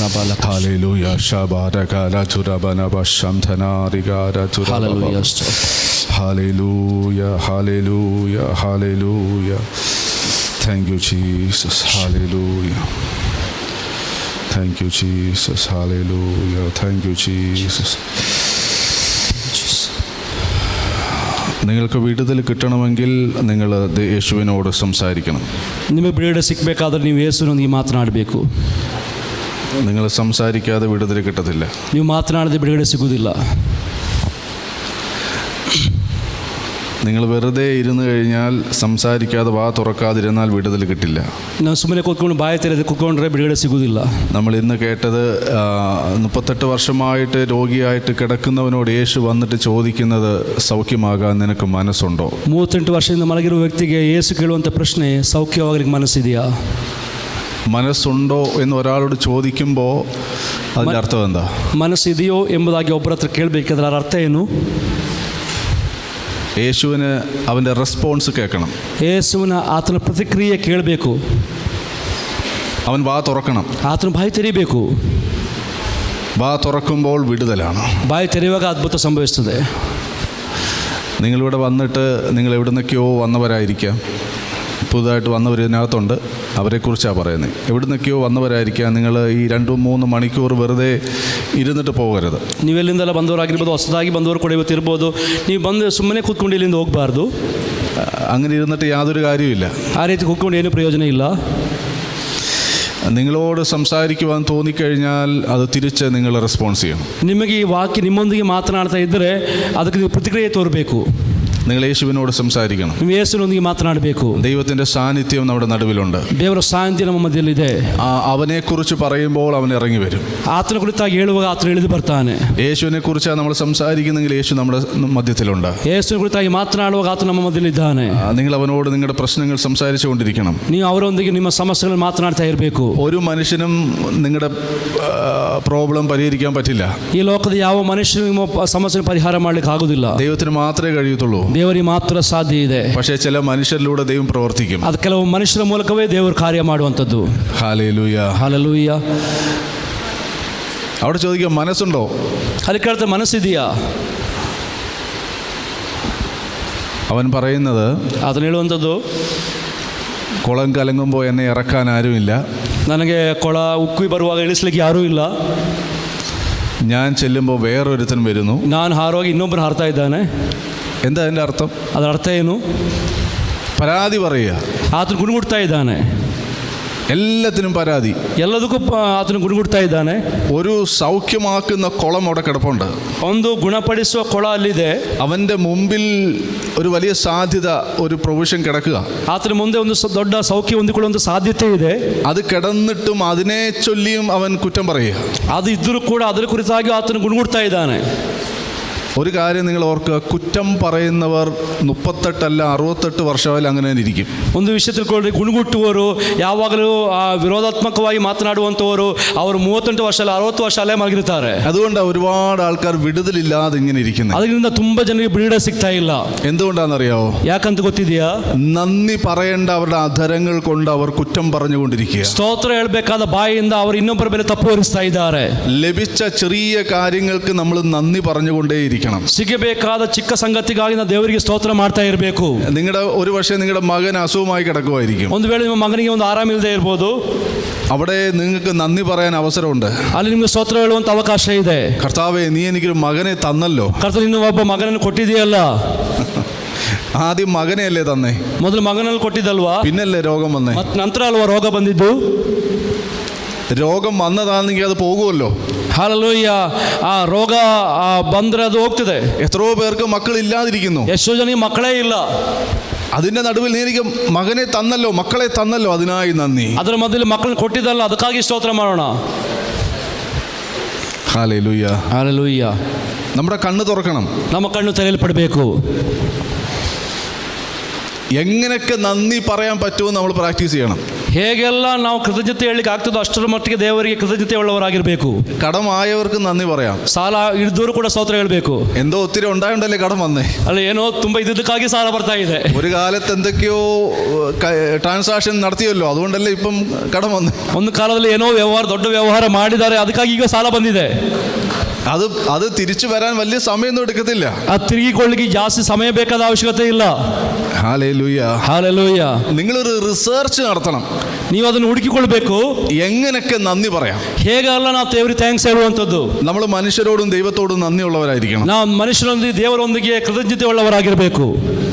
Hallelujah. Shabarakala turabana bashamthanarigara turababa. Hallelujah. Hallelujah. Hallelujah. Thank you, Jesus. Hallelujah. Thank you, Jesus. Hallelujah. Thank you, Jesus. നിങ്ങൾക്ക് വിടുതൽ കിട്ടണമെങ്കിൽ നിങ്ങൾ യേശുവിനോട് സംസാരിക്കണം. ನಿಮಗೆ ಬಿಡುಗಡೆ ಸಿಗಬೇಕಾದ್ರೆ ನೀವು ಯೇಸುವಿನೊಂದಿಗೆ ಮಾತನಾಡಬೇಕು. നിങ്ങൾ സംസാരിക്കാതെ വിടുതൽ കിട്ടത്തില്ല. ನೀವು ಮಾತನಾಡದೆ ಬಿಡುಗಡೆ ಸಿಗುವುದಿಲ್ಲ. നിങ്ങൾ വെറുതെ ഇരുന്ന് കഴിഞ്ഞാൽ, സംസാരിക്കാതെ വാ തുറക്കാതിരുന്നാൽ വിടുതൽ കിട്ടില്ല. ನಾವು ಸುಮ್ಮನೆ ಕೂತ್ಕೊಂಡು ಬಾಯಿ ತೆರೆದು ಕೂತ್ಕೊಂಡ್ರೆ ಬಿಡುಗಡೆ ಸಿಗುವುದಿಲ್ಲ. നമ്മൾ ഇന്ന് കേട്ടത് 38 വർഷമായിട്ട് രോഗിയായിട്ട് കിടക്കുന്നവനോട് യേശു വന്നിട്ട് ചോദിക്കുന്നത്, സൗഖ്യമാകാൻ നിനക്ക് മനസ്സുണ്ടോ? 38 ವರ್ಷದಿಂದ ಮಲಗಿರುವ ವ್ಯಕ್ತಿಗೆ ಯೇಸು ಕೇಳುವಂಥ ಪ್ರಶ್ನೆ, ಸೌಖ್ಯವಾಗಲಿಕ್ಕೆ ಮನಸ್ಸಿದೆಯಾ? മനസ്സുണ്ടോ എന്ന് ഒരാളോട് ചോദിക്കുമ്പോൾ അതിൻ്റെ അർത്ഥം എന്താ? ಮನಸ್ಸಿದೆಯೋ ಎಂಬುದಾಗಿ ಒಬ್ಬರ ಹತ್ರ ಕೇಳಬೇಕಾದ್ರೆ ಅದರ ಅರ್ಥ ಏನು? യേശുവിന് അവൻ്റെ റെസ്പോൺസ് കേൾക്കണം. ಯೇಸುವಿನ ಆತನ ಪ್ರತಿಕ್ರಿಯೆ ಕೇಳಬೇಕು. അവൻ വാ തുറക്കണം. ಆತನ ಬಾಯಿ ತೆರೀಬೇಕು. വാ തുറക്കുമ്പോൾ വിടുതലാണ്. ಬಾಯಿ ತೆರೆಯುವಾಗ ಅದ್ಭುತ ಸಂಭವಿಸ್ತದೆ. നിങ്ങളിവിടെ വന്നിട്ട് നിങ്ങൾ എവിടെ നിന്നൊക്കെയോ വന്നവരായിരിക്കാം. പുതുതായിട്ട് വന്നവർ ഇതിനകത്തുണ്ട്, അവരെക്കുറിച്ചാണ് പറയുന്നത്. എവിടെ നിന്നൊക്കെയോ വന്നവരായിരിക്കാം. നിങ്ങൾ ഈ 2-3 മണിക്കൂർ വെറുതെ ഇരുന്നിട്ട് പോകരുത്. ನೀವೆಲ್ಲಿಂದೆಲ್ಲ ಬಂದವರಾಗಿರ್ಬೋದು, ಹೊಸದಾಗಿ ಬಂದವರು ಕೂಡ ಇವತ್ತಿರ್ಬೋದು. ನೀವು ಬಂದು ಸುಮ್ಮನೆ ಕೂತ್ಕೊಂಡು ಇಲ್ಲಿಂದ ಹೋಗಬಾರ್ದು. അങ്ങനെ ഇരുന്നിട്ട് യാതൊരു കാര്യമില്ല. ಆ ರೀತಿ ಕೂತ್ಕೊಂಡು ಏನೂ ಪ್ರಯೋಜನ ಇಲ್ಲ. നിങ്ങളോട് സംസാരിക്കുവാൻ തോന്നിക്കഴിഞ്ഞാൽ അത് തിരിച്ച് നിങ്ങൾ റെസ്പോൺസ് ചെയ്യണം. ನಿಮಗೆ ಈ ವಾಕ್ಯ ನಿಮ್ಮೊಂದಿಗೆ ಮಾತನಾಡ್ತಾ ಇದ್ದರೆ ಅದಕ್ಕೆ ನೀವು ಪ್ರತಿಕ್ರಿಯೆ ತೋರಬೇಕು. നിങ്ങൾ യേശുവിനോട് സംസാരിക്കണം. ನೀವು ಯೇಸುವಿನೊಂದಿಗೆ ಮಾತನಾಡಬೇಕು. ദൈവത്തിൻ്റെ സാന്നിധ്യം നമ്മുടെ നടുവിലുണ്ട്. ದೇವರ ಸಾನ್ನಿಧ್ಯ ನಮ್ಮ ಮಧ್ಯದಲ್ಲಿದೆ. അവനെക്കുറിച്ച് പറയുമ്പോൾ അവൻ ഇറങ്ങി വരും. ಆತನ ಕುರಿತಾಗಿ ಹೇಳುವಾಗ ಆತನು ಇಳಿದು ಬರ್ತಾನೆ. യേശുവിനെ കുറിച്ചാണ് നമ്മൾ സംസാരിക്കുന്നെങ്കിൽ യേശു നമ്മുടെ മധ്യത്തിലുണ്ട്. ಯೇಸುವಿನ ಕುರಿತಾಗಿ ಮಾತನಾಡುವಾಗ ಆತನು ನಮ್ಮ ಮಧ್ಯದಲ್ಲಿದ್ದಾನೆ. നിങ്ങൾ അവനോട് നിങ്ങളുടെ പ്രശ്നങ്ങൾ സംസാരിച്ചു കൊണ്ടിരിക്കണം. ನೀವು ಅವರೊಂದಿಗೆ ನಿಮ್ಮ ಸಮಸ್ಯೆಗಳನ್ನು ಮಾತನಾಡ್ತಾ ಇರಬೇಕು. ഒരു മനുഷ്യനും നിങ്ങളുടെ പ്രോബ്ലം പരിഹരിക്കാൻ പറ്റില്ല. ಈ ಲೋಕದ ಯಾವ ಮನುಷ್ಯನಿಗೂ ನಿಮ್ಮ ಸಮಸ್ಯೆ ಪರಿಹಾರ ಮಾಡಲಿಕ್ಕೆ ಆಗುವುದಿಲ್ಲ. ദൈവത്തിന് മാത്രമേ കഴിയത്തുള്ളൂ. ದೇವರಿಗೆ ಮಾತ್ರ ಸಾಧ್ಯ ಇದೆ. പക്ഷേ ചില മനുഷ്യരിലൂടെ ദൈവം പ്രവർത്തിക്കും. ಅದು ಕೆಲವು ಮನುಷ್ಯರ ಮೂಲಕವೇ ದೇವರು ಕಾರ್ಯ ಮಾಡುವಂಥದ್ದು. ഹല്ലേലൂയ. ಹಲ್ಲೆಲೂಯ. അവിടെ ചോദിക്കാം, മനസ്സുണ്ടോ? ಅಲ್ಲಿ ಕೇಳ್ತಾರೆ, ಮನಸ್ಸಿದೆಯಾ? അവൻ പറയുന്നത്, ಅದನ್ನು ಹೇಳುವಂಥದ್ದು, കുളം കലങ്ങുമ്പോൾ എന്നെ ഇറക്കാൻ ആരുമില്ല. ನನಗೆ ಕೊಳ ಉಕ್ಕಿ ಬರುವಾಗ ಇಳಿಸ್ಲಿಕ್ಕೆ ಯಾರೂ ಇಲ್ಲ. ഞാൻ ചെല്ലുമ്പോൾ വേറൊരുത്തൻ വരുന്നു. ನಾನು ಹಾರುವಾಗ ಇನ್ನೊಬ್ಬರು ಹಾರ್ತಾ ಇದ್ದಾನೆ. എന്താ അതിൻ്റെ അർത്ഥം? ಅದರ ಅರ್ಥ ಏನು? പരാതി പറയുക. ಆತನು ಗುಣಗುಡ್ತಾ ಇದ್ದಾನೆ. എല്ലാത്തിനും പരാതി. ಎಲ್ಲದಕ್ಕೂ ಆತನು ಗುಣಗುಡ್ತಾ ಇದ್ದಾನೆ. ഒരു സൗഖ്യമാക്കുന്ന കുളം അവിടെ കിടപ്പുണ്ട്. ಒಂದು ಗುಣಪಡಿಸುವ ಕೊಳ ಅಲ್ಲಿದೆ. അവൻ്റെ മുമ്പിൽ ഒരു വലിയ സാധ്യത, ഒരു പ്രൊവിഷൻ കിടക്കുക. ಆತನ ಮುಂದೆ ಒಂದು ದೊಡ್ಡ ಸೌಖ್ಯ ಹೊಂದಿಕೊಳ್ಳುವಂಥ ಸಾಧ್ಯತೆ ಇದೆ. അത് കിടന്നിട്ടും അതിനെ ചൊല്ലിയും അവൻ കുറ്റം പറയുക. ಅದು ಇದ್ದರೂ ಕೂಡ ಅದರ ಕುರಿತಾಗಿ ಆತನು ಗುಣಗುಡ್ತಾ ಇದ್ದಾನೆ. ഒരു കാര്യം നിങ്ങൾ ഓർക്കുക, കുറ്റം പറയുന്നവർ 38 അല്ല 68 വർഷമായാലും അങ്ങനെ തന്നെ ഇരിക്കും. ಒಂದು ವಿಷಯ ತಿಳ್ಕೊಳ್ಳಿ, ಗುಣಗುಟ್ಟುವವರು ಯಾವಾಗಲೂ ವಿರೋಧಾತ್ಮಕವಾಗಿ ಮಾತನಾಡುವಂಥವರು ಅವರು 38 ವರ್ಷ ಅಲ್ಲ 60 ವರ್ಷ ಅಲ್ಲೇ ಮಲಗಿರ್ತಾರೆ. അതുകൊണ്ടാണ് ഒരുപാട് ആൾക്കാർ വിടുതലില്ലാതെ ഇങ്ങനെ ഇരിക്കുന്നത്. ಅದರಿಂದ ತುಂಬ ಜನರಿಗೆ ಬಿಡುಗಡೆ ಸಿಗ್ತಾ ಇಲ್ಲ. എന്തുകൊണ്ടാണെന്നറിയാവോ? ಯಾಕಂತ ಗೊತ್ತಿದೆಯಾ? നന്ദി പറയേണ്ട അവരുടെ അധരങ്ങൾ കൊണ്ട് അവർ കുറ്റം പറഞ്ഞുകൊണ്ടിരിക്കുക. ಸ್ತೋತ್ರ ಹೇಳಬೇಕಾದ ಬಾಯಿಯಿಂದ ಅವರು ಇನ್ನೊಬ್ಬರ ಮೇಲೆ ತಪ್ಪು ಹೊರಿಸ್ತಾ ಇದ್ದಾರೆ. ലഭിച്ച ചെറിയ കാര്യങ്ങൾക്ക് നമ്മൾ നന്ദി പറഞ്ഞുകൊണ്ടേയിരിക്കും. ಸಿಗಬೇಕಾದ ಚಿಕ್ಕ ಸಂಗತಿಗಾಗಿ ನಾವು ದೇವರಿಗೆ ಸ್ತೋತ್ರ ಮಾಡ್ತಾ ಇರಬೇಕು. ഒരു പക്ഷേ നിങ്ങളുടെ മകൻ അസുഖമായി കിടക്കുമായിരിക്കും. ಒಂದು ವೇಳೆ ನಿಮ್ಮ ಮಗನಿಗೆ ಒಂದು ಆರಾಮಿಲ್ಲದೆ ಇರ್ಬೋದು. അവിടെ നിങ്ങൾക്ക് നന്ദി പറയാൻ അവസരമുണ്ട്. ಅಲ್ಲಿ ನಿಮಗೆ ಸ್ತೋತ್ರ ಹೇಳುವಂತ ಅವಕಾಶ ಇದೆ. കർത്താവേ, നീ എനിക്കൊരു മകനെ തന്നല്ലോ. ಕರ್ತನೇ, ನೀನು ಒಬ್ಬ ಮಗನನ್ನು ಕೊಟ್ಟಿದೆಯಲ್ಲ. ആദ്യം മകനെ അല്ലേ തന്നേ? ಮೊದಲು ಮಗನಲ್ಲಿ ಕೊಟ್ಟಿದ್ದಲ್ವಾ? പിന്നല്ലേ രോഗം വന്നേ? ಮತ್ತೆ ನಂತರ ಅಲ್ವಾ ರೋಗ ಬಂದಿದ್ದು? രോഗം വന്നതാണെങ്കിൽ അത് പോകുമല്ലോ. ಹಲ್ಲೆಲೂಯ. ಆ ರೋಗ ಬಂದ್ರೆ ಅದು ಹೋಗ್ತದೆ. എത്രയോ പേർക്ക് മക്കളില്ലാതിരിക്കുന്നു. ಎಷ್ಟೋ ಜನಕ್ಕೆ ಮಕ್ಕಳೇ ಇಲ್ಲ. അതിന്റെ നടുവിൽ നീ എനിക്ക് മകനെ തന്നല്ലോ, മക്കളെ തന്നല്ലോ, അതിനായി നന്ദി. ಅದರ ಮಧ್ಯದಲ್ಲಿ ಮಕ್ಕಳನ್ನು ಕೊಟ್ಟಿದ್ದಲ್ಲ, ಅದಕ್ಕಾಗಿ ಸ್ತೋತ್ರ ಮಾಡೋಣ. ഹല്ലേലൂയ. ಹಲ್ಲೆಲೂಯ. നമ്മുടെ കണ്ണ് തുറക്കണം. ನಮ್ಮ ಕಣ್ಣು ತೆರೆಯಲ್ಪಡಬೇಕು. എങ്ങനെയൊക്കെ നന്ദി പറയാൻ പറ്റുമെന്ന് നമ്മൾ പ്രാക്ടീസ് ചെയ്യണം. ಹೇಗೆಲ್ಲ ನಾವು ಕೃತಜ್ಞತೆ ಹೇಳಲಿಕ್ಕೆ ಆಗ್ತದೋ ಅಷ್ಟರ ಮಟ್ಟಿಗೆ ದೇವರಿಗೆ ಕೃತಜ್ಞತೆ ಉಳ್ಳವರಾಗಿರಬೇಕು. കടമായവർക്ക് നന്ദി പറയാം. ಸಾಲ ಇದ್ದವರು ಕೂಡ ಸ್ತೋತ್ರ ಹೇಳಬೇಕು. എന്തോ ഒത്തിരി ഉണ്ടായോണ്ടല്ലേ കടം വന്നേ. ಅಲ್ಲ ಏನೋ ತುಂಬ ಇದ್ದಕ್ಕಾಗಿ ಸಾಲ ಬರ್ತಾ ಇದೆ. ഒരു കാലത്ത് എന്തൊക്കെയോ ട്രാൻസാക്ഷൻ നടത്തിയല്ലോ, അതുകൊണ്ടല്ലേ ഇപ്പം കടം വന്നേ. ಒಂದು ಕಾಲದಲ್ಲಿ ಏನೋ ದೊಡ್ಡ ವ್ಯವಹಾರ ಮಾಡಿದ್ದಾರೆ, ಅದಕ್ಕಾಗಿ ಈಗ ಸಾಲ ಬಂದಿದೆ. അത് തിരിച്ചു വരാൻ വലിയ സമയമൊന്നും എടുക്കത്തില്ല. ಅದು ತಿರುಗಿಕೊಳ್ಳಿಕ್ಕೆ ಜಾಸ್ತಿ ಸಮಯ ಬೇಕಾದ ಅವಶ್ಯಕತೆ ಇಲ್ಲ. Hallelujah, hallelujah. നിങ്ങളൊരു റിസർച്ച് നടത്തണം. ನೀವು ಅದನ್ನು ಹುಡುಕಿಕೊಳ್ಬೇಕು, എങ്ങനെയൊക്കെ നന്ദി പറയാം. ಹೇಗೆಲ್ಲ ನಾವು ದೇವರಿಗೆ ಥ್ಯಾಂಕ್ಸ್ ಹೇಳುವಂಥದ್ದು. നമ്മൾ മനുഷ്യരോടും ദൈവത്തോടും നന്ദിയുള്ളവരായിരിക്കണം. ನಾವು ಮನುಷ್ಯರೊಂದಿಗೆ ದೇವರೊಂದಿಗೆ ಕೃತಜ್ಞತೆ ಉಳ್ಳವರಾಗಿರಬೇಕು.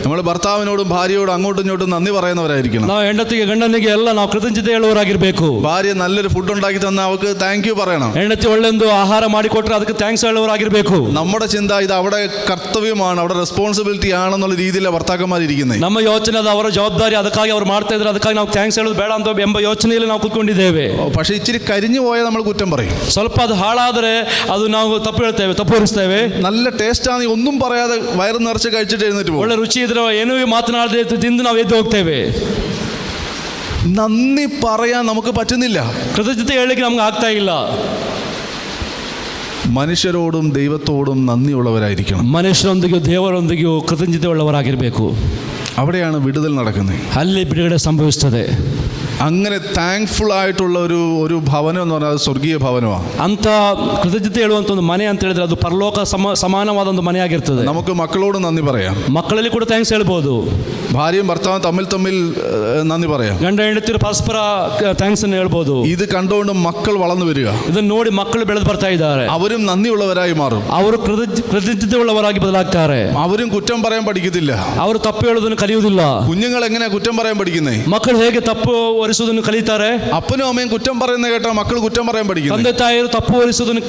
നമ്മൾ ഭർത്താവിനോടും ഭാര്യയോടും അങ്ങോട്ടും ഇങ്ങോട്ടും നന്ദി പറയുന്നവരായിരിക്കണം. ನಾವು ಹೆಂಡತಿಗೆ ಗಂಡನಿಗೆ ಎಲ್ಲ ನಾವು ಕೃತಜ್ಞತೆ ಹೇಳುವವರಾಗಿರಬೇಕು. ഭാര്യ നല്ലൊരു ഫുഡ് ഉണ്ടാക്കി തന്നാൽ അവൾക്ക് താങ്ക് യു പറയണം. ಹೆಂಡತಿ ಒಳ್ಳೆಂದು ಆಹಾರ ಮಾಡಿಕೊಟ್ರೆ ಅದಕ್ಕೆ ಥ್ಯಾಂಕ್ಸ್ ಹೇಳುವವರಾಗಿರಬೇಕು. നമ്മുടെ ചിന്ത ഇത് അവിടെ കർത്തവ്യമാണ്, അവിടെ റെസ്പോൺസിബിലിറ്റി ആണെന്നുള്ള രീതിയിലാണ് ഭർത്താക്കന്മാരിരിക്കുന്നത്. ನಮ್ಮ ಯೋಚನೆ ಅದು ಅವರ ಜವಾಬ್ದಾರಿ, ಅದಕ್ಕಾಗಿ ಅವ್ರು ಮಾಡ್ತಾ ಇದ್ರೆ ಅದಕ್ಕಾಗಿ ನಾವು ಥ್ಯಾಂಕ್ಸ್ ಹೇಳೋದು ಬೇಡ ಅಂತ ಎಂಬ ಯೋಚನೆಯಲ್ಲಿ ನಾವು ಕೂತ್ಕೊಂಡಿದ್ದೇವೆ. പക്ഷേ ಇച്ചിരി കരിഞ്ഞു പോയാൽ നമ്മൾ കുറ്റം പറയും. ಸ್ವಲ್ಪ ಅದು ಹಾಳಾದರೆ ಅದು ನಾವು ತಪ್ಪು ಹೇಳ್ತೇವೆ, ತಪ್ಪು ಹೊರಿಸ್ತೇವೆ. നല്ല ടേസ്റ്റ് ആണ്, ഒന്നും പറയാതെ വയറ് നിറച്ച് കഴിച്ചിട്ട് എഴുന്നേറ്റ് പോകും. ಒಳ್ಳೆ ರುಚಿ ಇದ್ರೆ ಏನೂ ಮಾತನಾಡದೆ ತಿಂದು ನಾವು ಎದ್ದು ಹೋಗ್ತೇವೆ. നന്ദി പറയാൻ നമുക്ക് പറ്റുന്നില്ല. ಕೃತಜ್ಞತೆ ಹೇಳಲಿಕ್ಕೆ ನಮ್ಗೆ ಆಗ್ತಾ ಇಲ್ಲ. മനുഷ്യരോടും ദൈവത്തോടും നന്ദിയുള്ളവരായിരിക്കണം. ಮನುಷ್ಯರೊಂದಿಗೂ ದೇವರೊಂದಿಗೂ ಕೃತಜ್ಞತೆ ಉಳ್ಳವರಾಗಿರಬೇಕು. അവിടെയാണ് വിടുതൽ നടക്കുന്നത്. ಅಲ್ಲಿ ಬಿಡುಗಡೆ ಸಂಭವಿಸುತ್ತದೆ. അങ്ങനെ താങ്ക്ഫുൾ ആയിട്ടുള്ള ഒരു ഭവനം എന്ന് പറഞ്ഞാൽ അത് സ്വർഗീയ ഭവനമാണ്. ಅಂತ ಕೃತಜ್ಞತೆ ಹೇಳುವಂಥ ಒಂದು ಮನೆ ಅಂತ ಹೇಳಿದ್ರೆ ಅದು ಪರಲೋಕ ಸಮಾನವಾದ ಒಂದು ಮನೆ ಆಗಿರ್ತದೆ. നമുക്ക് മക്കളോട് നന്ദി പറയാം. ಮಕ್ಕಳಲ್ಲಿ ಕೂಡ ಥ್ಯಾಂಕ್ಸ್ ಹೇಳ್ಬೋದು. ഭാര്യയും ഭർത്താവും തമ്മിൽ നന്ദി പറയാം. ಗಂಡ ಹೆಂಡತಿರು ಪರಸ್ಪರ ಥ್ಯಾಂಕ್ಸ್ ಅನ್ನು ಹೇಳ್ಬೋದು. ഇത് കണ്ടുകൊണ്ട് മക്കൾ വളർന്നു വരിക. ಇದನ್ನು ನೋಡಿ ಮಕ್ಕಳು ಬೆಳೆದು ಬರ್ತಾ ಇದ್ದಾರೆ. അവരും നന്ദിയുള്ളവരായി മാറും. ಅವರು ಕೃತಜ್ಞತೆ ಉಳ್ಳವರಾಗಿ ಬದಲಾಗ್ತಾರೆ. അവരും കുറ്റം പറയാൻ പഠിക്കത്തില്ല. ಅವರು ತಪ್ಪು ಹೇಳೋದನ್ನು ಕಲಿಯುವುದಿಲ್ಲ. കുഞ്ഞുങ്ങൾ എങ്ങനെയാ കുറ്റം പറയാൻ പഠിക്കുന്നേ? ಮಕ್ಕಳು ಹೇಗೆ ತಪ್ಪು ಹೊರಿಸುವುದನ್ನು ಕಲಿತಾರೆ. അപ്പനും അമ്മയും കുറ്റം പറയുന്ന കേട്ടാ മക്കൾ കുറ്റം പറയാൻ പഠിക്കും. ತಂದೆ ತಾಯಿಯರು ತಪ್ಪು ಹೊರಿಸುವುದನ್ನು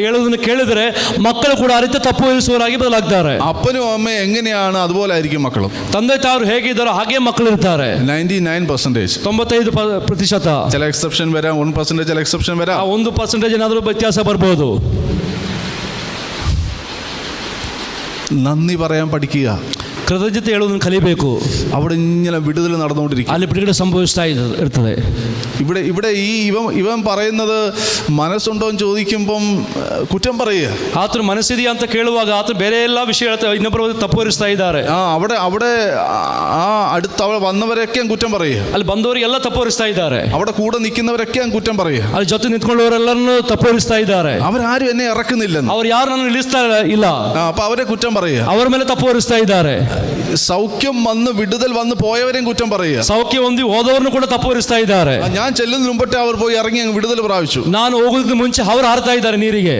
ಹೇಳುವುದನ್ನು ಕೇಳಿದರೆ ಮಕ್ಕಳು ಕೂಡ ಅರಿತ ತಪ್ಪು ಹೊರಿಸುವವರಾಗಿ ಬದಲಾಗ್ತಾರೆ. അപ്പനും അമ്മയും എങ്ങനെയാണ് അതുപോലെ ആയിരിക്കും മക്കളും. ತಂದೆ ತಾಯಿಯರು ಹೇಗಿದ್ದಾರೋ ಹಾಗೆ ಮಕ್ಕಳು ಇರ್ತಾರೆ. 99%. 95%. ചില എക്സെപ്ഷൻ വരാം, 1% ചില എക്സെപ്ഷൻ വരാം. 1% ಏನಾದರೂ ವ್ಯತ್ಯಾಸ ಬರ್ಬೋದು. നന്ദി പറയാൻ പഠിക്കുക. ಕೃತಜ್ಞತೆ ಹೇಳುವುದನ್ನು ಕಲಿಬೇಕು. അവിടെ ഇങ്ങനെ വിടുതൽ നടന്നുകൊണ്ടിരിക്കും. ಅಲ್ಲಿ ಬಿಡುಗಡೆ ಸಂಭವಿಸ್ತಾ ಇರ್ತದೆ. ഇവിടെ ഈ ഇവൻ പറയുന്നത് മനസ്സുണ്ടോ എന്ന് ചോദിക്കുമ്പം കുറ്റം പറയുക. ಆತನ ಮನಸ್ಸಿದೆಯಾ ಅಂತ ಕೇಳುವಾಗ ಆತ ಬೇರೆ ಎಲ್ಲ ವಿಷಯ ಹೇಳ್ತಾರೆ, ಇನ್ನೊಬ್ಬರ ತಪ್ಪು ಹೊರಿಸ್ತಾ ಇದ್ದಾರೆ. അവിടെ ആ അടുത്ത് അവിടെ വന്നവരൊക്കെ കുറ്റം പറയുക. ಅಲ್ಲಿ ಬಂದವರಿಗೆಲ್ಲ ತಪ್ಪು ಹೊರಿಸ್ತಾ ಇದ್ದಾರೆ. അവിടെ കൂടെ നിൽക്കുന്നവരൊക്കെ കുറ്റം പറയുക. ಅಲ್ಲಿ ಜೊತೆ ನಿಂತ್ಕೊಳ್ಳುವವರೆಲ್ಲರನ್ನು ತಪ್ಪು ಹೊರಿಸ್ತಾ ಇದ್ದಾರೆ. അവരാരും എന്നെ ഇറക്കുന്നില്ലെന്ന്, ಅವ್ರು ಯಾರು ನನ್ನ ನಿಲ್ಲಿಸ್ತಾ ಇಲ್ಲ, അപ്പൊ അവരെ കുറ്റം പറയുക. ಅವರ ಮೇಲೆ ತಪ್ಪು ಹೊರಿಸ್ತಾ ಇದ್ದಾರೆ. സൗഖ്യം വന്ന് വിടുതൽ വന്ന് പോയവരെയും കുറ്റം പറയുക. ಸೌಖ್ಯ ಹೊಂದಿ ಹೋದವರನ್ನು ಕೂಡ ತಪ್ಪು ಹೊರಿಸ್ತಾ ಇದ್ದಾರೆ. ഞാൻ ചെല്ലുന്നതിന് മുമ്പേ അവർ പോയി ഇറങ്ങി അങ്ങ് വിടുതൽ പ്രാപിച്ചു. ನಾನು ಹೋಗೋದಕ್ಕೆ ಮುಂಚೆ ಅವರು ಹಾರ್ತಾ ಇದ್ದಾರೆ ನೀರಿಗೆ.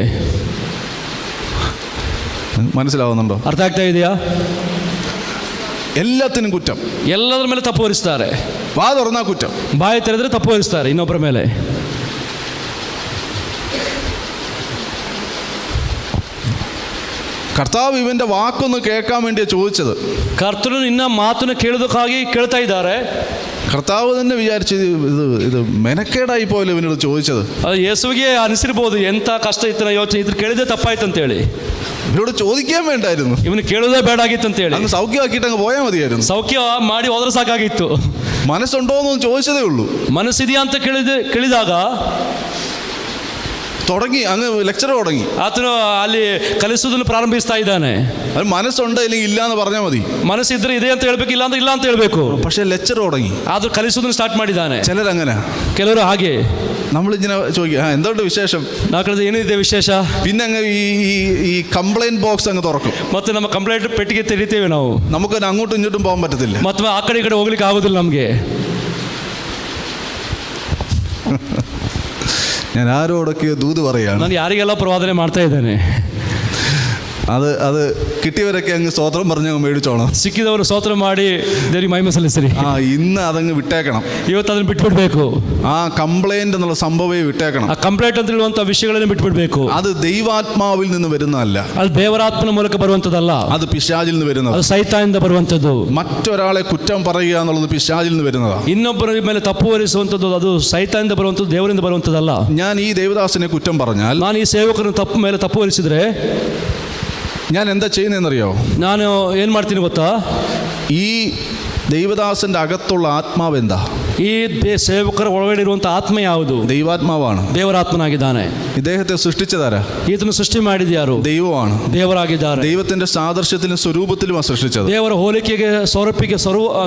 മനസ്സിലാവുന്നുണ്ടോ? ಅರ್ಥ ಆಗ್ತಾ ಇದೆಯಾ? എല്ലാത്തിനും കുറ്റം, ಎಲ್ಲದರ ಮೇಲೆ ತಪ್ಪು ಹೊರಿಸ್ತಾರೆ. വാ തുറന്നാ കുറ്റം, ಬಾಯಿ ತೆರೆದ್ರೆ ತಪ್ಪು ಹೊರಿಸ್ತಾರೆ ಇನ್ನೊಬ್ಬರ ಮೇಲೆ. കർത്താവ് ഇവന്റെ വാക്കൊന്ന് കേൾക്കാൻ വേണ്ടിയാ ചോദിച്ചത്. ಕರ್ತನು ನಿನ್ನ ಮಾತನ್ನು ಕೇಳೋದಕ್ಕಾಗಿ ಕೇಳ್ತಾ ಇದ್ದಾರೆ. കർത്താവ് തന്നെ വിചാരിച്ചു ഇത് മെനക്കേടായി പോയല്ലോ ഇവനോട് ചോദിച്ചത്. ಅದು ಯೇಸುವಿಗೆ ಅನಿಸಿರ್ಬೋದು, ಎಂಥ ಕಷ್ಟ ಇತ್ತು ಯೋಚನೆ, ಇದ್ರ ಕೇಳಿದ್ರೆ ತಪ್ಪಾಯ್ತು ಅಂತೇಳಿ. ഇവനോട് ചോദിക്കാൻ വേണ്ടായിരുന്നു, ಇವನು ಕೇಳೋದೇ ಬೇಡ ಆಗಿತ್ತು ಅಂತೇಳಿ. അങ്ങ് സൗഖ്യമാക്കിയിട്ട് അങ്ങ് പോയാൽ മതിയായിരുന്നു. ಸೌಖ್ಯ ಮಾಡಿ ಹೋದ್ರೆ ಸಾಕಾಗಿತ್ತು. മനസ്സുണ്ടോ എന്ന് ചോദിച്ചതേ ഉള്ളൂ. ಮನಸ್ಸಿದೆಯಾ ಅಂತ ಕೇಳಿದಾಗ തുടങ്ങി അങ്ങ് ലെക്ചർ തുടങ്ങി. ಆತನು ಅಲ್ಲಿ ಕಲಿಸುವುದನ್ನು ಪ್ರಾರಂಭಿಸ್ತಾ ಇದ್ದಾನೆ. അത് മനസ്സുണ്ട് ഇല്ലെങ്കിൽ ഇല്ല എന്ന് പറഞ്ഞാൽ മതി. ಮನಸ್ಸಿದ್ರೆ ಇದೆ ಅಂತ ಹೇಳ್ಬೇಕು, ಇಲ್ಲ ಅಂದ್ರೆ ಇಲ್ಲ ಅಂತ ಹೇಳ್ಬೇಕು. പക്ഷെ ലെക്ചർ തുടങ്ങി, ಆದ್ರೂ ಕಲಿಸುವುದನ್ನು ಸ್ಟಾರ್ಟ್ ಮಾಡಿದ್ದಾನೆ. ചിലരങ്ങനെ, ಕೆಲವರು ಹಾಗೆ. നമ്മളിങ്ങനെ ചോദിക്കും എന്തുകൊണ്ട് വിശേഷം, ನಾವು ಕೇಳಿದ್ರೆ ಏನಿದೆ ವಿಶೇಷ. പിന്നെ അങ്ങ് ഈ കംപ്ലൈന്റ് ബോക്സ് അങ്ങ് തുറക്കും. ಮತ್ತೆ ನಮ್ಮ ಕಂಪ್ಲೇಂಟ್ ಪೆಟ್ಟಿಗೆ ತೆರಿತೇವೆ ನಾವು. നമുക്കതിന് അങ്ങോട്ടും ഇങ്ങോട്ടും പോകാൻ പറ്റത്തില്ല. ಮತ್ತೆ ಆ ಕಡೆ ಈ ಕಡೆ ಹೋಗ್ಲಿಕ್ಕೆ ಆಗೋದಿಲ್ಲ ನಮಗೆ. ഞാൻ ആരോടൊക്കെ ദൂത് പറയാണ്. ನಾನು ಯಾರಿಗೆಲ್ಲ ಪ್ರವಾದನೆ ಮಾಡ್ತಾ ಇದ್ದೇನೆ. അത് കിട്ടിയവരൊക്കെ അങ്ങ് സ്തോത്രം പറഞ്ഞ് അങ്ങ് മേടിച്ചോണം. ಸಿಕ್ಕಿದವರು ಸ್ತೋತ್ರ ಮಾಡಿ ದೇವರಿಗೆ ಮಹಿಮೆ ಸಲ್ಲಿಸಿರಿ. ഇന്ന് അതങ്ങ് വിട്ടേക്കണം. ಇವತ್ತು ಅದನ್ನು ಬಿಟ್ಬಿಡ್ಬೇಕು. ആ കംപ്ലൈന്റ് എന്നുള്ള സംഭവമേ വിട്ടേക്കണം. ಆ ಕಂಪ್ಲೇಂಟ್ ಅಂತ ಹೇಳುವಂತ ವಿಷಯಗಳನ್ನು ಬಿಟ್ಬಿಡ್ಬೇಕು. അത് ദൈവാത്മാവിൽ നിന്ന് വരുന്നതല്ല, ಅದು ದೇವರಾತ್ಮನ ಮೂಲಕ ಬರುವಂತದಲ್ಲ, അത് പിശാചിൽ നിന്ന് വരുന്നത്. ಅದು ಸೈತಾನದಿಂದ ಬರುವಂತದ್ದು. മറ്റൊരാളെ കുറ്റം പറയുക എന്നുള്ളത് പിശാചിൽ നിന്ന് വരുന്നതാണ്. ಇನ್ನೊಬ್ಬರ ಮೇಲೆ ತಪ್ಪು ಹೊರಿಸುವಂತದ್ದು ಅದು ಸೈತಾನದಿಂದ ಬರುವಂತದ್ದು, ದೇವರಿಂದ ಬರುವಂತದಲ್ಲ. ഞാൻ ഈ ദേവദാസനെ കുറ്റം പറഞ്ഞാൽ, ನಾನು ಈ ಸೇವಕರನ್ನು ತಪ್ಪು ಹೊರಿಸಿದ್ರೆ ഞാൻ എന്താ ചെയ്യുന്നതെന്നറിയോ? ನಾನು ಏನು ಮಾಡ್ತೀನಿ ಗೊತ್ತಾ? ഈ ദൈവദാസന്റെ അകത്തുള്ള ആത്മാവ് എന്താ? ಈ ಸೇವಕರ ಒಳಗಡೆ ಇರುವಂಥ ಆತ್ಮ ಯಾವುದು? ദൈവാത്മാവാണ്. ದೇವರಾತ್ಮನಾಗಿದ್ದಾನೆ. ഇദ്ദേഹത്തെ സൃഷ്ടിച്ചതാരാ? ಈತನು ಸೃಷ್ಟಿ ಮಾಡಿದ್ಯಾರು? ദൈവമാണ്. ದೇವರಾಗಿದ್ದಾರೆ. ദൈവത്തിന്റെ സാദൃശ്യത്തിലും സ്വരൂപത്തിലുമാണ് സൃഷ്ടിച്ചത്. ದೇವರ ಹೋಲಿಕೆಗೆ ಸ್ವರೂಪಿಗೆ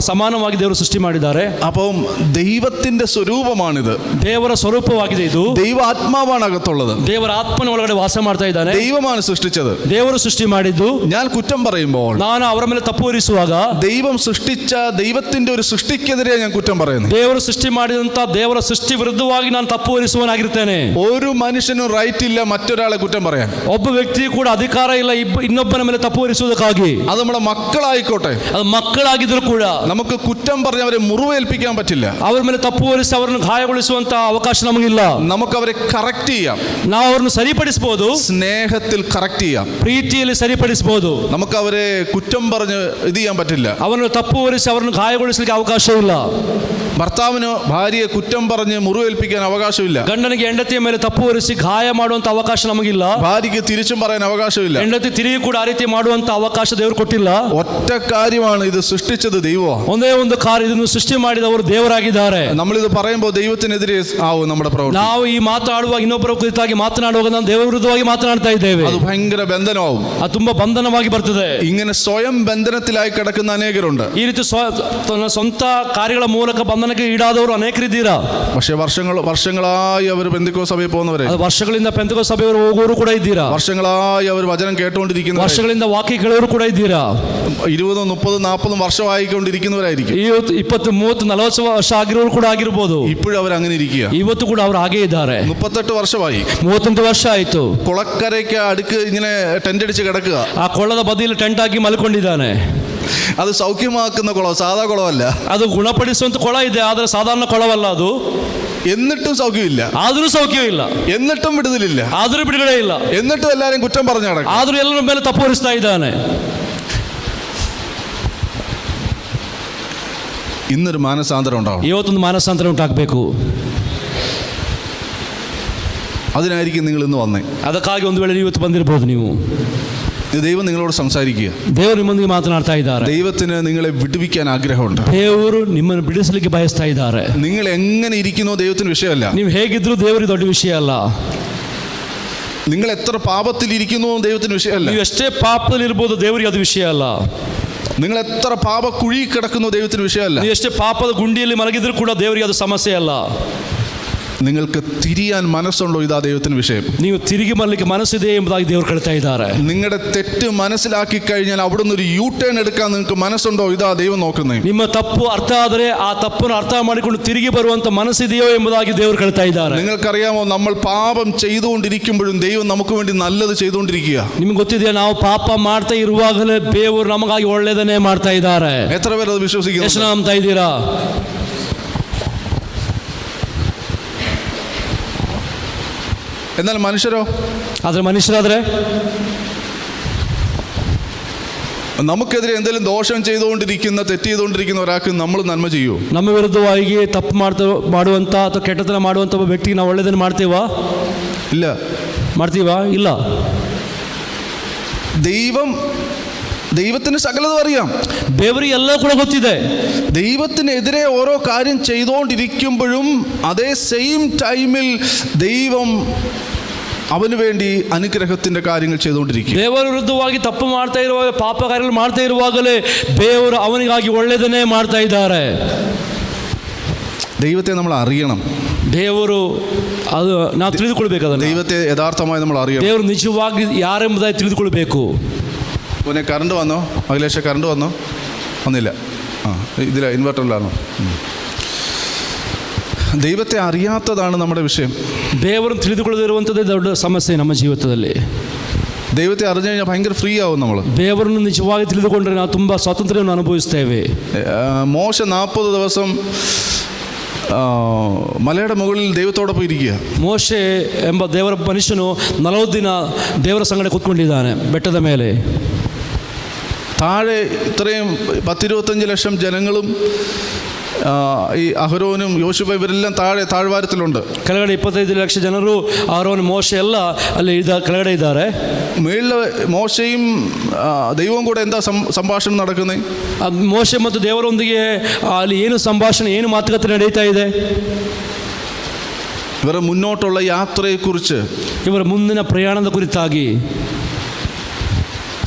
ಸಮಾನವಾಗಿ ದೇವರು ಸೃಷ್ಟಿ ಮಾಡಿದ್ದಾರೆ. അപ്പം ദൈവത്തിന്റെ സ്വരൂപമാണിത്. ದೇವರ ಸ್ವರೂಪವಾಗಿದೆ ಇದು. ദൈവാത്മാവാണ് അകത്തുള്ളത്. ದೇವರ ಆತ್ಮನ ಒಳಗಡೆ ವಾಸ ಮಾಡ್ತಾ ಇದ್ದಾನೆ. ദൈവമാണ് സൃഷ്ടിച്ചത്. ದೇವರು ಸೃಷ್ಟಿ ಮಾಡಿದ್ದು. ഞാൻ കുറ്റം പറയുമ്പോൾ, ನಾನು ಅವರ ಮೇಲೆ ತಪ್ಪು ಹೊರಿಸುವಾಗ, ദൈവം സൃഷ്ടിച്ച ദൈവത്തിന്റെ ഒരു സൃഷ്ടിക്കെതിരെ ഞാൻ കുറ്റം പറയുന്നു. ದೇವರು ಸೃಷ್ಟಿ ಮಾಡಿದಂತ ದೇವರ ಸೃಷ್ಟಿ ವಿರುದ್ಧವಾಗಿ ನಾನು ತಪ್ಪು ಹೊರಿಸುವನಾಗಿರ್ತೇನೆ. ഒരു മനുഷ്യനും റൈറ്റ് ഇല്ല മറ്റൊരാളെ കുറ്റം പറയാൻ. ಒಬ್ಬ ವ್ಯಕ್ತಿ ಕೂಡ ಅಧಿಕಾರ ಇಲ್ಲ ಇನ್ನೊಬ್ಬನ ಮೇಲೆ ತಪ್ಪು ಹೊರಿಸುವುದಕ್ಕಾಗಿ. അത് നമ്മുടെ മക്കളായിക്കോട്ടെ, ಅದು ಮಕ್ಕಳಾಗಿದ್ರು ಕೂಡ നമുക്ക് കുറ്റം പറഞ്ഞ് അവരെ മുറിവേൽപ്പിക്കാൻ പറ്റില്ല. ಅವರ ಮೇಲೆ ತಪ್ಪು ಹೊರಿಸಿ ಅವರನ್ನು ಗಾಯಗೊಳಿಸುವಂತ ಅವಕಾಶ ನಮಗಿಲ್ಲ. നമുക്ക് അവരെ കറക്റ്റ് ചെയ്യാം. ನಾವು ಅವರನ್ನು ಸರಿಪಡಿಸಬಹುದು. സ്നേഹത്തിൽ കറക്റ്റ് ചെയ്യാം. ಪ್ರೀತಿಯಲ್ಲಿ ಸರಿಪಡಿಸಬಹುದು. നമുക്ക് അവരെ കുറ്റം പറഞ്ഞ് ഇത് ചെയ്യാൻ പറ്റില്ല. ಅವರನ್ನು ತಪ್ಪು ಹೊರಿಸಿ ಅವರನ್ನು ಗಾಯಗೊಳಿಸಲಿಕ್ಕೆ ಅವಕಾಶ ಇಲ್ಲ. ഭർത്താവിന് ഭാര്യയെ കുറ്റം പറഞ്ഞ് മുറിവേൽപ്പിക്കാൻ അവകാശമില്ല. ಗಂಡನಿಗೆ ಹೆಂಡತಿಯ ಮೇಲೆ ತಪ್ಪು ಹೊರಿಸಿ ಗಾಯ ಮಾಡುವಂತ ಅವಕಾಶ ನಮಗಿಲ್ಲ. ഭാര്യയ്ക്ക് തിരിച്ചും പറയാൻ അവകാശമില്ല. ಹೆಂಡತಿ ತಿರುಗಿ ಕೂಡ ಆ ರೀತಿ ಮಾಡುವಂತ ಅವಕಾಶ ದೇವರು ಕೊಟ್ಟಿಲ್ಲ. ഒറ്റ കാര്യമാണ്, ഇത് സൃഷ്ടിച്ചത് ദൈവമാണ്. ಒಂದೇ ಒಂದು ಕಾರ್ಯ, ಇದನ್ನು ಸೃಷ್ಟಿ ಮಾಡಿದವರು ದೇವರಾಗಿದ್ದಾರೆ. നമ്മളിത് പറയുമ്പോൾ ദൈവത്തിനെതിരെ ആവും നമ്മുടെ പ്രവൃത്തി. ನಾವು ಈ ಮಾತಾಡುವಾಗ ಇನ್ನೊಬ್ಬರ ಕುರಿತಾಗಿ ಮಾತನಾಡುವಾಗ ನಾವು ದೇವರ ವಿರುದ್ಧವಾಗಿ ಮಾತನಾಡ್ತಾ ಇದ್ದೇವೆ. അത് ഭയങ്കര ബന്ധനമാവും. ಅದು ತುಂಬಾ ಬಂಧನವಾಗಿ ಬರ್ತದೆ. ഇങ്ങനെ സ്വയം ബന്ധനത്തിലായി കിടക്കുന്ന അനേകരുണ്ട്. ಈ ರೀತಿ ಸ್ವಂತ ಕಾರ್ಯಗಳ ಮೂಲಕ ಬಂಧನಕ್ಕೆ ಈಡಾದವರು ಅನೇಕರಿದ್ದೀರಾ. പക്ഷേ വർഷങ്ങളായി അവർ പെന്തക്കോസ്ത് സഭയിൽ പോകുന്നവരെ, ಅದು ವರ್ಷಗಳಿಂದ ಪೆಂತೆಕೋಸ್ತ್ ಸಭೆಯವರು ಹೋಗೋರು ಕೂಡ ಇದ್ದೀರಾ. വർഷങ്ങളായി അവർ വചനം കേട്ടുകൊണ്ടിരിക്കുന്നവർ, ವರ್ಷಗಳಿಂದ ವಾಕ್ಯ ಕೇಳೋರು ಕೂಡ ಇದ್ದೀರಾ. 20, 30, 40 വർഷമായിക്കൊണ്ടിരിക്കുന്നവരായിരിക്കും. 20, 30, 40 ವರ್ಷ ಆಗಿರೋರು ಕೂಡ ಆಗಿರ್ಬೋದು. ഇപ്പോഴും അവർ അങ്ങനെ ഇരിക്കുക. ಇವತ್ತು ಕೂಡ ಅವರು ಹಾಗೇ ಇದ್ದಾರೆ. 38 വർഷമായി. 38 ವರ್ಷ ಆಯ್ತು. കുളക്കരയ്ക്ക് അടുക്ക് ഇങ്ങനെ ടെന്റ് അടിച്ച് കിടക്കുക. ಆ ಕೊಳ್ಳದ ಬದಿಯಲ್ಲಿ ಟೆಂಟ್ ಹಾಕಿ ಮಲ್ಕೊಂಡಿದ್ದಾನೆ. അത് സൗഖ്യമാക്കുന്ന കുളം, സാധാ കുളമല്ല. ಅದು ಗುಣಪಡಿಸುವಂತ ಕೊಳ ಇದೆ, ಆದ್ರೆ ಸಾಧಾರಣ ಕೊಳವಲ್ಲ ಅದು. എന്നിട്ടും സൗഖ്യമില്ല. ಆದ್ರೂ ಸೌಖ್ಯವಿಲ್ಲ. എന്നിട്ടും വിടുതലില്ല. ಆದ್ರೂ ಬಿಡುಗಡೆ ಇಲ್ಲ. എന്നിട്ടും എല്ലാരും കുറ്റം പറഞ്ഞു നടക്കും. ಆದ್ರೂ ಎಲ್ಲರ ಮೇಲೆ ತಪ್ಪು ಹೊರಿಸ್ತಾ ಇದ್ದಾನೆ. ഇന്നൊരു മാനസാന്തരം ഉണ്ടാവും. ಇವತ್ತೊಂದು ಮಾನಸಾಂತರ ಉಂಟಾಗಬೇಕು. അതിനായിരിക്കും നിങ്ങൾ ഇന്ന് വന്നേ. ಅದಕ್ಕಾಗಿ ಒಂದು ವೇಳೆ ಇವತ್ತು ಬಂದಿರಬಹುದು ನೀವು. ദൈവം നിങ്ങളോട് സംസാരിക്കുക. ದೇವರು ನಿಮ್ಮೊಂದಿಗೆ ಮಾತನಾಡ್ತಾ ಇದ್ದಾರೆ. ദൈവത്തിന് നിങ്ങളെ വിടുവിക്കാൻ ആഗ്രഹമുണ്ട്. ದೇವರು ನಿಮ್ಮನ್ನು ಬಿಡಿಸಲಿಕ್ಕೆ ಬಯಸ್ತಾ ಇದ್ದಾರೆ. നിങ്ങൾ എങ്ങനെ ഇരിക്കുന്നോ ദൈവത്തിന് വിഷയമല്ല. ನೀವು ಹೇಗಿದ್ರು ದೇವರಿಗೆ ದೊಡ್ಡ ವಿಷಯ ಅಲ್ಲ. നിങ്ങൾ എത്ര പാപത്തിലിരിക്കുന്നോ ദൈവത്തിന് വിഷയമല്ല. ನೀವು ಎಷ್ಟೇ ಪಾಪದಲ್ಲಿ ಇರಬಹುದು, ದೇವರಿಗೆ ಅದು ವಿಷಯ ಅಲ್ಲ. നിങ്ങൾ എത്ര പാപ കുഴി കിടക്കുന്നോ ദൈവത്തിന് വിഷയമല്ല. ನೀವು ಎಷ್ಟೇ ಪಾಪದ ಗುಂಡಿಯಲ್ಲಿ ಮಲಗಿದ್ರು ಕೂಡ ದೇವರಿಗೆ ಅದು ಸಮಸ್ಯೆ ಅಲ್ಲ. നിങ്ങൾക്ക് തിരിയാൻ മനസ്സുണ്ടോ, ഇതാ ദൈവത്തിന് വിഷയം. ನೀವು ತಿರುಗಿ ಬರಲಿಕ್ಕೆ ಮನಸ್ಸಿದೆ ಎಂಬುದಾಗಿ ದೇವರು ಕೇಳ್ತಾ ಇದ್ದಾರೆ. നിങ്ങളുടെ തെറ്റ് മനസ്സിലാക്കി കഴിഞ്ഞാൽ അവിടുന്ന് ഒരു യു ടേൺ എടുക്കാൻ നിങ്ങൾക്ക് മനസ്സുണ്ടോ, ഇതാ ദൈവം നോക്കുന്നത്. ನಿಮ್ಮ ತಪ್ಪು ಅರ್ಥ ಆದರೆ ಆ ತಪ್ಪನ್ನು ಅರ್ಥ ಮಾಡಿಕೊಂಡು ತಿರುಗಿ ಬರುವಂತ ಮನಸ್ಸಿದೆಯೋ ಎಂಬುದಾಗಿ ದೇವರು ಕೇಳ್ತಾ ಇದ್ದಾರೆ. നിങ്ങൾക്കറിയാമോ, നമ്മൾ പാപം ചെയ്തുകൊണ്ടിരിക്കുമ്പോഴും ദൈവം നമുക്ക് വേണ്ടി നല്ലത് ചെയ്തുകൊണ്ടിരിക്കുക. ನಿಮ್ಗೆ ಗೊತ್ತಿದೆಯಾ, ನಾವು ಪಾಪ ಮಾಡ್ತಾ ಇರುವಾಗಲೇ ದೇವರು ನಮಗಾಗಿ ಒಳ್ಳೆಯದನ್ನೇ ಮಾಡ್ತಾ ಇದ್ದಾರೆ. എത്ര പേർ അത് വിശ്വസിക്കുന്നു? ಎಷ್ಟು ನಂಬ್ತಾ ಇದ್ದೀರಾ? എന്നാൽ മനുഷ്യരോ? ಆದರೆ ಮನುಷ್ಯರಾದ್ರೆ നമുക്കെതിരെ എന്തെങ്കിലും ദോഷം ചെയ്തുകൊണ്ടിരിക്കുന്ന, തെറ്റ് ചെയ്തുകൊണ്ടിരിക്കുന്ന ഒരാൾക്ക് നമ്മൾ നന്മ ചെയ്യുമോ? ನಮ್ಮ ವಿರುದ್ಧವಾಗಿ ತಪ್ಪು ಮಾಡುವಂತ ಅಥವಾ ಕೆಟ್ಟತನ ಮಾಡುವಂತ ಒಬ್ಬ ವ್ಯಕ್ತಿಗೆ ನಾವು ಒಳ್ಳೆಯದನ್ನು ಮಾಡ್ತೀವಾ? ഇല്ല. ಮಾಡ್ತೀವಾ? ಇಲ್ಲ. ദൈവത്തിന് സകലതും അറിയാം. ದೇವರಿಗೆ ಎಲ್ಲ ಕೂಡ ಗೊತ್ತಿದೆ. ദൈവത്തിനെതിരെ ഓരോ കാര്യം ചെയ്തുകൊണ്ടിരിക്കുമ്പോഴും അതേ സെയിം ടൈമിൽ ദൈവം അവന് വേണ്ടി അനുഗ്രഹത്തിന്റെ കാര്യങ്ങൾ ചെയ്തുകൊണ്ടിരിക്കും. ದೇವರ ವಿರುದ್ಧವಾಗಿ ತಪ್ಪು ಮಾಡ್ತಾ ಇರುವಾಗ, ಪಾಪ ಕಾರ್ಯಗಳು ಮಾಡ್ತಾ ಇರುವಾಗಲೇ ದೇವರು ಅವನಿಗಾಗಿ ಒಳ್ಳೆಯದನ್ನೇ ಮಾಡ್ತಾ ಇದ್ದಾರೆ. ദൈവത്തെ നമ്മൾ അറിയണം. ದೇವರು ಅದು ನಾವು ತಿಳಿದುಕೊಳ್ಬೇಕು. ಅದನ್ನು ദൈവത്തെ യഥാർത്ഥമായി നമ്മൾ അറിയണം. ದೇವರು ನಿಜವಾಗಿ ಯಾರೆಂಬುದಾಗಿ ತಿಳಿದುಕೊಳ್ಬೇಕು. പിന്നെ കറണ്ട് വന്നോ? അഖിലേഷ്, കറണ്ട് വന്നോ? വന്നില്ല. ഇതില ഇൻവെർട്ടറിലാണോ? ദൈവത്തെ അറിയാത്തതാണ് നമ്മുടെ വിഷയം. ದೇವರನ್ನು ತಿಳಿದುಕೊಳ್ಳದಿರುವಂಥದ್ದೇ ದೊಡ್ಡ ಸಮಸ್ಯೆ ನಮ್ಮ ಜೀವಿತದಲ್ಲಿ. ദൈവത്തെ അറിഞ്ഞു കഴിഞ്ഞാൽ ഭയങ്കര ഫ്രീ ആവും നമ്മൾ. ದೇವರನ್ನು ನಿಜವಾಗಿ ತಿಳಿದುಕೊಂಡ್ರೆ ನಾವು ತುಂಬ ಸ್ವಾತಂತ್ರ್ಯವನ್ನು ಅನುಭವಿಸ್ತೇವೆ. മോശ 40 ദിവസം മലയുടെ മുകളിൽ ദൈവത്തോടൊപ്പം ഇരിക്കുക. ಮೋಶೆ ಎಂಬ ದೇವರ ಮನುಷ್ಯನು 40 ದಿನ ದೇವರ ಸಂಗಡ ಕೂತ್ಕೊಂಡಿದ್ದಾನೆ ಬೆಟ್ಟದ ಮೇಲೆ. താഴെ ഇത്രയും 10-25 ലക്ഷം ജനങ്ങളും ഈ അഹരോനും യോശുവ ഇവരെല്ലാം താഴ്വാരത്തിലുണ്ട്. ಕೆಳಗಡೆ 25 ಲಕ್ಷ ಜನರು ಆರೋನ್ ಮೋಶೆ ಎಲ್ಲ ಅಲ್ಲಿ ಕೆಳಗಡೆ ಇದ್ದಾರೆ. മേളിൽ മോശയും ദൈവവും കൂടെ എന്താ സംഭാഷണം നടക്കുന്നത്? ಮೋಶೆ ಮತ್ತು ದೇವರೊಂದಿಗೆ ಅಲ್ಲಿ ಏನು ಸಂಭಾಷಣೆ, ಏನು ಮಾತುಕತೆ ನಡೀತಾ ಇದೆ? ഇവരുടെ മുന്നോട്ടുള്ള യാത്രയെക്കുറിച്ച്, ಇವರ ಮುಂದಿನ ಪ್ರಯಾಣದ ಕುರಿತಾಗಿ,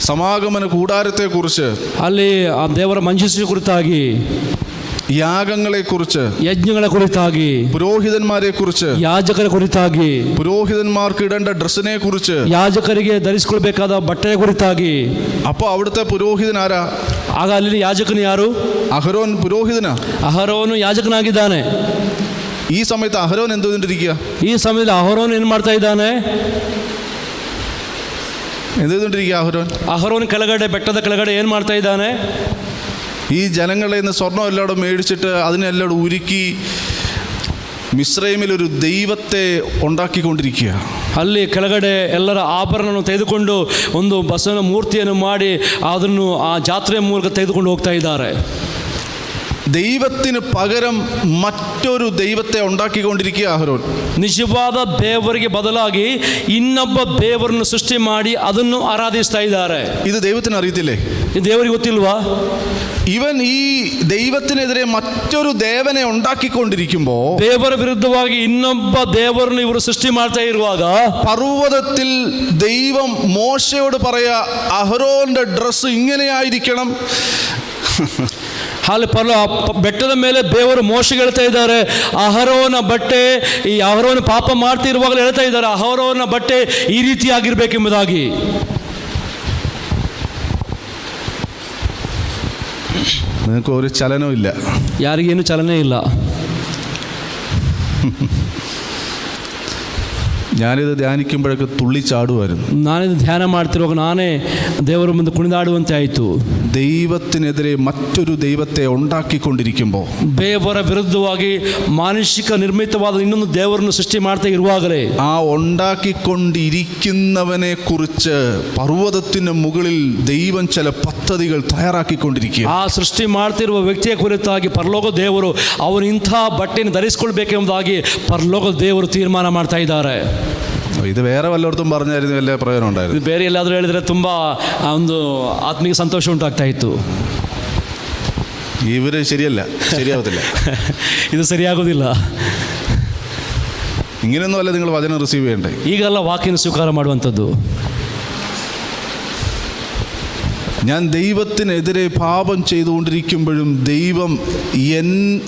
സമാഗമന കൂടാരത്തെക്കുറിച്ച്, ಅಲ್ಲಿ ಆ ದೇವರ ಮಂಜೂಷೆ ಕುರಿತಾಗಿ, യാഗങ്ങളെക്കുറിച്ച്, ಯಜ್ಞಗಳ ಕುರಿತಾಗಿ, പുരോഹിതന്മാരെ കുറിച്ച്, ಯಾಜಕರ ಕುರಿತಾಗಿ, പുരോഹിതന്മാർക്ക് ഇടേണ്ട ഡ്രസ്സിനെ കുറിച്ച്, ಯಾಜಕರಿಗೆ ಧರಿಸಿಕೊಳ್ಬೇಕಾದ ಬಟ್ಟೆಯ ಕುರಿತಾಗಿ. അപ്പോൾ അവിടുത്തെ പുരോഹിതൻ ആരാ? ಆಗ ಅಲ್ಲಿನ ಯಾಜಕನು ಯಾರು? അഹരോൻ പുരോഹിതനാ. ಅಹರೋನು ಯಾಜಕನಾಗಿದ್ದಾನೆ. ഈ സമയത്ത് അഹരോൻ എന്ത് ചെയ്തുകൊണ്ടിരിക്കുക? ಈ ಸಮಯದಲ್ಲಿ ಅಹರೋನು ಏನು ಮಾಡ್ತಾ ಇದ್ದಾನೆ? എന്ത് ചെയ്തുകൊണ്ടിരിക്കുക അഹരോൻ? ಅಹರೋನ್ ಕೆಳಗಡೆ, ಬೆಟ್ಟದ ಕೆಳಗಡೆ ಏನು ಮಾಡ್ತಾ ಇದ್ದಾನೆ? ഈ ജനങ്ങളെ നിന്ന് സ്വർണ്ണം എല്ലാവരും മേടിച്ചിട്ട് അതിനെല്ലാം ഉരുക്കി മിസ്രൈമിലൊരു ദൈവത്തെ ഉണ്ടാക്കിക്കൊണ്ടിരിക്കുക. ಅಲ್ಲಿ ಕೆಳಗಡೆ ಎಲ್ಲರ ಆಭರಣವನ್ನು ತೆಗೆದುಕೊಂಡು ಒಂದು ಬಸವನ ಮೂರ್ತಿಯನ್ನು ಮಾಡಿ ಅದನ್ನು ಆ ಜಾತ್ರೆಯ ಮೂಲಕ ತೆಗೆದುಕೊಂಡು ಹೋಗ್ತಾ ಇದ್ದಾರೆ. ദൈവത്തിന് പകരം മറ്റൊരു ദൈവത്തെ ഉണ്ടാക്കിക്കൊണ്ടിരിക്കുക അഹരോൻ. ನಿಜವಾದ ದೇವರಿಗೆ ಬದಲಾಗಿ ಇನ್ನೊಬ್ಬ ದೇವರನ್ನು ಸೃಷ್ಟಿ ಮಾಡಿ ಅದನ್ನು ಆರಾಧಿಸ್ತಾ ಇದ್ದಾರೆ. ഇത് ദൈവത്തിന് അറിയത്തില്ലേ? ಇದು ದೇವರಿಗೆ ಗೊತ್ತಿಲ್ವಾ? ഇവൻ ഈ ദൈവത്തിനെതിരെ മറ്റൊരു ദേവനെ ഉണ്ടാക്കിക്കൊണ്ടിരിക്കുമ്പോൾ, ದೇವರ ವಿರುದ್ಧವಾಗಿ ಇನ್ನೊಬ್ಬ ದೇವರನ್ನು ಇವರು ಸೃಷ್ಟಿ ಮಾಡ್ತಾ ಇರುವಾಗ, പർവ്വതത്തിൽ ദൈവം മോശയോട് പറയാ, അഹരോന്റെ ഡ്രസ്സ് ഇങ്ങനെയായിരിക്കണം. ಅಲ್ಲಿ ಬೆಟ್ಟದ ಮೇಲೆ ದೇವರು ಮೋಶೆಗೆ ಹೇಳ್ತಾ ಇದ್ದಾರೆ, ಅಹರೋನ ಬಟ್ಟೆ, ಈ ಅಹರೋನ ಪಾಪ ಮಾಡ್ತಿರುವಾಗಲೇ ಹೇಳ್ತಾ ಇದ್ದಾರೆ, ಅಹರೋನ ಬಟ್ಟೆ ಈ ರೀತಿ ಆಗಿರ್ಬೇಕೆಂಬುದಾಗಿ. നിങ്ങൾക്ക് ഒരു ചലനവും ഇല്ല. ಯಾರಿಗೇನು ಚಲನೆ ಇಲ್ಲ. ഞാനിത് ധ്യാനിക്കുമ്പോഴൊക്കെ തുള്ളിച്ചാടുമായിരുന്നു. ನಾನಿത് ಧ್ಯಾನ ಮಾಡ್ತಿರುವಾಗ ನಾನೇ ದೇವರ ಮುಂದೆ ಕುಣಿದಾಡುವಂತೆ ಆಯಿತು. ദൈവത്തിനെതിരെ മറ്റൊരു ദൈവത്തെ ഉണ്ടാക്കിക്കൊണ്ടിരിക്കുമ്പോൾ, ದೇವರ ವಿರುದ್ಧವಾಗಿ ಮಾನುಷಿಕ ನಿರ್ಮಿತವಾದ ಇನ್ನೊಂದು ದೇವರನ್ನು ಸೃಷ್ಟಿ ಮಾಡ್ತಾ ಇರುವಾಗಲೇ, ആ ഉണ്ടാക്കിക്കൊണ്ടിരിക്കുന്നവനെ കുറിച്ച് പർവ്വതത്തിന് മുകളിൽ ദൈവം ചില പദ്ധതികൾ തയ്യാറാക്കിക്കൊണ്ടിരിക്കുക. ಆ ಸೃಷ್ಟಿ ಮಾಡ್ತಿರುವ ವ್ಯಕ್ತಿಯ ಕುರಿತಾಗಿ ಪರಲೋಕ ದೇವರು ಅವನು ಇಂಥ ಬಟ್ಟೆಯನ್ನು ಧರಿಸಿಕೊಳ್ಬೇಕೆಂಬುದಾಗಿ ಪರಲೋಕ ದೇವರು ತೀರ್ಮಾನ ಮಾಡ್ತಾ ಇದ್ದಾರೆ. ഇത് വേറെ വല്ലയിടത്തും പറഞ്ഞായിരുന്നു വലിയ പ്രയോജനം ഉണ്ടായിരുന്നു. ಇದು ಬೇರೆ ಎಲ್ಲಾದರೂ ಹೇಳಿದರೆ ತುಂಬ ಒಂದು ಆತ್ಮಿಕ ಸಂತೋಷ ಉಂಟಾಗ್ತಾ ಇತ್ತು. ഇവര് ശരിയാവത്തില്ല. ಇದು ಸರಿಯಾಗೋದಿಲ್ಲ. ഇങ്ങനെയൊന്നുമല്ല നിങ്ങൾ വചനം റിസീവ് ചെയ്യണ്ടേ. ಈಗೆಲ್ಲ ವಾಕ್ಯನ ಸ್ವೀಕಾರ ಮಾಡುವಂಥದ್ದು. ഞാൻ ദൈവത്തിനെതിരെ പാപം ചെയ്തുകൊണ്ടിരിക്കുമ്പോഴും ദൈവം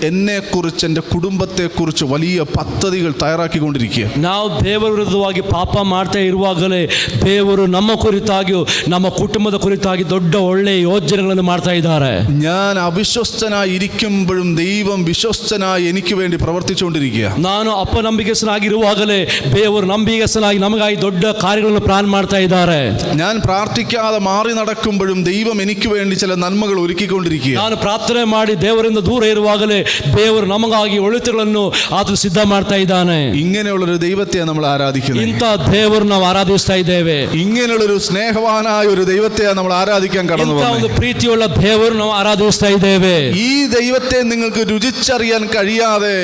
എന്നെക്കുറിച്ച്, എൻ്റെ കുടുംബത്തെക്കുറിച്ച് വലിയ പദ്ധതികൾ തയ്യാറാക്കിക്കൊണ്ടിരിക്കുക. ನಾವು ದೇವರ ವಿರುದ್ಧವಾಗಿ ಪಾಪ ಮಾಡ್ತಾ ಇರುವಾಗಲೇ ದೇವರು ನಮ್ಮ ಕುರಿತಾಗಿಯೂ ನಮ್ಮ ಕುಟುಂಬದ ಕುರಿತಾಗಿ ದೊಡ್ಡ ಒಳ್ಳೆಯ ಯೋಜನೆಗಳನ್ನು ಮಾಡ್ತಾ ಇದ್ದಾರೆ. ഞാൻ അവിശ്വസ്തനായി ഇരിക്കുമ്പോഴും ദൈവം വിശ്വസ്തനായി എനിക്ക് വേണ്ടി പ്രവർത്തിച്ചുകൊണ്ടിരിക്കുക. ನಾನು ಅಪನಂಬಿಕೆಸ್ತನಾಗಿರುವಾಗಲೇ ದೇವರು ನಂಬಿಕೆಸ್ತನಾಗಿ ನಮಗಾಗಿ ದೊಡ್ಡ ಕಾರ್ಯಗಳನ್ನು ಪ್ಲಾನ್ ಮಾಡ್ತಾ ಇದ್ದಾರೆ. ഞാൻ പ്രാർത്ഥിക്കാതെ മാറി നടക്കുമ്പോഴും ദൈവം എനിക്ക് വേണ്ടി ചില നന്മകൾ ഒരുക്കിക്കൊണ്ടിരിക്കുക. ನಾನು ಪ್ರಾರ್ಥನೆ ಮಾಡಿ ದೇವರಿಂದ ದೂರ ಇರುವಾಗಲೇ ದೇವರು ನಮಗಾಗಿ ಒಳಿತುಗಳನ್ನು ಆತನು ಸಿದ್ಧ ಮಾಡ್ತಾ ಇದ್ದಾನೆ. ഇങ്ങനെയുള്ളൊരു ദൈവത്തെയാണ് നമ്മൾ ആരാധിക്കുന്നത്. ಇಂಥ ದೇವರು ನಾವು ಆರಾಧಿಸ್ತಾ ಇದ್ದೇವೆ. ഇങ്ങനെയുള്ളൊരു സ്നേഹവാനായ ഒരു ദൈവത്തെയാണ് നമ്മൾ ആരാധിക്കാൻ കടന്നു ಇಂಥ ಒಂದು ಪ್ರೀತಿಯುಳ್ಳ ದೇವರು ನಾವು ಆರಾಧಿಸ್ತಾ ಇದ್ದೇವೆ. ഈ ദൈവത്തെ നിങ്ങൾക്ക് രുചിച്ചറിയാൻ കഴിയാതെ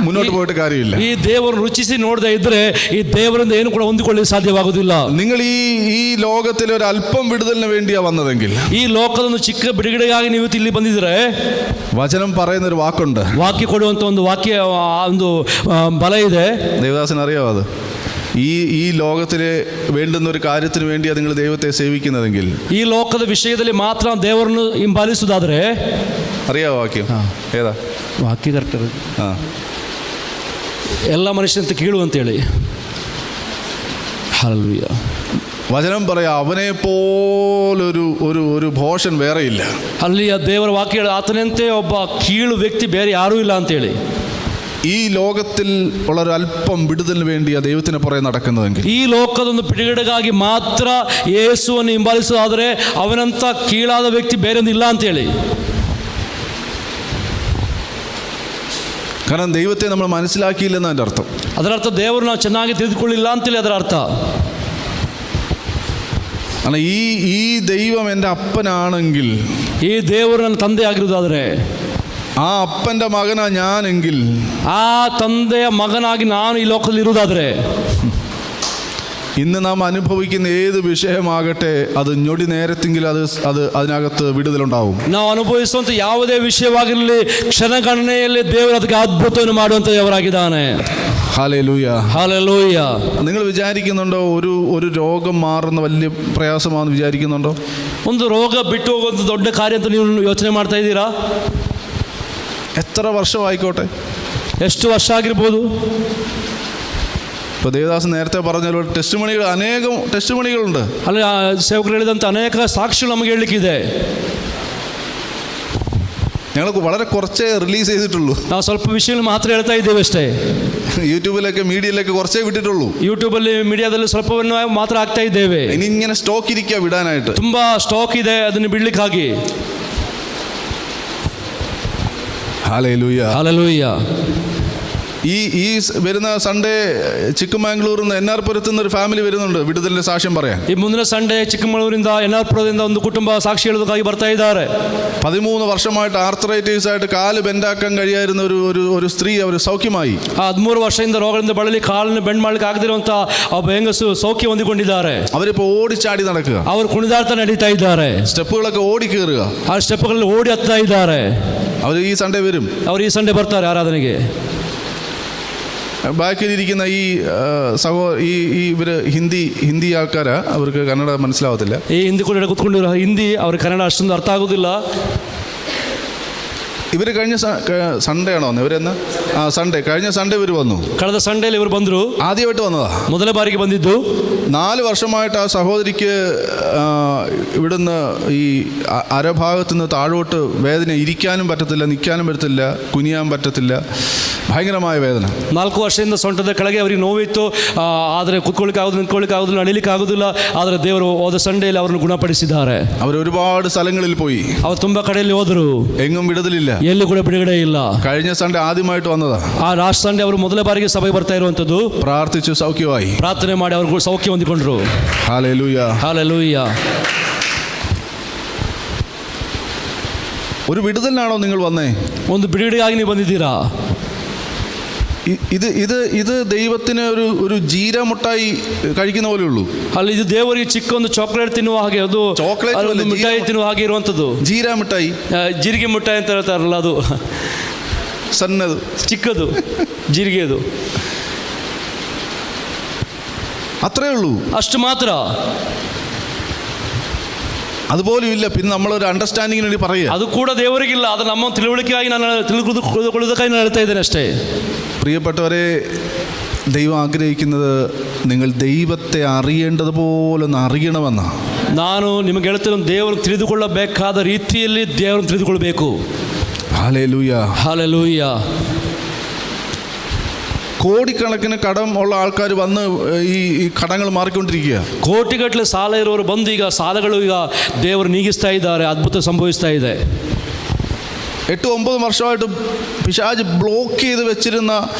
മുന്നോട്ട് പോയിട്ട് കാര്യമില്ല. ಈ ದೇವರು ರುಚಿಸಿ ನೋಡದೆ ಇದ್ರೆ ಈ ದೇವರಿಂದ ಏನು ಕೂಡ ಹೊಂದಿಕೊಳ್ಳಲು ಸಾಧ್ಯವಾಗುವುದಿಲ್ಲ. നിങ്ങൾ ഈ ലോകത്തിൽ ഒരു അല്പം വിടുതലിന് വേണ്ടിയാ വന്നതെങ്കിൽ, ಈ ಲೋಕದೊಂದು ಚಿಕ್ಕ ಬಿಡುಗಡೆಗಾಗಿ ನೀವು ಇಲ್ಲಿ ಬಂದಿದ್ರೆ, വചനം പറയുന്ന ഒരു വാക്കുണ്ട്, ವಾಕ್ಯ ಕೊಡುವಂತ ಒಂದು ವಾಕ್ಯ, ಒಂದು ಬಲ ಇದೆ. ദേവദാസൻ അറിയാവോ അത്? ഈ ലോകത്തിലെ വേണ്ടുന്ന ഒരു കാര്യത്തിന് വേണ്ടിയാണ് നിങ്ങൾ ദൈവത്തെ സേവിക്കുന്നതെങ്കിൽ, ಈ ಲೋಕದ ವಿಷಯದಲ್ಲಿ ಮಾತ್ರ ದೇವರನ್ನು ಹಿಂಬಾಲಿಸುವುದಾದ್ರೆ, അറിയാവോ വാക്യം ഏതാ? ವಾಕ್ಯ ಕರೆಕ್ಟ್. ആ, ಎಲ್ಲ ಮನುಷ್ಯನಂತೆ ಕೀಳು ಅಂತೇಳಿ. ഹല്ലേലൂയ. വചനം പറയാ, അവനെ പോലൊരു ഒരു ഭോഷൻ വേറെയില്ല. ಅಲ್ಲಿ ದೇವರ ವಾಕ್ಯ ಆತನಂತೆ ಒಬ್ಬ ಕೀಳು ವ್ಯಕ್ತಿ ಬೇರೆ ಯಾರೂ ಇಲ್ಲ ಅಂತೇಳಿ. ഈ ലോകത്തിൽ ഉള്ള ഒരു അല്പം വിടുതലിന് വേണ്ടിയാ ദൈവത്തിന് പുറകെ നടക്കുന്നതെങ്കിൽ, ಈ ಲೋಕದೊಂದು ಬಿಡುಗಡೆಗಾಗಿ ಮಾತ್ರ ಯೇಸುವನ್ನು ಹಿಂಬಾಲಿಸುವುದಾದರೆ ಅವನಂತ ಕೀಳಾದ ವ್ಯಕ್ತಿ ಬೇರೊಂದಿಲ್ಲ ಅಂತೇಳಿ. കാരണം ദൈവത്തെ നമ്മൾ മനസ്സിലാക്കിയില്ലെന്ന് അതിൻ്റെ അർത്ഥം. ಅದರರ್ಥ ದೇವರು ನಾವು ಚೆನ್ನಾಗಿ ತಿಳಿದುಕೊಳ್ಳಿಲ್ಲ ಅಂತೇಳಿ ಅದರ ಅರ್ಥ. കാരണം ഈ ദൈവം എൻ്റെ അപ്പനാണെങ്കിൽ, ಈ ದೇವರು ನನ್ನ ತಂದೆ ಆಗಿರುವುದಾದರೆ, ആ അപ്പൻ്റെ മകനാ ഞാനെങ്കിൽ, ಆ ತಂದೆಯ ಮಗನಾಗಿ ನಾನು ಈ ಲೋಕದಲ್ಲಿ ಇರುವುದಾದ್ರೆ, ഇന്ന് നാം അനുഭവിക്കുന്ന ഏത് വിഷയമാകട്ടെ അത് ഞൊടി നേരത്തെങ്കിൽ അതിനകത്ത് വിടുതലുണ്ടാവും. ನಾವು ಅನುಭವಿಸುವಂತ ಯಾವುದೇ ವಿಷಯವಾಗಿರಲಿ ಕ್ಷಣಗಣನೆಯಲ್ಲಿ ದೇವರು ಅದಕ್ಕೆ ಅದ್ಭುತವನ್ನು ಮಾಡುವಂತ ದೇವರಾಗಿದ್ದಾನೆ. Hallelujah, hallelujah. നിങ്ങൾ വിചാരിക്കുന്നുണ്ടോ ഒരു രോഗം മാറുന്ന വലിയ പ്രയാസമാണെന്ന് വിചാരിക്കുന്നുണ്ടോ? ಒಂದು ರೋಗ ಬಿಟ್ಟು ಹೋಗುವಂತ ದೊಡ್ಡ ಕಾರ್ಯ ಅಂತ ನೀವು ಯೋಚನೆ ಮಾಡ್ತಾ ಇದ್ದೀರಾ? എത്ര വർഷമായിക്കോട്ടെ, ಎಷ್ಟು ವರ್ಷ ಆಗಿರ್ಬೋದು. ഇപ്പോൾ ദേവദാസ് നേരത്തെ പറഞ്ഞ അനേകം ടെസ്റ്റ് മണികളുണ്ട്. ಅಲ್ಲಿ ಸೇವಕರು ಹೇಳಿದಂಥ ಅನೇಕ ಸಾಕ್ಷಿಗಳು ನಮಗೆ ಹೇಳಲಿಕ್ಕಿದೆ. ഞങ്ങൾ വളരെ കുറച്ചേ റിലീസ് ചെയ്തിട്ടുള്ളൂ. ನಾವು ಸ್ವಲ್ಪ ವಿಷಯಗಳು ಮಾತ್ರ ಹೇಳ್ತಾ ಇದ್ದೇವೆ ಅಷ್ಟೇ. യൂട്യൂബിലൊക്കെ മീഡിയയിലൊക്കെ കുറച്ചേ വിട്ടിട്ടുള്ളൂ. ಯೂಟ್ಯೂಬಲ್ಲಿ ಮೀಡಿಯಾದಲ್ಲಿ ಸ್ವಲ್ಪವನ್ನು ಮಾತ್ರ ಆಗ್ತಾ ಇದ್ದೇವೆ. ഇനി ഇങ്ങനെ സ്റ്റോക്ക് ഇരിക്കുക വിടാനായിട്ട്. ತುಂಬಾ ಸ್ಟಾಕ್ ಇದೆ ಅದನ್ನು ಬಿಡ್ಲಿಕ್ಕಾಗಿ. Hallelujah, hallelujah. ഈ വരുന്ന സൺഡേ ചിಕ್ಕಮಗಳೂರಿൽ നിന്ന് NR പുരത്തു നിന്ന് ഒരു ഫാമിലി വരുന്നുണ്ട് വിടുതലിന്റെ സാക്ഷ്യം പറയാൻ. ಈ ಮುಂದಿನ ಸಂಡೇ ಚಿಕ್ಕಮಗಳೂರಿಂದ NR ಪುರದಿಂದ ಒಂದು ಕುಟುಂಬ ಸಾಕ್ಷಿ ಹೇಳೋದಕ್ಕಾಗಿ ಬರ್ತಾ ಇದ್ದಾರೆ. 13 വർഷമായിട്ട് ആർത്രൈറ്റിസ് ആയിട്ട് കാല് ബെൻഡാക്കാൻ കഴിയായിരുന്ന ഒരു സ്ത്രീ അവർ സൗഖ്യമായി. 13 ವರ್ಷದಿಂದ ರೋಗದಿಂದ ಬಳಲಿ ಕಾಲನ್ನು ಬೆಂಡ್ ಮಾಡ್ಲಿಕ್ಕೆ ಆಗದಿರುವಂತ ಒಬ್ಬ ಹೆಂಗಸು ಸೌಖ್ಯ ಹೊಂದಿಕೊಂಡಿದ್ದಾರೆ. അവരിപ്പോ ಓಡಿಚಾಡಿ നടക്കുക. ಅವರು ಕುಣಿದಾಡ್ತಾ ನಡೀತಾ ಇದ್ದಾರೆ. സ്റ്റെപ്പുകളൊക്കെ ഓടി കയറുക. ಆ ಸ್ಟೆಪ್ಗಳಲ್ಲಿ ಓಡಿ ಹತ್ತಾ ಇದ್ದಾರೆ. അവർ ഈ സൺഡേ വരും. ಅವರು ಈ ಸಂಡೇ ಬರ್ತಾರೆ ಆರಾಧನೆಗೆ. ബാക്കിലിരിക്കുന്ന ഇവര് ഹിന്ദി ആൾക്കാരാ, അവർക്ക് കന്നഡ മനസ്സിലാവത്തില്ല. ಈ ಹಿಂದಿ ಕೂಡ ಕೂತ್ಕೊಂಡಿರೋ ಹಿಂದಿ ಅವ್ರಿಗೆ ಕನ್ನಡ ಅಷ್ಟೊಂದು ಅರ್ಥ ಆಗೋದಿಲ್ಲ. ഇവർ കഴിഞ്ഞ സൺഡേ ആണോ വന്നത്? ഇവരെന്ന് കഴിഞ്ഞ സൺഡേ ഇവർ വന്നു. ಕಳೆದ ಸಂಡೇಲಿ ಇವರು ಬಂದರು. ആദ്യമായിട്ട് വന്നതാ, ಮೊದಲ ಬಾರಿಗೆ ಬಂದಿದ್ದು. 4 വർഷമായിട്ട് ആ സഹോദരിക്ക് ഇവിടുന്ന് ഈ അരഭാഗത്തു നിന്ന് താഴോട്ട് വേദന, ഇരിക്കാനും പറ്റത്തില്ല, നിൽക്കാനും പറ്റത്തില്ല, കുനിയാൻ പറ്റത്തില്ല, ഭയങ്കരമായ വേദന. 4 ವರ್ಷದಿಂದ ಸೊಂಟದ ಕೆಳಗೆ ಅವರಿಗೆ ನೋವಿತ್ತು. ಆದರೆ ಕುತ್ಕೊಳ್ಳಿಕ್ಕೆ ಆಗೋದಿಲ್ಲ, ನಿಂತ್ಕೊಳ್ಳಿಕ್ಕೆ ಆಗೋದಿಲ್ಲ, ನಡಿಲಿಕ್ಕೆ ಆಗೋದಿಲ್ಲ. ಆದರೆ ದೇವರು ಹೋದ ಸಂಡೇಲಿ ಅವರನ್ನು ಗುಣಪಡಿಸಿದ್ದಾರೆ. അവർ ഒരുപാട് സ്ഥലങ്ങളിൽ പോയി, ಅವರು ತುಂಬಾ ಕಡೆಯಲ್ಲಿ ಹೋದರು, എങ്ങും വിടുതലില്ല, ಎಲ್ಲಿ ಕೂಡ ಬಿಡುಗಡೆ ಇಲ್ಲ. കഴിഞ്ഞ സൺഡേ ആദ്യമായിട്ട് വന്നതാ. ಆ ಲಾಸ್ಟ್ ಸಂಡೇ ಅವರು ಮೊದಲ ಬಾರಿಗೆ ಸಭೆಗೆ ಬರ್ತಾ ಇರುವಂತದ್ದು. പ്രാർത്ഥിച്ചു, സൗഖ്യമായി, ಪ್ರಾರ್ಥನೆ ಮಾಡಿ ಅವರು ಸೌಖ್ಯ ಹೊಂದಿಕೊಂಡ್ರು. Hallelujah, hallelujah. ഒരു വിടുതലിനാണോ നിങ്ങൾ വന്നേ? ಒಂದು ಬಿಡುಗಡೆಗಾಗಿ ನೀವು ಬಂದಿದ್ದೀರಾ? ഇത് ദൈവത്തിന് ഒരു ജീര മുട്ടായി കഴിക്കുന്ന പോലെ ഉള്ളൂ. ಅಲ್ಲಿ ಇದು ದೇವರಿಗೆ ಚಿಕ್ಕ ಒಂದು ಚಾಕ್ಲೇಟ್ ತಿನ್ನುವ ಹಾಗೆ, ಅದು ಮಿಠಾಯಿ ತಿನ್ನುವ ಹಾಗೆ ಇರುವಂಥದ್ದು. ജീര മിഠായി, ಜೀರಿಗೆ ಮಿಠಾಯಿ ಅಂತ ಹೇಳ್ತಾರಲ್ಲ, ಅದು ಸಣ್ಣದು, ಚಿಕ್ಕದು, ಜೀರಿಗೆದು, അത്രേ ഉള്ളൂ, ಅಷ್ಟು ಮಾತ್ರ. അതുപോലും ഇല്ല. പിന്നെ നമ്മളൊരു അണ്ടർസ്റ്റാൻഡിങ്ങിന് വേണ്ടി പറയുക. ಅದು ಕೂಡ ದೇವರಿಗಿಲ್ಲ, ಅದು ನಮ್ಮ ತಿಳುವಳಿಕೆಯಾಗಿ ನಾನು ತಿಳಿದುಕೊಳ್ಳೋದಕ್ಕಾಗಿ ನಾನು ಹೇಳ್ತಾ ಇದ್ದೇನೆ ಅಷ್ಟೇ. പ്രിയപ്പെട്ടവരെ, ദൈവം ആഗ്രഹിക്കുന്നത് നിങ്ങൾ ദൈവത്തെ അറിയേണ്ടതുപോലെ ഒന്ന് അറിയണമെന്നാണ്. ನಾನು ನಿಮಗೆ ಹೇಳ್ತೇನೆ, ದೇವರನ್ನು ತಿಳಿದುಕೊಳ್ಳಬೇಕಾದ ರೀತಿಯಲ್ಲಿ ದೇವರನ್ನು ತಿಳಿದುಕೊಳ್ಬೇಕು. Hallelujah, hallelujah. കോടിക്കണക്കിന് കടം ഉള്ള ആൾക്കാർ വന്ന് ഈ കടങ്ങൾ മാറിക്കൊണ്ടിരിക്കുക. ಕೋಟಿಗಟ್ಟಲೆ ಸಾಲ ಇರೋರು ಬಂದು ಈಗ ಸಾಲಗಳು ಈಗ ದೇವರು ನೀಗಿಸ್ತಾ ಇದ್ದಾರೆ. ಅದ್ಭುತ ಸಂಭವಿಸ್ತಾ ಇದೆ. 8-9 വർഷമായിട്ട് പിശാച് ബ്ലോക്ക് ചെയ്ത് വെച്ചിരുന്ന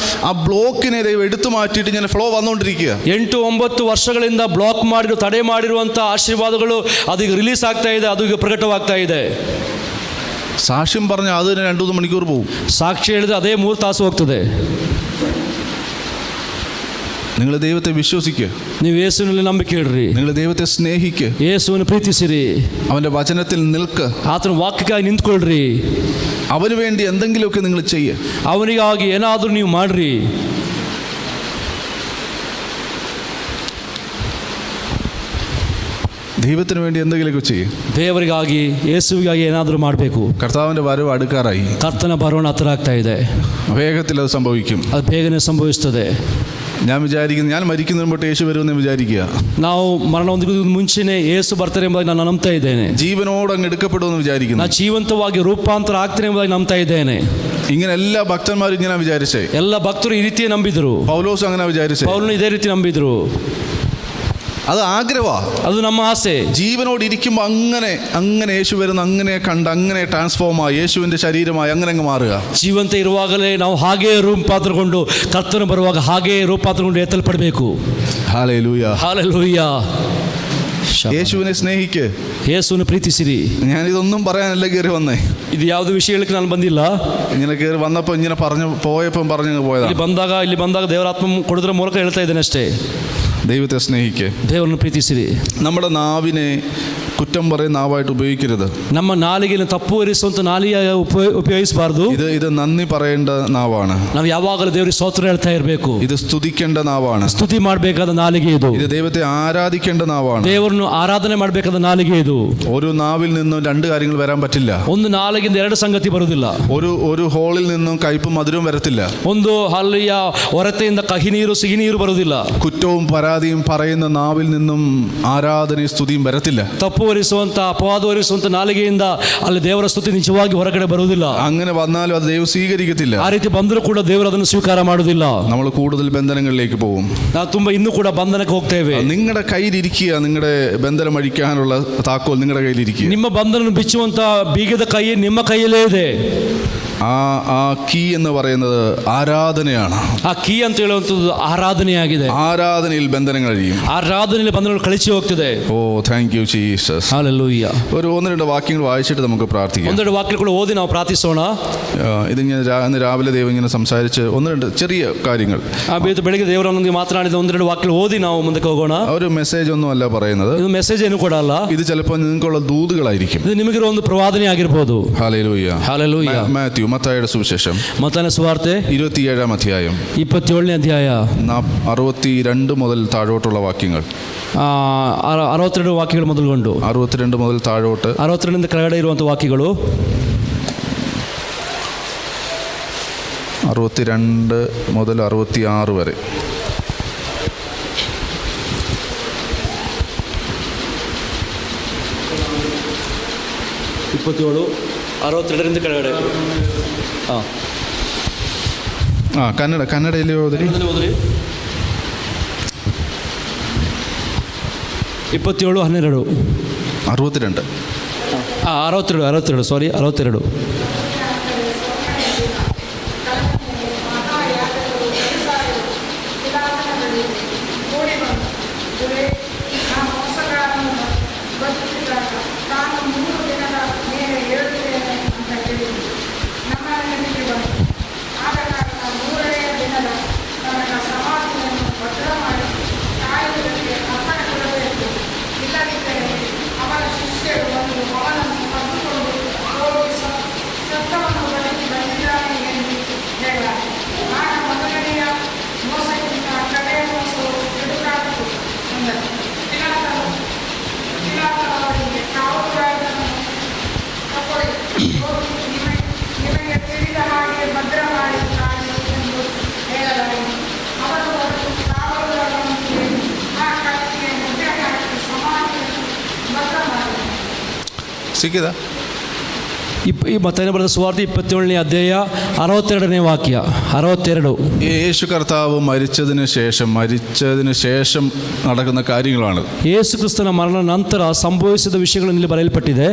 ആ ബ്ലോക്കിനെ ദൈവം എടുത്തു മാറ്റിയിട്ട് ഇങ്ങനെ ഫ്ലോ വന്നുകൊണ്ടിരിക്കുക. 8-9 ವರ್ಷಗಳಿಂದ ಬ್ಲಾಕ್ ಮಾಡಿರೋ, ತಡೆ ಮಾಡಿರುವಂಥ ಆಶೀರ್ವಾದಗಳು ಅದೀಗ ರಿಲೀಸ್ ಆಗ್ತಾ ಇದೆ, ಅದು ಈಗ ಪ್ರಕಟವಾಗ್ತಾ ಇದೆ. സാക്ഷ്യം പറഞ്ഞാൽ അത് 2-3 മണിക്കൂർ പോകും. ಸಾಕ್ಷಿ ಹೇಳಿದ್ರೆ ಅದೇ 3 ತಾಸು ಹೋಗ್ತದೆ. നിങ്ങൾ ദൈവത്തെ വിശ്വസിക്കുക, ನೀವು ಯೇಸುವಿನಲ್ಲಿ ನಂಬಿಕೆ ಇಡ್ರಿ, നിങ്ങൾ ദൈവത്തെ സ്നേഹിക്കുക, ಯೇಸುವನ್ನು ಪ್ರೀತಿಸಿರಿ, അവൻ്റെ വചനത്തിൽ നിൽക്കുക, ಆತನ ವಾಕ್ಯಕ್ಕಾಗಿ ನಿಂತ್ಕೊಳ್ರಿ, അവന് വേണ്ടി എന്തെങ്കിലുമൊക്കെ നിങ്ങൾ ചെയ്യുക, ಅವನಿಗಾಗಿ ಏನಾದರೂ ನೀವು ಮಾಡ್ರಿ. ദൈവത്തിന് വേണ്ടി എന്തെങ്കിലുമൊക്കെ ചെയ്യും. ದೇವರಿಗಾಗಿ, ಯೇಸುವಿಗಾಗಿ ಏನಾದರೂ ಮಾಡಬೇಕು. കർത്താവിൻ്റെ വരവ് അടുക്കാറായി. ಕರ್ತನ ಬರೋಣ ಹತ್ತಿರ ಆಗ್ತಾ ಇದೆ. വേഗത്തിൽ അത് സംഭവിക്കും. ಅದು ಬೇಗನೆ ಸಂಭವಿಸ್ತದೆ. ഞാൻ മരിക്കുന്നതിന് മുമ്പ് യേശു വരുമെന്ന് വിചാരിക്കുക. ನಾವು ಮರಣ ಹೊಂದುವುದಕ್ಕೆ ಮುಂಚೆನೇ ಯೇಸು ಬರ್ತಾರೆ ಎಂಬುದಾಗಿ ನಾನು ನಂಬ್ತಾ ಇದ್ದೇನೆ. ജീവനോട് അങ്ങ് എടുക്കപ്പെടുമെന്ന് വിചാരിക്കുന്നു. ನಾನು ಜೀವಂತವಾಗಿ ರೂಪಾಂತರ ಆಗ್ತೇನೆ ಎಂಬುದಾಗಿ ನಂಬ್ತಾ ಇದ್ದೇನೆ. ഇങ്ങനെ എല്ലാ ഭക്തന്മാരും ഇങ്ങനെ വിചാരിച്ചേ. ಎಲ್ಲ ಭಕ್ತರು ಈ ರೀತಿಯೇ ನಂಬಿದ್ರು. പൗലോസ് അങ്ങനെ വിചാരിച്ചേ. ಪೌಲನು ಇದೇ ರೀತಿ ನಂಬಿದ್ರು. അത് ആഗ്രഹമാണ്, ಅದು ನಮ್ಮ ಆಸೆ. ജീവനോട് ഇരിക്കുമ്പോൾ അങ്ങനെ യേശു വരുന്ന അങ്ങനെ കണ്ട് അങ്ങനെ ട്രാൻസ്ഫോം ആയി യേശുവിൻ്റെ ശരീരമായി അങ്ങനെ അങ്ങ് മാറുക. ಜೀವಂತ ಇರುವಾಗಲೇ ನಾವು ಹಾಗೇ ರೂಪಾಂತರಗೊಂಡು, ಕರ್ತನು ಬರುವಾಗ ಹಾಗೇ ರೂಪಾಂತರಗೊಂಡು ಎತ್ತಲ್ಪಡಬೇಕು. Hallelujah, hallelujah. യേശുവിനെ സ്നേഹിക്ക്. ಯೇಸುವನ್ನು ಪ್ರೀತಿಸಿರಿ. ഞാനിതൊന്നും പറയാനല്ല കയറി വന്നേ. ಇದು ಯಾವುದು ವಿಷಯಗಳಿಗೆ ನಾನು ಬಂದಿಲ್ಲ. ഇങ്ങനെ കയറി വന്നപ്പോൾ ഇങ്ങനെ പോയപ്പം പറഞ്ഞു പോയതാ. ಇಲ್ಲಿ ಬಂದಾಗ ದೇವರಾತ್ಮ ಕೊಡೋದ್ರ ಮೂಲಕ ಹೇಳ್ತಾ ಇದ್ದೇನೆ ಅಷ್ಟೇ. ദൈവത്തെ സ്നേഹിക്ക്, ದೇವರನ್ನು ಪ್ರೀತಿಸಿರಿ. നമ്മുടെ നാവിനെ കുറ്റം പറയുന്ന നാവായിട്ട് ഉപയോഗിക്കരുത്. ನಮ್ಮ ನಾಲಿಗೆಯನ್ನು ತಪ್ಪು ಹೊರಿಸುವಂತ ನಾಲಿಗೆ ಉಪಯೋಗಿಸಬಾರದು. ഇത് നന്ദി പറയേണ്ട നാവാണ്. ನಾವು ಯಾವಾಗಲೂ ದೇವರಿಗೆ ಸ್ತೋತ್ರ ಹೇಳ್ತಾ ಇರಬೇಕು. ഇത് സ്തുതിക്കേണ്ട നാവാണ്. ಸ್ತುತಿ ಮಾಡಬೇಕಾದ ನಾಲಿಗೆ ಇದು. ഇത് ദൈവത്തെ ആരാധിക്കേണ്ട നാവാണ്. ದೇವರನ್ನು ಆರಾಧನೆ ಮಾಡಬೇಕಾದ ನಾಲಿಗೆ ಇದು. ഒരു നാവിൽ നിന്നും രണ്ട് കാര്യങ്ങൾ വരാൻ പറ്റില്ല. ಒಂದು ನಾಲಿಗೆಯಿಂದ ಎರಡು ಸಂಗತಿ ಬರುವುದಿಲ್ಲ. ഒരു ഹോളിൽ നിന്നും കയ്പും മധുരവും വരത്തില്ല. ಒಂದು ಹಲ್ಲಿಯ ಹೊರತೆಯಿಂದ ಕಹಿ ನೀರು ಸಿಹಿ ನೀರು ಬರುವುದಿಲ್ಲ. കുറ്റവും പരാതിയും പറയുന്ന നാവിൽ നിന്നും ആരാധനയും സ്തുതിയും വരത്തില്ല. ತಪ್ಪು ಹೊರಿಸುವಂತ ಅಪವಾದ ಹೊರಿಸುವಂತ ನಾಲಿಗೆಯಿಂದ ಅಲ್ಲಿ ದೇವರ ಸ್ತುತಿ ನಿಜವಾಗಿ ಹೊರಗಡೆ ಬರುವುದಿಲ್ಲ. അങ്ങനെ വന്നാലും അത് ദൈവം സ്വീകരിക്കത്തില്ല. ಆ ರೀತಿ ಬಂದರೂ ಕೂಡ ದೇವರು ಅದನ್ನು ಸ್ವೀಕಾರ ಮಾಡುವುದಿಲ್ಲ. നമ്മൾ കൂടുതൽ ബന്ധനങ്ങളിലേക്ക് പോകും. ನಾವು ತುಂಬಾ ಇನ್ನೂ ಕೂಡ ಬಂಧನಕ್ಕೆ ಹೋಗ್ತೇವೆ. നിങ്ങളുടെ കയ്യിലിരിക്കുക, നിങ്ങളുടെ ബന്ധനം അഴിക്കാനുള്ള താക്കോൽ നിങ്ങളുടെ കയ്യിലിരിക്കുക. ನಿಮ್ಮ ಬಂಧನ ಬಿಚ್ಚುವಂತ ಬೀಗದ ಕೈ ನಿಮ್ಮ ಕೈಯಲ್ಲೇ ಇದೆ. ആ കീ എന്ന് പറയുന്നത് ആരാധനയാണ്. ಆ ಕೀ ಅಂತ ಹೇಳುವಂಥದ್ದು ಆರಾಧನೆಯಾಗಿದೆ. ആരാധനയിൽ ബന്ധനങ്ങൾ അഴിയും. ಆರಾಧನೆಯಲ್ಲಿ ಬಂಧನಗಳು ಕಳಿಸಿ ಹೋಗ್ತದೆ. ഓ താങ്ക് യു ജീസസ്. ഹല്ലേലൂയ. ഒരു 1-2 വാക്യങ്ങൾ വായിച്ചിട്ട് നമുക്ക് പ്രാർത്ഥിക്കാം. 1-2 വാക്യങ്ങൾ ഓതി ನಾವು പ്രാർത്ഥಿಸೋಣ. ഇതിങ്ങനെ രാവിലെ ദൈവം ഇങ്ങനെ സംസാരിച്ച് 1-2 ചെറിയ കാര്യങ്ങൾ ಬೆಳಿಗ್ಗೆ ದೇವರೊಂದಿಗೆ ಮಾತನಾಡಿದ 1-2 ವಾಕ್ಯಗಳು ಓದಿ ನಾವು ಮುಂದಕ್ಕೆ ಹೋಗೋಣ. ഒരു മെസ്സേജ് ഒന്നും അല്ല പറയുന്നത്. ಇದು ಮೆಸೇಜ್ ಏನು ಕೂಡ ಅಲ್ಲ. ഇത് ചിലപ്പോൾ നിങ്ങൾക്കുള്ള ദൂതുകളായിരിക്കും. ಇದು ನಿಮಗಿರೋ ಒಂದು ಪ್ರವಾದನೆ ಆಗಿರಬಹುದು. ഹല്ലേലൂയ. ഹല്ലേലൂയ. മാത്യു മത്തായിയുടെ സുവിശേഷം മത്തായിയുടെ സുവാർತೆ 27-ാം അധ്യായം 27ನೇ ಅಧ್ಯಾಯ 62 മുതൽ താഴോട്ടുള്ള വാക്യങ്ങൾ. 62 ವಾಕ್ಯಗಳು ಮೊದಲುಗೊಂಡು 62 മുതൽ താഴോട്ട് 62 ಕೆಳಗಡೆ ಇರುವಂಥ ವಾಕ್ಯಗಳು 62 മുതൽ 66 വരെ. ಇಪ್ಪತ್ತೇಳು 62 ಕೆಳಗಡೆ. കന്നഡയിൽ ഓതി 27:12 62 62 ಸಾರಿ 62. ಸಿಕ್ಕಿದ ಈ ಮತ್ತಾಯನ ಬರೆದ ಸುವಾರ್ತೆ 27ನೇ ಅಧ್ಯಾಯ 62ನೇ ವಾಕ್ಯ 62. യേശു കർത്താവ് മരിച്ചതിന് ശേഷം നടക്കുന്ന കാര്യങ്ങളാണ്. ಯೇಸು ಕ್ರಿಸ್ತನ ಮರಣ ನಂತರ ಸಂಭವಿಸಿದ ವಿಷಯಗಳು ಇಲ್ಲಿ ಬರೆಯಲ್ಪಟ್ಟಿದೆ.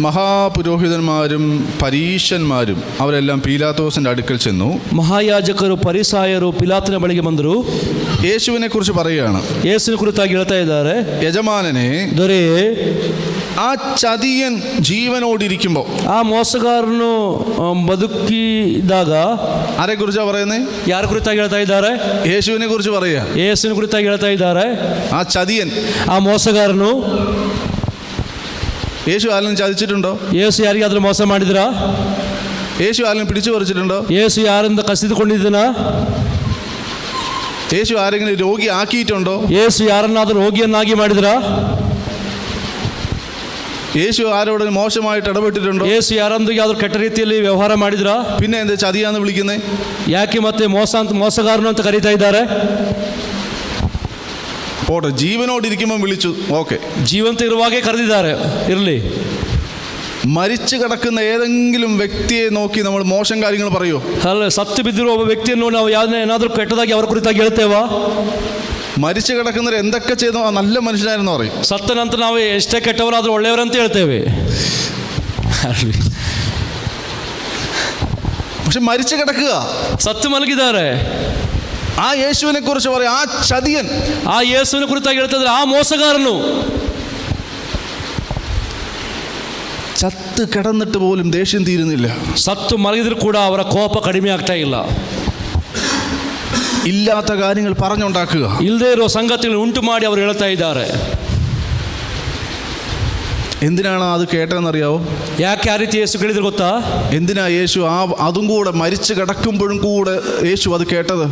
മഹാപുരോഹിതന്മാരും പരീശന്മാരും അവരെല്ലാം പീലാത്തോസിന്റെ അടുക്കൽ ചെന്നു. ಮಹಾಯಾಜಕರು ಪರಿಸಾಯರು ಪಿಲಾತನ ಬಳಿಗೆ ಬಂದರು. യേശുവിനെ കുറിച്ച് പറയുകയാണ്. ಯೇಸುವಿನ ಕುರಿತಾಗಿ ಹೇಳ್ತಾ ಇದ್ದಾರೆ, യജമാനനെ, ದೊರೆಯೇ, ആ ചതിയൻ ജീവനോടിരിക്കുമ്പോൾ, ಆ ಮೋಸಗಾರನು ಬದುಕಿದಾಗ, ആരെ കുറിച്ചാ പറയുന്നത്? ಯಾರ ಕುರಿತಾಗಿ ಹೇಳ್ತಾ ಇದ್ದಾರೆ? യേശുവിനെ കുറിച്ച് പറയുക. ಯೇಸುವಿನ ಕುರಿತಾಗಿ ಹೇಳ್ತಾ ಇದ್ದಾರೆ. ആ ചതിയൻ, ಆ ಮೋಸಗಾರನು. യേശു ആരെങ്കിലും ചതിച്ചിട്ടുണ്ടോ? ಯೇಸು ಯಾರಿಗಾದ್ರೂ ಮೋಸ ಮಾಡಿದ್ರಾ? യേശു ആരെങ്കിലും പിടിച്ചു പറിച്ചിട്ടുണ്ടോ? ಯೇಸು ಯಾರಿಂದ ಕಸಿದುಕೊಂಡಿದ್ದನ? യേശു ആരെങ്കിലും രോഗി ആക്കിയിട്ടുണ്ടോ? ಯೇಸು ಯಾರನ್ನಾದ್ರೂ ರೋಗಿಯನ್ನಾಗಿ ಮಾಡಿದ್ರಾ? യേശു ആരോട് മോശമായിട്ട് ഇടപെട്ടിട്ടുണ്ടോ? ಯೇಸು ಯಾರೊಂದಿಗೆ ಯಾವ್ದು ಕೆಟ್ಟ ರೀತಿಯಲ್ಲಿ ವ್ಯವಹಾರ ಮಾಡಿದ್ರಾ? പിന്നെ എന്താ ചതിയാന്ന് വിളിക്കുന്നത്? ಯಾಕೆ ಮತ್ತೆ ಮೋಸಗಾರನು ಅಂತ ಕರೀತಾ ಇದ್ದಾರೆ? പോട്ടെ, ജീവനോടിരിക്കുമ്പോൾ വിളിച്ചു, ഓക്കെ. ಜೀವಂತ ಇರುವಾಗೇ ಕರೆದಿದ್ದಾರೆ, ಇರಲಿ. മരിച്ചു കിടക്കുന്ന ഏതെങ്കിലും വ്യക്തിയെ നോക്കി നമ്മൾ മോശം കാര്യങ്ങൾ പറയുമോ? ಅಲ್ಲ, ಸತ್ತು ಬಿದ್ದಿರುವ ಒಬ್ಬ ವ್ಯಕ್ತಿಯನ್ನು ನಾವು ಏನಾದರೂ ಕೆಟ್ಟದಾಗಿ ಅವರ ಕುರಿತಾಗಿ ಹೇಳ್ತೇವಾ? മരിച്ചു കിടക്കുന്നവർ എന്തൊക്കെ ചെയ്തോ ആ നല്ല മനുഷ്യനായിരുന്നു പറയും. ಸತ್ತ ನಂತರ ನಾವು ಎಷ್ಟೇ ಕೆಟ್ಟವರಾದರೂ ಒಳ್ಳೆಯವರಂತ ಹೇಳ್ತೇವೆ. പക്ഷെ മരിച്ചു കിടക്കുക, ಸತ್ತು ಮಲಗಿದ್ದಾರೆ. ആ യേശുവിനെ കുറിച്ച് പറയാം, ആ ചതിയൻ. ಆ ಯೇಸುವಿನ ಕುರಿತಾಗಿ ಹೇಳ್ತಾ ಇದ್ದಾರೆ, ಆ ಮೋಸಗಾರನು. ചത്ത് കിടന്നിട്ട് പോലും ദേഷ്യം തീരുന്നില്ല. ಸತ್ತು ಮಲಗಿದ್ರು ಕೂಡ ಅವರ ಕೋಪ ಕಡಿಮೆ ಆಗ್ತಾ ಇಲ್ಲ. ഇല്ലാത്ത കാര്യങ്ങൾ പറഞ്ഞുണ്ടാക്കുക, ಇಲ್ಲದೆ ಇರೋ ಸಂಗತಿಗಳನ್ನು ಉಂಟು ಮಾಡಿ ಅವರು ಹೇಳ್ತಾ ಇದ್ದಾರೆ. എന്തിനാണ് അത് കേട്ടതെന്നറിയാവോ? ಯಾಕೆ ಆ ರೀತಿ ಯೇಸು ಕೇಳಿದ್ರೆ ಗೊತ್ತಾ? എന്തിനാ യേശു അതും കൂടെ മരിച്ചു കിടക്കുമ്പോഴും കൂടെ യേശു അത് കേട്ടത്?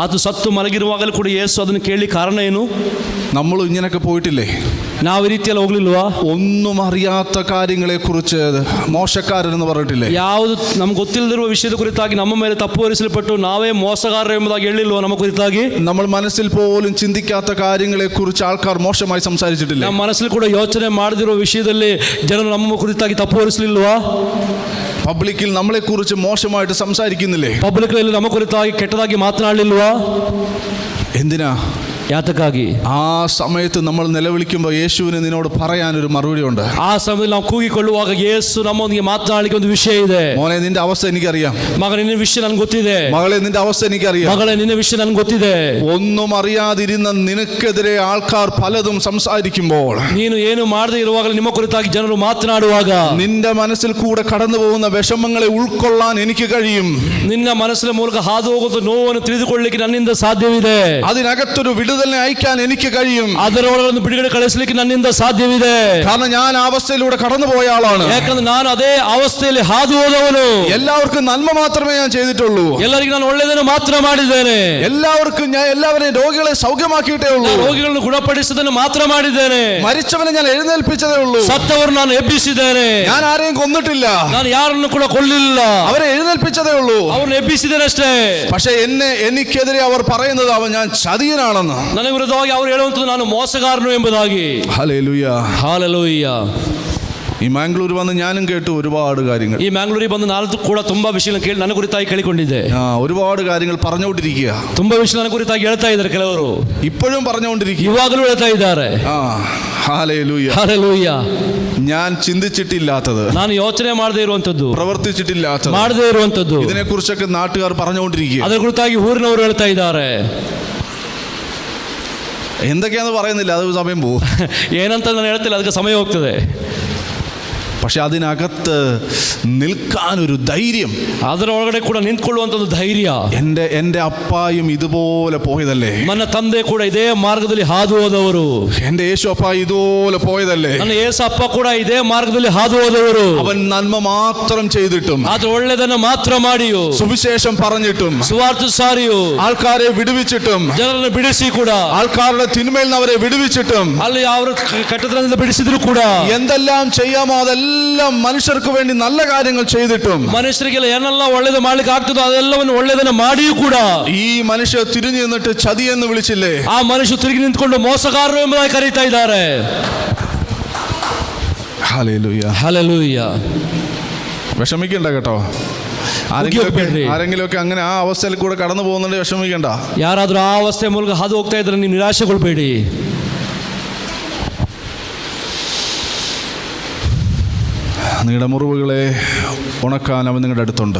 ಅದು ಸತ್ತು ಮಲಗಿರುವಾಗಲೂ ಕೂಡ ಯೇಸು ಅದನ್ನು ಕೇಳಿ ಕಾರಣ ಏನು? നമ്മളും ഇങ്ങനെയൊക്കെ പോയിട്ടില്ലേ? ನಾವು ಈ ರೀತಿಯಲ್ಲಿ ಹೋಗ್ಲಿಲ್ವಾ? ഒന്നും അറിയാത്ത കാര്യങ്ങളെ കുറിച്ച് മോശക്കാരെന്ന് പറഞ്ഞിട്ടില്ലേ? ಯಾವುದು ನಮ್ಗೆ ಗೊತ್ತಿಲ್ಲದಿರುವ ವಿಷಯದ ಕುರಿತಾಗಿ ನಮ್ಮ ಮೇಲೆ ತಪ್ಪು ಹೊರಿಸಲ್ಪಟ್ಟು ನಾವೇ ಮೋಸಗಾರರು ಎಂಬುದಾಗಿ ಹೇಳಿಲ್ವಾ ನಮ್ಮ ಕುರಿತಾಗಿ? നമ്മൾ മനസ്സിൽ പോലും ചിന്തിക്കാത്ത കാര്യങ്ങളെ കുറിച്ച് ആൾക്കാർ മോശമായി സംസാരിച്ചിട്ടില്ല? ನಮ್ಮ ಮನಸ್ಸಲ್ಲಿ ಕೂಡ ಯೋಚನೆ ಮಾಡದಿರುವ ವಿಷಯದಲ್ಲಿ ಜನರು ನಮ್ಮ ಕುರಿತಾಗಿ ತಪ್ಪು ಹೊರಿಸಲಿಲ್ವಾ? പബ്ലിക്കിൽ നമ്മളെ കുറിച്ച് മോശമായിട്ട് സംസാരിക്കുന്നില്ലേ? ಪಬ್ಲಿಕ್ನಲ್ಲಿ ನಮ್ಮ ಕುರಿತಾಗಿ ಕೆಟ್ಟದಾಗಿ ಮಾತನಾಡಲಿಲ್ವಾ? എന്തിനാ? ಯಾತಕ್ಕಾಗಿ? ആ സമയത്ത് നമ്മൾ നിലവിളിക്കുമ്പോൾ യേശുവിന് നിന്നോട് പറയാനൊരു മറുപടി ഉണ്ട്. ಆ ಸಮಯದಲ್ಲಿ ನಾವು ಕೂಗಿಕೊಳ್ಳುವಾಗ ಯೇಸು ನಮ್ಮೊಂದಿಗೆ ಮಾತನಾಡಲಿಕ್ಕೆ ಒಂದು ವಿಷಯ ಇದೆ. മോനെ, നിന്റെ അവസ്ഥ എനിക്കറിയാം. ಮಗನೇ, ನಿನ್ನ ವಿಷಯ ನನಗೆ ಗೊತ್ತಿದೆ. മകളെ, നിന്റെ അവസ്ഥ എനിക്കറിയാം. ಮಗಳೇ, ನಿನ್ನ ವಿಷಯ ನನಗೆ ಗೊತ್ತಿದೆ. ഒന്നും അറിയാതിരുന്ന നിനക്കെതിരെ ആൾക്കാർ പലതും സംസാരിക്കുമ്പോൾ, ನೀನು ಏನು ಮಾಡದೇ ಇರುವಾಗಲೇ ನಿಮ್ಮ ಕುರಿತಾಗಿ ಜನರು ಮಾತನಾಡುವಾಗ നിന്റെ മനസ്സിൽ കൂടെ കടന്നു പോകുന്ന വിഷമങ്ങളെ ഉൾക്കൊള്ളാൻ എനിക്ക് കഴിയും. ನಿನ್ನ ಮನಸ್ಸಿನ ಮೂಲಕ ಹಾದು ಹೋಗುವ ನೋವನ್ನು ತಿಳಿದುಕೊಳ್ಳಲಿಕ್ಕೆ ನನ್ನಿಂದ ಸಾಧ್ಯವಿದೆ. അതിനകത്തൊരു വിടുതലിനെ അയക്കാൻ എനിക്ക് കഴിയും. ಅದರೊಳಗೆ ಬಿಡುಗಡೆ ಕಳಿಸಲಿಕ್ಕೆ ನನ್ನಿಂದ ಸಾಧ್ಯವಿದೆ. കാരണം ഞാൻ ആ അവസ്ഥയിലൂടെ കടന്നു പോയ ആളാണ്. ಯಾಕಂದ್ರೆ ನಾನು ಅದೇ ಅವಸ್ಥೆಯಲ್ಲಿ ಹಾದು ಹೋದವನು. എല്ലാവർക്കും നന്മ മാത്രമേ ഞാൻ ചെയ്തിട്ടുള്ളൂ. ಎಲ್ಲರಿಗೂ ನಾನು ಒಳ್ಳೆಯದನ್ನು ಮಾತ್ರ ಮಾಡಿದ್ದೇನೆ. ഞാൻ എല്ലാവരെയും രോഗികളെ സൗഖ്യമാക്കിയിട്ടേ ഉള്ളൂ. ರೋಗಿಗಳನ್ನು ಗುಣಪಡಿಸಿದನ್ನು ಮಾತ್ರ ಮಾಡಿದ್ದೇನೆ. മരിച്ചവനെ ഞാൻ എഴുന്നേൽപ്പിച്ചതേ ഉള്ളൂ. ಸತ್ತವರು ನಾನು ಎಬ್ಬಿಸಿದ್ದೇನೆ. ഞാൻ ആരെയും കൊന്നിട്ടില്ല. ನಾನು ಯಾರನ್ನು ಕೂಡ ಕೊಲ್ಲಿಲ್ಲ. അവരെ എഴുന്നേൽപ്പിച്ചതേ ഉള്ളൂ. ಅವ್ರನ್ನ ಎಬ್ಬಿಸಿದ್ದೇನೆ ಅಷ್ಟೇ. പക്ഷെ എനിക്കെതിരെ അവർ പറയുന്നത് ഞാൻ ചതിയനാണെന്ന്. ನನಗೆ ವಿರುದ್ಧವಾಗಿ ಅವರು ಹೇಳುವಂಥದ್ದು ನಾನು ಮೋಸಗಾರನು ಎಂಬುದಾಗಿ. Hallelujah, hallelujah. ഈ മാംഗ്ലൂർ വന്ന് ഞാനും കേട്ടു ഒരുപാട് കാര്യങ്ങൾ. ಈ ಮ್ಯಾಂಗ್ಳೂರಿಗೆ ಬಂದು ನಾನು ಕೂಡ ತುಂಬಾ ವಿಷಯ ಕೇಳಿ ನನ್ನ ಕುರಿತಾಗಿ ಕೇಳಿಕೊಂಡಿದ್ದೆ. ഒരുപാട് കാര്യങ്ങൾ പറഞ്ഞുകൊണ്ടിരിക്കുക. ತುಂಬಾ ವಿಷಯ ನನ್ನ ಕುರಿತಾಗಿ ಹೇಳ್ತಾ ಇದ್ದಾರೆ ಕೆಲವರು. ഇപ്പോഴും പറഞ്ഞുകൊണ്ടിരിക്കുക. ಇವಾಗಲೂ ಹೇಳ್ತಾ ಇದ್ದಾರೆ. ഹല്ലേലൂയ. ಹಾಲೆಲೂಯ. ഞാൻ ചിന്തിച്ചിട്ടില്ലാത്തത്, ನಾನು ಯೋಚನೆ ಮಾಡದೇ ಇರುವಂತದ್ದು, പ്രവർത്തിച്ചിട്ടില്ലാത്തത്, ಮಾಡದೇ ಇರುವಂತದ್ದು, ഇതിനെ കുറിച്ചൊക്കെ നാട്ടുകാർ പറഞ്ഞുകൊണ്ടിരിക്കുക. ಅದರ ಕುರಿತಾಗಿ ಊರಿನವರು ಹೇಳ್ತಾ ಇದ್ದಾರೆ. എന്തൊക്കെയാന്ന് പറയുന്നില്ല, അത് സമയം പോകും. ಏನಂತ ನಾನು ಹೇಳ್ತಿಲ್ಲ, ಅದಕ್ಕೆ ಸಮಯ ಹೋಗ್ತದೆ. പക്ഷെ അതിനകത്ത് നിൽക്കാനൊരു ധൈര്യം, ಅದರೊಳಗಡೆ ಕೂಡ ನಿಂತ್ಕೊಳ್ಳುವಂಥದ್ದು ಧೈರ್ಯ. എൻ്റെ അപ്പായും ഇതുപോലെ പോയതല്ലേ, ನನ್ನ ತಂದೆ ಕೂಡ ಇದೇ ಮಾರ್ಗದಲ್ಲಿ ಹಾದು ಹೋದವರು. എൻ്റെ യേശു അപ്പ ഇതുപോലെ പോയതല്ലേ, ನನ್ನ യേಸು ಅಪ್ಪ ಕೂಡ ಇದೇ ಮಾರ್ಗದಲ್ಲಿ ಹಾದು ಹೋದವರು. അവൻ നന്മ മാത്രം ചെയ്തിട്ടും, ಅದು ಒಳ್ಳೆದನ್ನು ಮಾತ್ರ ಮಾಡಿಯು, സുവിശേഷം പറഞ്ഞിട്ടും, ಸುವಾರ್ಥ ಸಾರಿಯು, ആൾക്കാരെ വിടുവിച്ചിട്ടും, ಜನರನ್ನು ಬಿಡಿಸಿ ಕೂಡ, ആൾക്കാരുടെ തിന്മയിൽ നിന്ന് അവരെ വിടുവിച്ചിട്ടും, ಅಲ್ಲಿ ಅವರು ಕೆಟ್ಟತನದಿಂದ ಬಿಡಿಸಿದ್ರು ಕೂಡ, എന്തെല്ലാം ചെയ്യാമോ അതെല്ലാം മനുഷ്യർക്ക് വേണ്ടി നല്ല കാര്യങ്ങൾ ചെയ്തിട്ടും, ಮನುಷ್ಯರಿಗೆಲ್ಲ ಏನೆಲ್ಲ ಒಳ್ಳೇದು ಮಾಡ್ಲಿಕ್ಕೆ ಆಗ್ತದೋ ಅದೆಲ್ಲವನ್ನು ಒಳ್ಳೆದನ್ನು ಮಾಡಿಯೂ ಕೂಡ, ഈ മനുഷ്യർ തിരിഞ്ഞു നിന്നിട്ട് ചതി എന്ന് വിളിച്ചില്ലേ, ಆ ಮನುಷ್ಯ ತಿರುಗಿ ನಿಂತ್ಕೊಂಡು ಮೋಸಗಾರರು ಎಂಬುದಾಗಿ ಕರೀತಾ ಇದ್ದಾರೆ. Hallelujah, hallelujah. വിഷമിക്കണ്ട കേട്ടോ. ആരെങ്കിലുമൊക്കെ അങ്ങനെ ആ അവസ്ഥയിൽ കൂടെ കടന്നു പോകുന്നുണ്ട്, വിഷമിക്കണ്ട. ಯಾರಾದ್ರೂ ಆ ಅವಸ್ಥೆ ಮೂಲಕ ಹಾದು ಹೋಗ್ತಾ ಇದ್ರೆ ನೀವು ನಿರಾಶೆಗೊಳ್ಬೇಡಿ. നിങ്ങളുടെ മുറിവുകളെ ഉണക്കാൻ അവൻ നിങ്ങളുടെ അടുത്തുണ്ട്.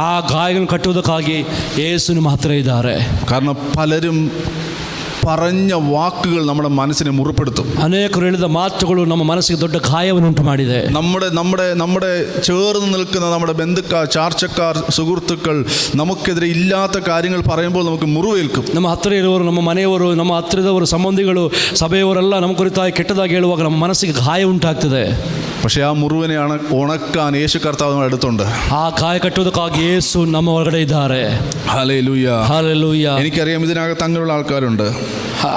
ಆ ಗಾಯಗಳನ್ನು ಕಟ್ಟುವುದಕ್ಕಾಗಿ ಯೇಸುವಿನ ಮಾತ್ರ ಇದ್ದಾರೆ. കാരണം പലരും പറഞ്ഞ വാക്കുകൾ നമ്മുടെ മനസ്സിനെ മുറിപ്പെടുത്തും. ಅನೇಕರು ಹೇಳಿದ ಮಾತುಗಳು ನಮ್ಮ ಮನಸ್ಸಿಗೆ ದೊಡ್ಡ ಗಾಯವನ್ನು ಉಂಟು ಮಾಡಿದೆ. നമ്മുടെ ചേർന്ന് നിൽക്കുന്ന നമ്മുടെ ബന്ധുക്കാർ, ചാർച്ചക്കാർ, സുഹൃത്തുക്കൾ നമുക്കെതിരെ ഇല്ലാത്ത കാര്യങ്ങൾ പറയുമ്പോൾ നമുക്ക് മുറിവേൽക്കും. ನಮ್ಮ ಹತ್ತಿರ ಇರುವವರು, ನಮ್ಮ ಮನೆಯವರು, ನಮ್ಮ ಹತ್ತಿರದವರು, ಸಂಬಂಧಿಗಳು, ಸಭೆಯವರೆಲ್ಲ ನಮ್ಮ ಕುರಿತಾಗಿ ಕೆಟ್ಟದಾಗಿ ಹೇಳುವಾಗ ನಮ್ಮ ಮನಸ್ಸಿಗೆ ಗಾಯ ಉಂಟಾಗ್ತದೆ. പക്ഷെ ആ മുറിവിനെ ഉണക്കാൻ യേശു കർത്താവ് നമ്മുടെ അടുത്തുണ്ട്. ಆ ಗಾಯ ಕಟ್ಟುವುದಕ್ಕಾಗಿ ಯೇಸು ನಮ್ಮ ಒಳಗಡೆ ಇದ್ದಾರೆ. Hallelujah, hallelujah. എനിക്കറിയാം ഇതിനകത്ത് അങ്ങനെയുള്ള ആൾക്കാരുണ്ട്.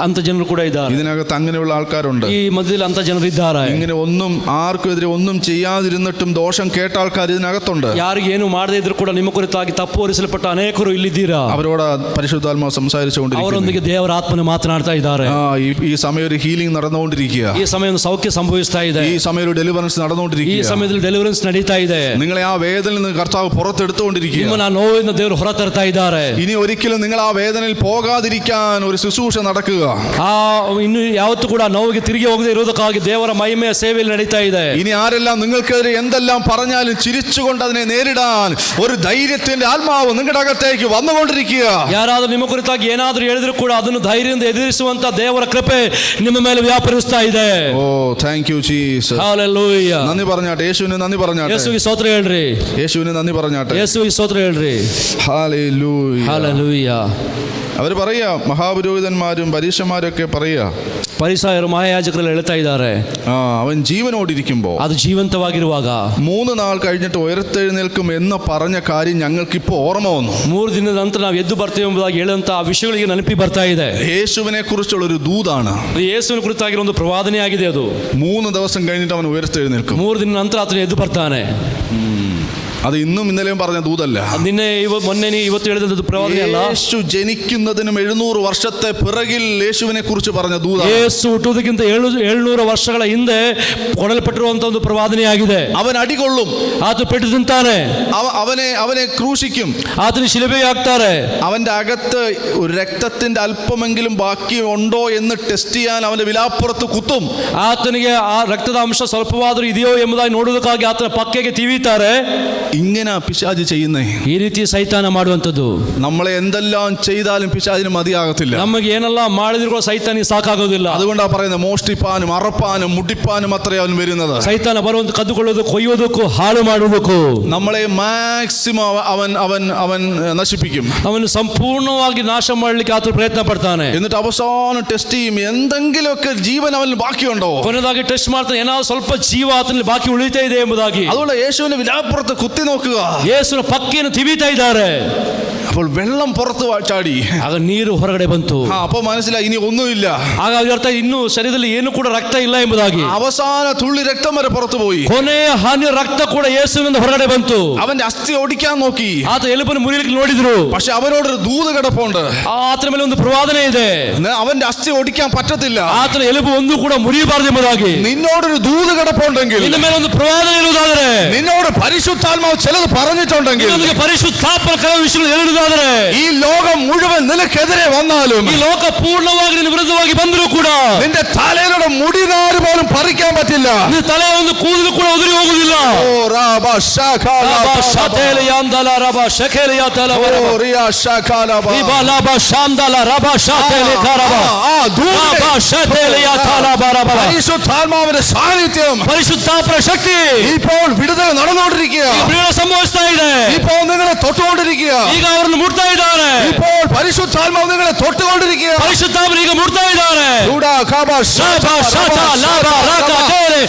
ಅಂತ ಜನರು ಕೂಡ ಇದ್ದಾರೆ. ഇതിനകത്ത് അങ്ങനെയുള്ള ആൾക്കാരുണ്ട്. ಈ ಮಧ್ಯದಲ್ಲಿ ಅಂತ ಜನರು ಇದ್ದಾರೆ. ഇങ്ങനെ ഒന്നും ആർക്കും എതിരെ ഒന്നും ചെയ്യാതിരുന്നിട്ടും ദോഷം കേട്ട ആൾക്കാർ ഇതിനകത്തുണ്ട്. ಯಾರಿಗೆ ಏನು ಮಾಡದೇ ಇದ್ರು ಕೂಡ ನಿಮ್ಮ ಕುರಿತಾಗಿ ತಪ್ಪು ಹೊರಿಸಲ್ಪಟ್ಟ ಅನೇಕರು ಇಲ್ಲಿದ್ದೀರಾ. അവരോട് പരിശുദ്ധാത്മാവ് സംസാരിച്ചുകൊണ്ടിരിക്കുന്നു. ಅವರೊಂದಿಗೆ ದೇವರ ಆತ್ಮನೆ ಮಾತನಾಡ್ತಾ ಇದ್ದಾರೆ. ഈ സമയം ഒരു ഹീലിംഗ് നടന്നുകൊണ്ടിരിക്കുക. ಈ ಸಮಯ ಸೌಖ್ಯ ಸಂಭವಿಸ್ತಾ ಇದೆ. ഈ സമയം ഒരു ഡെലിവറൻസ് ಈ നടന്നുകൊണ്ടിരിക്കുക. ಸಮಯದಲ್ಲಿ ಡೆಲಿವರೆನ್ಸ್ ನಡೀತಾ ಇದೆ. നിങ്ങളെ ആ വേദനയിൽ നിന്ന് കർത്താവ് പുറത്തെടുത്തുകൊണ്ടിരിക്കുക. ನಿಮ್ಮನ್ನ ನೋವಿನ ದೇವರು ಹೊರ ತರ್ತಾ ಇದ್ದಾರೆ. ഇനി ഒരിക്കലും നിങ്ങൾ ആ വേദനയിൽ പോകാതിരിക്കാൻ ഒരു ശുശ്രൂഷ നടക്കുക. നിൽക്കുക. ಇನ್ನು ಯಾವತ್ತೂ ಕೂಡ ನೋವಿಗೆ ತಿರುಗಿ ಹೋಗದೆ ಇರೋದಕ್ಕಾಗಿ ದೇವರ ಮಹಿಮೆಯ ಸೇವೆಯಲ್ಲಿ ನಡೀತಾ ಇದೆ. ഇനി ആരെല്ലാം നിങ്ങൾക്കെതിരെ എന്തെല്ലാം പറഞ്ഞാലും ചിരിച്ചുകൊണ്ട് അതിനെ നേരിടാൻ ഒരു ധൈര്യത്തിന്റെ ആത്മാവ് നിങ്ങളുടെ അകത്തേക്ക് വന്നുകൊണ്ടിരിക്കുക. ಯಾರಾದರೂ ನಿಮ್ಮ ಕುರಿತಾಗಿ ಏನಾದರೂ ಹೇಳಿದ್ರು ಕೂಡ ಅದನ್ನು ಧೈರ್ಯದಿಂದ ಎದುರಿಸುವಂತ ದೇವರ ಕೃಪೆ ನಿಮ್ಮ ಮೇಲೆ ವ್ಯಾಪರಿಸ್ತಾ ಇದೆ. Oh thank you Jesus. Hallelujah. നന്ദി പറഞ്ഞാട്ടെ, യേശുവിന് നന്ദി പറഞ്ഞാട്ടെ, ಯೇಸುವಿಗೆ ಸ್ತೋತ್ರ ಹೇಳ್ರಿ, യേശുവിന് നന്ദി പറഞ്ഞാട്ടെ. ಯೇಸುವಿಗೆ ಸ್ತೋತ್ರ ಹೇಳ್ರಿ. ഹല്ലേലൂയ. Hallelujah. അവർ പറയാ, മഹാപുരോഹിതന്മാരും പരീശന്മാരൊക്കെ പറയാ, ಪರಿಸಾಯರು ಮಹಾಯಾಜಕರೆಲ್ಲ ಹೇಳ್ತಾ ಇದ್ದಾರೆ, അവൻ ജീവനോടിരിക്കുമ്പോ ಅದು ಜೀವಂತವಾಗಿರುವಾಗ 3 നാൾ കഴിഞ്ഞിട്ട് ഉയർത്തെഴുന്നേൽക്കും എന്ന് പറഞ്ഞ കാര്യം ഞങ്ങൾക്കിപ്പോ ഓർമ്മ വന്നു. 3 ದಿನದ ನಂತರ ನಾವು ಎದ್ದು ಬರ್ತೇವೆ ಎಂಬುದಾಗಿ ಹೇಳುವಂತ ಆ ವಿಷಯಗಳಿಗೆ ನೆನಪಿ ಬರ್ತಾ ಇದೆ. യേശുവിനെ കുറിച്ചുള്ള ഒരു ദൂതാണ്. ಯೇಸುವಿನ ಕುರಿತಾಗಿರೋ ಒಂದು ಪ್ರವಾದನೆ ಆಗಿದೆ. ಅದು 3 ദിവസം കഴിഞ്ഞിട്ട് അവൻ ഉയർത്തെഴുന്നേൽക്കും. 3 ದಿನ ನಂತರ ಆತನು ಎದ್ದು ಬರ್ತಾನೆ. അത് ഇന്നും ഇന്നലെയും പറഞ്ഞ ദൂതല്ല. നിന്നെ ಮೊನ್ನೆ ಇವತ್ತು ಹೇಳಿದಂತ ಪ್ರವಾದನೆ ಅಲ್ಲ. യേശു ജനിക്കുന്നതിനും 700 വർഷത്തെ പിറകിൽ യേശുവിനെ കുറിച്ച് പറഞ്ഞ ദൂത. ಯೇಸು ಹುಟ್ಟುವುದಕ್ಕಿಂತ 700 ವರ್ಷಗಳ ಹಿಂದೆ ಕೊಡಲ್ಪಟ್ಟಿರುವಂತ ಒಂದು ಪ್ರವಾದನೆ ಆಗಿದೆ. അവൻ അടികൊള്ളും, ಆತ ಪೆಟ್ಟು ತಿಂತಾನೆ, അവനെ ക്രൂശിക്കും, ಆತನ ಶಿಲುಬೆಗೆ ಹಾಕ್ತಾರೆ. അവന്റെ അകത്ത് ഒരു രക്തത്തിന്റെ അല്പമെങ്കിലും ബാക്കി ഉണ്ടോ എന്ന് ടെസ്റ്റ് ചെയ്യാൻ അവന്റെ വിലാപ്പുറത്ത് കുത്തും. ಆತನಿಗೆ ಆ ರಕ್ತದ ಅಂಶ ಸ್ವಲ್ಪವಾದರೂ ಇದೆಯೋ ಎಂಬುದಾಗಿ ನೋಡುವುದಕ್ಕಾಗಿ ಆತನ ಪಕ್ಕೆಗೆ ತಿವಿತಾರೆ. ഇങ്ങനെ പിശാച് ചെയ്യുന്നേ. ಈ ರೀತಿ ಸೈತಾನ ಮಾಡುವಂಥದ್ದು. നമ്മളെ എന്തെല്ലാം ചെയ്താലും പിശാചിന് മതിയാകത്തില്ല. ನಮಗೆ ಏನೆಲ್ಲ ಮಾಡಿದ್ರು ಕೂಡ ಸೈತಾನಿಗೆ ಸಾಕಾಗೋದಿಲ್ಲ. അതുകൊണ്ടാണ് പറയുന്നത്, മോഷ്ടിപ്പാനും അറപ്പാനും മുടിപ്പാനും അത്രേ അവൻ വരുന്നത്. ಸೈತಾನ ಬರುವಂತ ಕದ್ದುಕೊಳ್ಳೋದಕ್ಕೂ ಕೊಯ್ಯೋದಕ್ಕೂ ಹಾಳು ಮಾಡುವುದಕ್ಕೂ നമ്മളെ മാക്സിമം അവൻ നശിപ്പിക്കും. ಅವನು ಸಂಪೂರ್ಣವಾಗಿ ನಾಶ ಮಾಡಲಿಕ್ಕೆ ಆತ ಪ್ರಯತ್ನ ಪಡ್ತಾನೆ. എന്നിട്ട് അവസാനം ടെസ്റ്റ് ചെയ്യും, എന്തെങ്കിലുമൊക്കെ ജീവൻ അവന് ബാക്കിയുണ്ടോ. ಕೊನೆಯದಾಗಿ ಟೆಸ್ಟ್ ಮಾಡ್ತಾನೆ, ಏನಾದ್ರು ಸ್ವಲ್ಪ ಜೀವ ಆತನಲ್ಲಿ ಬಾಕಿ ಉಳಿತಾ ಇದೆ ಎಂಬುದಾಗಿ. അതുകൊണ്ട് യേശുവിന്റെ വിലാപ്പുറത്ത് കുത്തി നോക്കുക. ಯೇಸುವಿನ ಪಕ್ಕೆಯನ್ನು ತಿವಿತಾ ಇದ್ದಾರೆ. അപ്പോൾ വെള്ളം പുറത്ത് ചാടി. ಆಗ ನೀರು ಹೊರಗಡೆ ಬಂತು. അപ്പോൾ മനസ്സിലായി ഇനി ഒന്നുമില്ല. ಆಗ ಅರ್ಥ ಇನ್ನೂ ಶರೀರದಲ್ಲಿ ಏನು ಕೂಡ ರಕ್ತ ಇಲ್ಲ ಎಂಬುದಾಗಿ. അവസാന തുള്ളി രക്തം വരെ പുറത്തു പോയി. ಕೊನೆಯ ಹಾನಿಯ ರಕ್ತ ಕೂಡ ಯೇಸುವಿನಿಂದ ಹೊರಗಡೆ ಬಂತು. അവന്റെ ಅಸ್ಥಿ ഒടിക്കാൻ നോക്കി. ಆತ ಎಲುಬನ್ನು ಮುರಿಲಿಕ್ಕೆ ನೋಡಿದ್ರು. പക്ഷെ അവനോടൊരു ദൂത് കിടപ്പുണ്ട്. ಆತನ ಮೇಲೆ ಒಂದು ಪ್ರವಾದನೆ ಇದೆ. അവന്റെ അസ്ഥി ഒടിക്കാൻ പറ്റത്തില്ല. ಆತನ ಎಲುಬು ಒಂದು ಕೂಡ ಮುರಿಯಬಾರದು ಎಂಬುದಾಗಿ. നിന്നോടൊരു ദൂത് കിടപ്പുണ്ടെങ്കിൽ, ನಿನ್ನ ಮೇಲೆ ಒಂದು ಪ್ರವಾದನೆ ಇರುವುದಾದರೆ, നിന്നോട് പരിശുദ്ധാത്മാവ് ചിലത് പറഞ്ഞിട്ടുണ്ടെങ്കിൽ, ನಿನಗೆ ಪರಿಶುದ್ಧಾತ್ಮನ ಕೆಲವು ವಿಷಯಗಳು ಹೇಳಿರುವುದಾದರೆ, ഈ ലോകം മുഴുവൻ നിനക്കെതിരെ വന്നാലും, ಈ ಲೋಕ ಪೂರ್ಣವಾಗಿ ನಿನ್ನ ವಿರುದ್ಧವಾಗಿ ಬಂದರೂ ಕೂಡ നിന്റെ തലയിലുള്ള മുടിനാര് പോലും പറിക്കാൻ പറ്റില്ല. ನಿನ್ನ ತಲೆಯ ಒಂದು ಕೂದಲು ಕೂಡ ಉದುರಿ ಹೋಗುವುದಿಲ್ಲ. ഓ റാബാ ശാഖാലാ ಶತೇಲ ಯಾಂದಲ ರಬ ಶಕೇಲ ಯಾತಲ ವರ ഓ റിയാ ശാഖാലാബാ ಇಬಲಬ ಶಾಂದಲ ರಬ ಶತೇಲ ಕರಬ ರಬ ಶತೇಲ ಯಾತಲ ಬರಬ. പരിശുദ്ധാത്മാവിന്റെ സാന്നിധ്യം, ಪರಿಶುದ್ಧಾತ್ಮನ ಶಕ್ತಿ ഇപ്പോൾ വിടുതൽ നടന്നുകൊണ്ടിരിക്കുക. ಬಿಡುಗಡೆ ಸಂಭವಿಸ್ತಾ ಇದೆ. ഇപ്പോൾ നിങ്ങളെ തൊട്ടുകൊണ്ടിരിക്കുക. ಈಗ ಅವರನ್ನು ಮುಟ್ತಾ ಇದ್ದಾರೆ. ഇപ്പോൾ പരിശുദ്ധാത്മാവ് നിങ്ങളെ തൊട്ടുകൊണ്ടിരിക്കുക. ಪರಿಶುದ್ಧಾತ್ಮರು ಈಗ ಮುಟ್ತಾ ಇದ್ದಾರೆ. ലൂഡാ ഖാബാ ಶತ ಶತ ಲಾಭ ರಾಕ ತೇರೆ.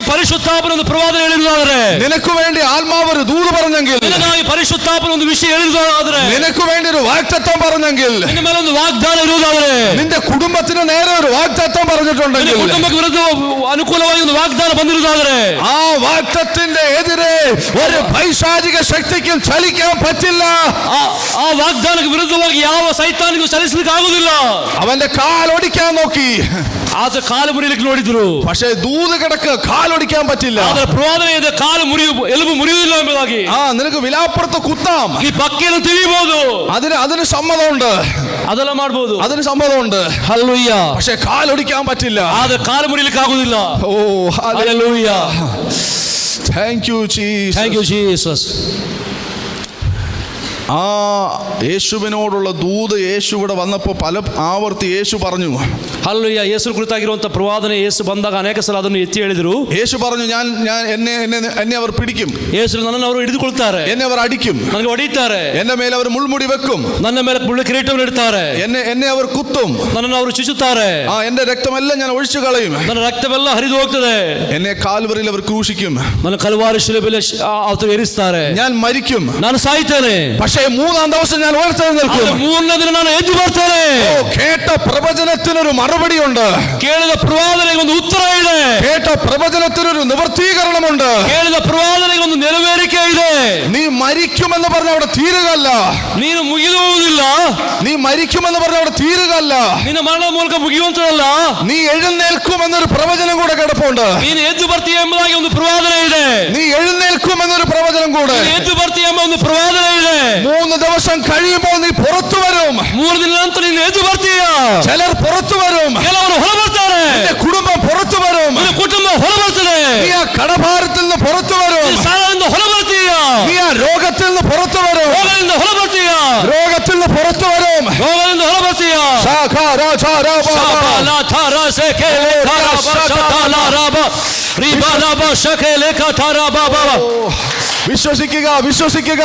ಪರಿಶುದ್ಧಾತ್ಮನ ಒಂದು ಪ್ರವಾದನೆ ಹೇಳಿರುವುದಾದರೆ, നിനക്ക് വേണ്ടി ആത്മാവ് ഒരു ദൂത് പറഞ്ഞെങ്കിൽ, ನಿನಗಾಗಿ ಪರಿಶುದ್ಧಾತ್ಮನ ಒಂದು ವಿಷಯ ಹೇಳಿರುವುದಾದರೆ, നിനക്ക് വേണ്ടി ഒരു വാഗ്ദത്തം പറഞ്ഞെങ്കിൽ, ನಿನ್ನ ಮೇಲೆ ಒಂದು ವಾಗ್ದಾನ ಇರುವುದಾದರೆ, നിന്റെ കുടുംബത്തിന് നേരെ ഒരു വാഗ്ദത്തം പറഞ്ഞിട്ടുണ്ടെങ്കിൽ, ನಿನ್ನ ಕುಟುಂಬಕ್ಕೆ ವಿರುದ್ಧ ಅನುಕೂಲವಾಗಿ ಒಂದು ವಾಗ್ದಾನ ಬಂದಿರುವುದಾದರೆ, ആ വാഗ്ദത്തത്തിന്റെ എതിരെ ഒരു പൈശാചിക ശക്തിക്കും ചലിക്കാൻ പറ്റില്ല. ಆ ವಾಗ್ದಾನಕ್ಕೆ ವಿರುದ್ಧವಾಗಿ ಯಾವ ಸೈತಾನಿಗೂ ಚಲಿಸಲಿಕ್ಕೆ ಆಗುವುದಿಲ್ಲ. അവന്റെ കാലൊടിക്കാൻ നോക്കി, ಆತ ಕಾಲು ಮುರಿಯಲಿಕ್ಕೆ ನೋಡಿದ್ರು. പക്ഷേ ദൂത് കിടക്ക് കാലൊടിക്കാൻ പറ്റില്ല. ಅದರ ಪ್ರವಾದನೆ ಇದೆ, ಕಾಲು ಎಲುಬು ಮುರಿಯುವುದಿಲ್ಲ ಎಂಬುದಾಗಿ. നിനക്ക് വിലാപ്പുറത്ത് കുത്താം, ಈ ಪಕ್ಕೆಯನ್ನು ತಿವಿಯಬಹುದು, അതിന് സമ്മതമുണ്ട്, ಅದೆಲ್ಲ ಮಾಡಬಹುದು, അതിന് സമ്മതമുണ്ട്. ಹಲ್ಲೆಲೂಯಾ. പക്ഷെ കാലൊടിക്കാൻ പറ്റില്ല. ಆದ್ರೆ ಕಾಲು ಮುರಿಯಲಿಕ್ಕೆ ಆಗುವುದಿಲ್ಲ. Oh hallelujah. Thank you Jesus. Thank you Jesus. ആ യേശുവിനോടുള്ള ദൂത് യേശു ഇവിടെ വന്നപ്പോൾ പല ആവർത്തി യേശു പറഞ്ഞു. ಹಲ್ಲೆಲೂಯ. ಯೇಸು ಕುರಿತಾಗಿರುವಂತ ಪ್ರವಾದನೆ ಯೇಸು ಬಂದಾಗ ಅನೇಕ ಸಲ ಅದನ್ನು ಎತ್ತಿ ಹೇಳಿದರು. യേശു പറഞ്ഞു, ഞാൻ എന്നെ അവർ പിടിക്കും, ಯೇಸು ನನ್ನನ್ನು ಅವರು ಹಿಡಿದುಕೊಳ್ತಾರೆ, എന്നെ അവർ അടിക്കും, ನನಗೆ ಹೊಡಿತಾರೆ, എന്റെ മേലെ അവർ മുൾമുടി വെക്കും, ನನ್ನ ಮೇಲೆ ಮುಳ್ಳು ಕಿರೀಟವನ್ನು ಇಡ್ತಾರೆ, എന്നെ അവർ കുത്തും, ನನ್ನನ್ನು ಅವರು ಚುಚ್ಚುತ್ತಾರೆ, എന്റെ രക്തമെല്ലാം ഞാൻ ഒഴിച്ചു കളയും, ನನ್ನ ರಕ್ತವೆಲ್ಲ ಹರಿದು ಹೋಗ್ತದೆ, എന്നെ കാൽവറിയിൽ അവർ ക്രൂശിക്കും, ನನ್ನ ಕಲ್ವಾರಿ ಶಿಲುಬೆಯಲ್ಲಿ ಅವರು ಏರಿಸ್ತಾರೆ, ഞാൻ മരിക്കും, ನಾನು ಸಾಯ್ತೇನೆ. പക്ഷേ പക്ഷേ മൂന്നാം ദിവസം ഞാൻ ഉയർത്തെഴുന്നേൽക്കും. ಮೂರನೇ ದಿನ ನಾನು ಎದ್ದು ಬರ್ತೇನೆ. കേട്ട പ്രവചനത്തിനൊരു മറുപടിയുണ്ട്. ಕೇಳಿದ ಪ್ರವಾದನೆಗೆ ಒಂದು ಉತ್ತರ ಇದೆ. കേട്ട പ്രവചനത്തിനൊരു നിവർത്തീകരണമുണ്ട്. ಕೇಳಿದ ಪ್ರವಾದನೆಗೆ ಒಂದು ನೆರವೇರಿಕೆ ಇದೆ. നീ മരിക്കുമെന്ന് പറഞ്ഞ അവിടെ തീരുകയല്ല. ನೀನು ಮುಗಿಯುವುದಿಲ್ಲ. നീ മരിക്കുമെന്ന് പറഞ്ഞ അവിടെ തീരുകയല്ല. ನಿನ್ನ ಮರಣದ ಮೂಲಕ ಮುಗಿಯುವಂತದಲ್ಲ. നീ എഴുന്നേൽക്കുമെന്നൊരു പ്രവചനം കൂടെ കിടപ്പുണ്ട്. ನೀನು ಎದ್ದು ಬರ್ತೀಯ ಎಂಬುದಾಗಿ ಒಂದು ಪ್ರವಾದನೆ ಇದೆ. നീ എഴുന്നേൽക്കുമെന്നൊരു പ്രവചനം കൂടെ. ಎದ್ದು ಬರ್ತೀಯ ಎಂಬ ಒಂದು ಪ್ರವಾದನೆ ಇದೆ. 3 ദിവസം കഴിയുമ്പോൾ നീ പുറത്തു വരും. 3 ದಿನದ ನಂತರ ನೀನು ಎದ್ದು ಬರ್ತೀಯ. ചിലർ പുറത്തു വരും. ಕೆಲವರು ಹೊರ ಬರ್ತಾರೆ. നിന്റെ കുടുംബം പുറത്തു വരും. ನಿನ್ನ ಕುಟುಂಬ ಹೊರ ಬರ್ತದೆ. നീ ആ കടഭാരത്തിൽ നിന്ന് പുറത്തു വരും. ನೀನು ಸಾಲದಿಂದ ಹೊರ ಬರ್ತೀಯ. നീ ആ രോഗത്തിൽ നിന്ന് പുറത്തു വരും. ರೋಗದಿಂದ ಹೊರ ಬರ್ತೀಯ. രോഗത്തിൽ നിന്ന് പുറത്തു വരും. ರೋಗದಿಂದ ಹೊರ ಬರ್ತೀಯ. വിശ്വസിക്കുക, വിശ്വസിക്കുക.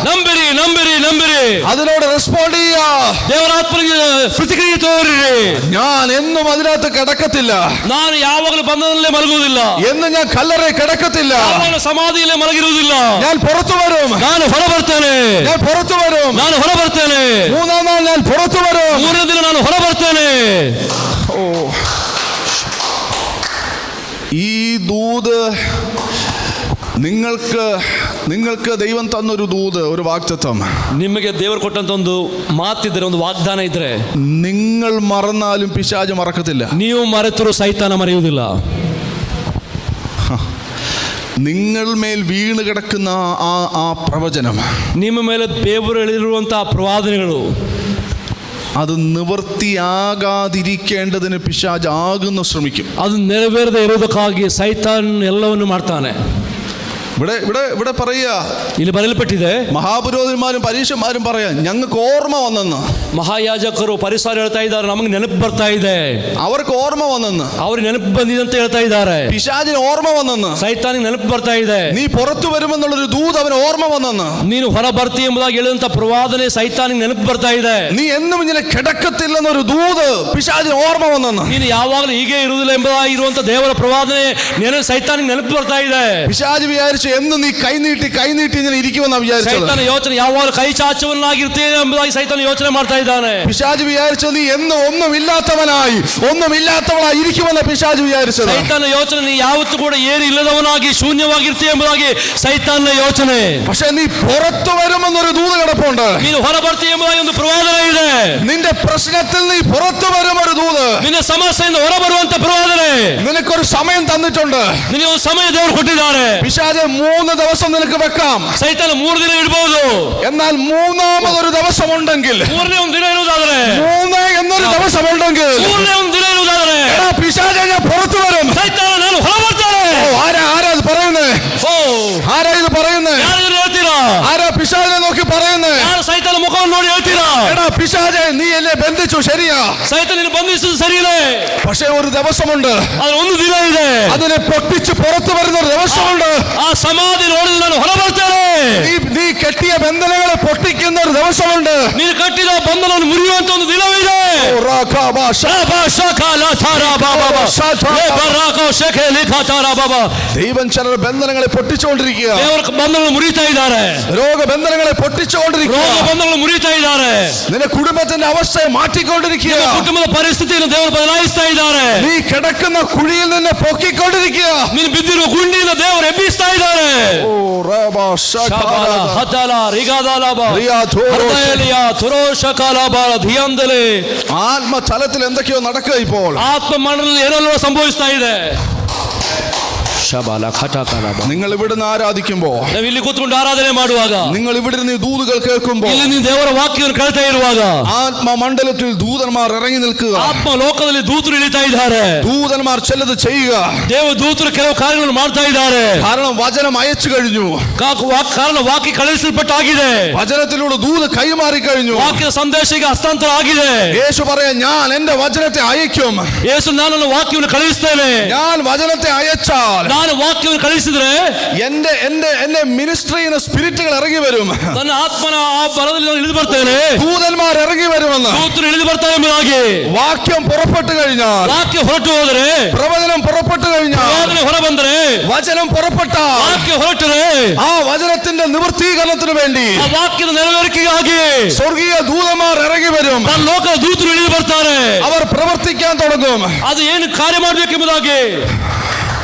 ನಂಬಿರಿ, ನಂಬಿರಿ, ನಂಬಿರಿ. അതിനോട് റെസ്പോണ്ട് ചെയ്യുക. ದೇವರಾತ್ಮನಿಗೆ ಪ್ರತಿಕ್ರಿಯೆ ತೋರಿರಿ. ഞാൻ എന്നും അതിനകത്ത് കിടക്കത്തില്ല. ನಾನು ಯಾವಾಗಲೂ ಬಂಧನದಲ್ಲೇ ಮಲಗುವುದಿಲ್ಲ. എന്ന് ഞാൻ കല്ലറ കിടക്കത്തില്ല. ಯಾವಾಗಲೂ ಸಮಾಧಿಯಲ್ಲೇ ಮಲಗಿರುವುದಿಲ್ಲ. ഞാൻ പുറത്തു വരും. ನಾನು ಹೊರ ಬರ್ತೇನೆ. ഞാൻ പുറത്തു വരും. ನಾನು ಹೊರ ಬರ್ತೇನೆ. മൂന്നാം നാൾ ഞാൻ പുറത്തു വരും. 3ನೇ ದಿನ ನಾನು ಹೊರ ಬರ್ತೇನೆ. ഈ ദൂത് നിങ്ങൾക്ക് ദൈവം തന്നൊരു ദൂത്, ഒരു വാഗ്ദത്തം. ನಿಮಗೆ ದೇವರು ಕೊಟ್ಟಂತ ಒಂದು ಮಾತಿದ್ರೆ, ಒಂದು ವಾಗ್ದಾನ ಇದ್ರೆ, നിങ്ങൾ മറന്നാലും പിശാച് മറക്കത്തില്ല. ನೀವು ಮರೆತರೂ ಸೈತಾನ ಮರೆಯುವುದಿಲ್ಲ. നിങ്ങൾ മേൽ വീണ് കിടക്കുന്ന ആ പ്രവചനം, ನಿಮ್ಮ ಮೇಲೆ ದೇವರು ಎಳೆದಿರುವಂತಹ ಪ್ರವಾದನೆಗಳು, അത് നിവൃത്തിയാകാതിരിക്കേണ്ടതിന് പിശാച് ആകുന്നു ശ്രമിക്കും. ಅದು ನೆರವೇರದೆ ಇರುವುದಕ್ಕಾಗಿ ಸೈತಾನ್ ಎಲ್ಲವನ್ನು ಮಾಡ್ತಾನೆ. ഇവിടെ പറയുക, ಇಲ್ಲಿ ಬರೆಯಲ್ಪಟ್ಟಿದೆ, മഹാപുരോഹിതന്മാരും പരീക്ഷന്മാരും പറയാ, ഞങ്ങൾക്ക് ഓർമ്മ വന്നെന്ന്. ಮಹಾಯಾಜಕರು ಪರಿಸರ ಹೇಳ್ತಾ ಇದ್ದಾರೆ, ನಮಗೆ ನೆನಪು ಬರ್ತಾ ಇದೆ. അവർക്ക് ഓർമ്മ വന്നെന്ന്. ಅವ್ರಿಗೆ ನೆನಪು ಬಂದಿದೆ ಅಂತ ಹೇಳ್ತಾ ಇದ್ದಾರೆ. പിശാചിന് ഓർമ്മ വന്നെന്ന്. ಸೈತಾನಿಗೆ ನೆನಪು ಬರ್ತಾ ಇದೆ. നീ പുറത്തു വരുമെന്നുള്ളൊരു ദൂത് അവന് ഓർമ്മ വന്നെന്ന്. ನೀನು ಹೊರ ಬರ್ತಿ ಎಂಬುದಾಗಿ ಹೇಳಿದಂತ ಪ್ರವಾದನೆ ಸೈತಾನಿಗೆ ನೆನಪು ಬರ್ತಾ ಇದೆ. നീ എന്നും ഇങ്ങനെ കിടക്കത്തില്ലെന്നൊരു ദൂത് പിശാചിന് ഓർമ്മ വന്നെന്ന്. ನೀನು ಯಾವಾಗಲೂ ಹೀಗೆ ಇರುವುದಿಲ್ಲ ಎಂಬುದಾಗಿ ಇರುವಂತ ದೇವರ ಪ್ರವಾದನೆ ಸೈತಾನಿಗೆ ನೆನಪು ಬರ್ತಾ ಇದೆ. പിശാച് വിചാരിച്ചു എന്ന് നീ കൈനീട്ടി ഇങ്ങനെ ഇരിക്കുമെന്നാ വിചാരിച്ചത്. ಸೈತಾನ ಯೋಚನೆ ಯಾವಾಗ ಕೈ ಚಾಚುವನ್ನಾಗಿರ್ತೇನೆ ಎಂಬುದಾಗಿ ಸೈತಾನ ಯೋಚನೆ ಮಾಡ್ತಾ ಇದ್ದಾನೆ. പിശാച് വിചാരിച്ചു നീ എന്ന് ഒന്നുമില്ലാത്തവളായി ഇരിക്കുമെന്ന പിശാച് വിചാരിച്ചത്. ಸೈತಾನ ಯೋಚನೆ ನೀ ಯಾವತ್ತೂ ಕೂಡ ಏನು ಇಲ್ಲದವನಾಗಿ ಶೂನ್ಯವಾಗಿರ್ತೀಯ ಎಂಬುದಾಗಿ ಸೈತಾನ ಯೋಚನೆ. പക്ഷെ നീ പുറത്തു വരുമെന്നൊരു ദൂത് കിടപ്പുണ്ട്. ನೀನು ಹೊರ ಬರ್ತೀಯ ಎಂಬುದಾಗಿ ಒಂದು ಪ್ರವಾದನೆ ಇದೆ. നിന്റെ പ്രശ്നത്തിൽ നീ പുറത്തു വരുമൊരു ദൂത്. ನಿನ್ನ ಸಮಸ್ಯೆಯಿಂದ ಹೊರ ಬರುವಂತ ಪ್ರವಾದನೆ. നിനക്കൊരു സമയം തന്നിട്ടുണ്ട്. ನಿನಗೆ ಒಂದು ಸಮಯ ದೇವರು ಕೊಟ್ಟಿದ್ದಾರೆ. പിശാച് 3 ദിവസം നിനക്ക് വെക്കാം. ಸೈತಾನ 3 ದಿನ ಇಡಬಹುದು. എന്നാൽ മൂന്നാമതൊരു ദിവസം ഉണ്ടെങ്കിൽ, 3ನೇ ಒಂದು ದಿನ ಇರುವುದಾದರೆ, 3 എന്നൊരു ദിവസം ഉണ്ടെങ്കിൽ, 3ನೇ ಒಂದು ದಿನ ಇರುವುದಾದರೆ, പിശാച് ഞാൻ പുറത്തു വരും. ಸೈತಾನ ನಾನು ಹೊರ ಬರ್ತೇನೆ. ആരാ ഇത് പറയുന്നേ? ആരാ ഇത് പറയുന്നേ? ಯಾರು ಹೇಳ್ತೀರಾ? ആരാ പിശാചിനെ നോക്കി പറയുന്നേ? ಯಾರು ಸೈತಾನ ಮುಖವನ್ನು ನೋಡಿ ಹೇಳ್ತೀರಾ? പിശാചെ, നീ എന്നെ ബന്ധിച്ചു, ശരിയാ. ಸೈತಾನ ನಿನ್ನ ಬಂಧಿಸುವುದು ಸರಿಯಿದೆ. പക്ഷേ ഒരു ദിവസമുണ്ട്, ಆದ್ರೆ ಒಂದು ದಿನ ಇದೆ. അതിനെ പൊട്ടിച്ച് പുറത്തു വരുന്ന ഒരു ദിവസമുണ്ട്. ಆ ಸಮಾಧಿ ನೋಡಿದ್ರೆ ನಾನು ಹೊರ ಬರ್ತೇನೆ. നീ കെട്ടിയ ബന്ധനങ്ങളെ പൊട്ടിക്കുന്ന ഒരു ദിവസമുണ്ട്. ನೀನು ಕಟ್ಟಿದ ಬಂಧನವನ್ನು ಮುರಿಯುವಂತ ಒಂದು ದಿನವಿದೆ. ദൈവം ചില ബന്ധനങ്ങളെ പൊട്ടിച്ചുകൊണ്ടിരിക്കുക. ದೇವರ ಬಂಧನಗಳನ್ನು ಮುರಿತಾ ಇದ್ದಾರೆ. രോഗബന്ധനങ്ങളെ പൊട്ടിച്ചുകൊണ്ടിരിക്കുക. ರೋಗ ಬಂಧನಗಳನ್ನು ಮುರಿತಾ ಇದ್ದಾರೆ. നിന്റെ കുടുംബത്തിന്റെ അവസ്ഥയെ മാറ്റിക്കൊണ്ടിരിക്കുക. ಕುಟುಂಬದ ಪರಿಸ್ಥಿತಿಯನ್ನು ದೇವರು ಬದಲಾಯಿಸ್ತಾ ಇದ್ದಾರೆ. നീ കിടക്കുന്ന കുഴിയിൽ നിന്ന് പൊക്കിക്കൊണ്ടിരിക്കുക. ನೀನು ಬಿದ್ದಿರುವ ಗುಂಡಿಯಿಂದ ದೇವರು ಎಬ್ಬಿಸ್ತಾ ಇದ್ದಾರೆ. ആത്മതലത്തിൽ എന്തൊക്കെയോ നടക്കുക ഇപ്പോൾ. ആത്മമണ്ഡലത്തിൽ ഏനെല്ലോ സംഭവിಸ್ತಾ ಇದೆ. നിങ്ങൾ ഇവിടുന്ന് ആരാധിക്കുമ്പോൾ, ಇಲ್ಲಿ ಕೂತ್ಕೊಂಡು ಆರಾಧನೆ ಮಾಡುವಾಗ, നിങ്ങൾ ഇവിടുന്ന് ദൂതുകൾ കേൾക്കുമ്പോൾ, ಇಲ್ಲಿ ನೀವು ದೇವರ ವಾಕ್ಯವನ್ನು ಕೇಳ್ತಾ ಇರುವಾಗ, ആത്മമണ്ഡലത്തിൽ ദൂതന്മാർ ഇറങ്ങി നിൽക്കുക. ಆತ್ಮ ಲೋಕದಲ್ಲಿ ದೂತರು ಇಳಿತಾ ಇದ್ದಾರೆ. ദൂതന്മാർ ചിലത് ചെയ്യുക. ದೇವ ದೂತರು ಕೆಲವು ಕಾರ್ಯಗಳನ್ನು ಮಾಡ್ತಾ ಇದ್ದಾರೆ. കാരണം വചനം അയച്ചു കഴിഞ്ഞു. ಕಾರಣ ವಾಕ್ಯ ಕಳುಹಿಸಲ್ಪಟ್ಟಾಗಿದೆ. വചനത്തിലൂടെ ദൂത് കൈമാറി കഴിഞ്ഞു. ವಾಕ್ಯದ ಸಂದೇಶ ಈಗ ಹಸ್ತಾಂತರ ಆಗಿದೆ. യേശു പറയാ, ഞാൻ എന്റെ വചനത്തെ അയക്കും. ಯೇಸು ನಾನು ವಾಕ್ಯವನ್ನು ಕಳುಹಿಸ್ತೇನೆ. ഞാൻ വചനത്തെ അയച്ചാൽ ನಾನು ವಾಕ್ಯವನ್ನು ಕಳಿಸಿದ್ರೆ എന്റെ മിനിസ്ട്രിയിൽ സ്പിരിറ്റുകൾ ഇറങ്ങി വരും. ನನ್ನ ಆತ್ಮನ ಆ ಬಲದಲ್ಲಿ ನಾನು ಇಳಿದು ಬರ್ತೇನೆ. ദൂതന്മാർ ഇറങ്ങി വരുമെന്ന്. ದೂತರು ಇಳಿದು ಬರ್ತಾರೆ ಎಂಬುದಾಗಿ വാക്യം പുറപ്പെട്ടു കഴിഞ്ഞാൽ, ವಾಕ್ಯ ಹೊರಟು ಹೋದರೆ, പ്രവചനം പുറപ്പെട്ടു കഴിഞ്ഞാൽ, ಪ್ರವಾದನೆ ಹೊರ ಬಂದರೆ, വചനം പുറപ്പെട്ടാൽ, ವಾಕ್ಯ ಹೊರಟರೆ ആ വചനത്തിന്റെ നിവൃത്തീകരണത്തിന് വേണ്ടി ಆ ವಾಕ್ಯದ ನೆರವೇರಿಕೆಗಾಗಿ സ്വർഗീയ ദൂതന്മാർ ഇറങ്ങി വരും. ನನ್ನ ಲೋಕದ ದೂತರು ಇಳಿದು ಬರ್ತಾರೆ. അവർ പ്രവർത്തിക്കാൻ തുടങ്ങും. ಅದು ಏನು ಕಾರ್ಯ ಮಾಡಬೇಕೆಂಬುದಾಗಿ.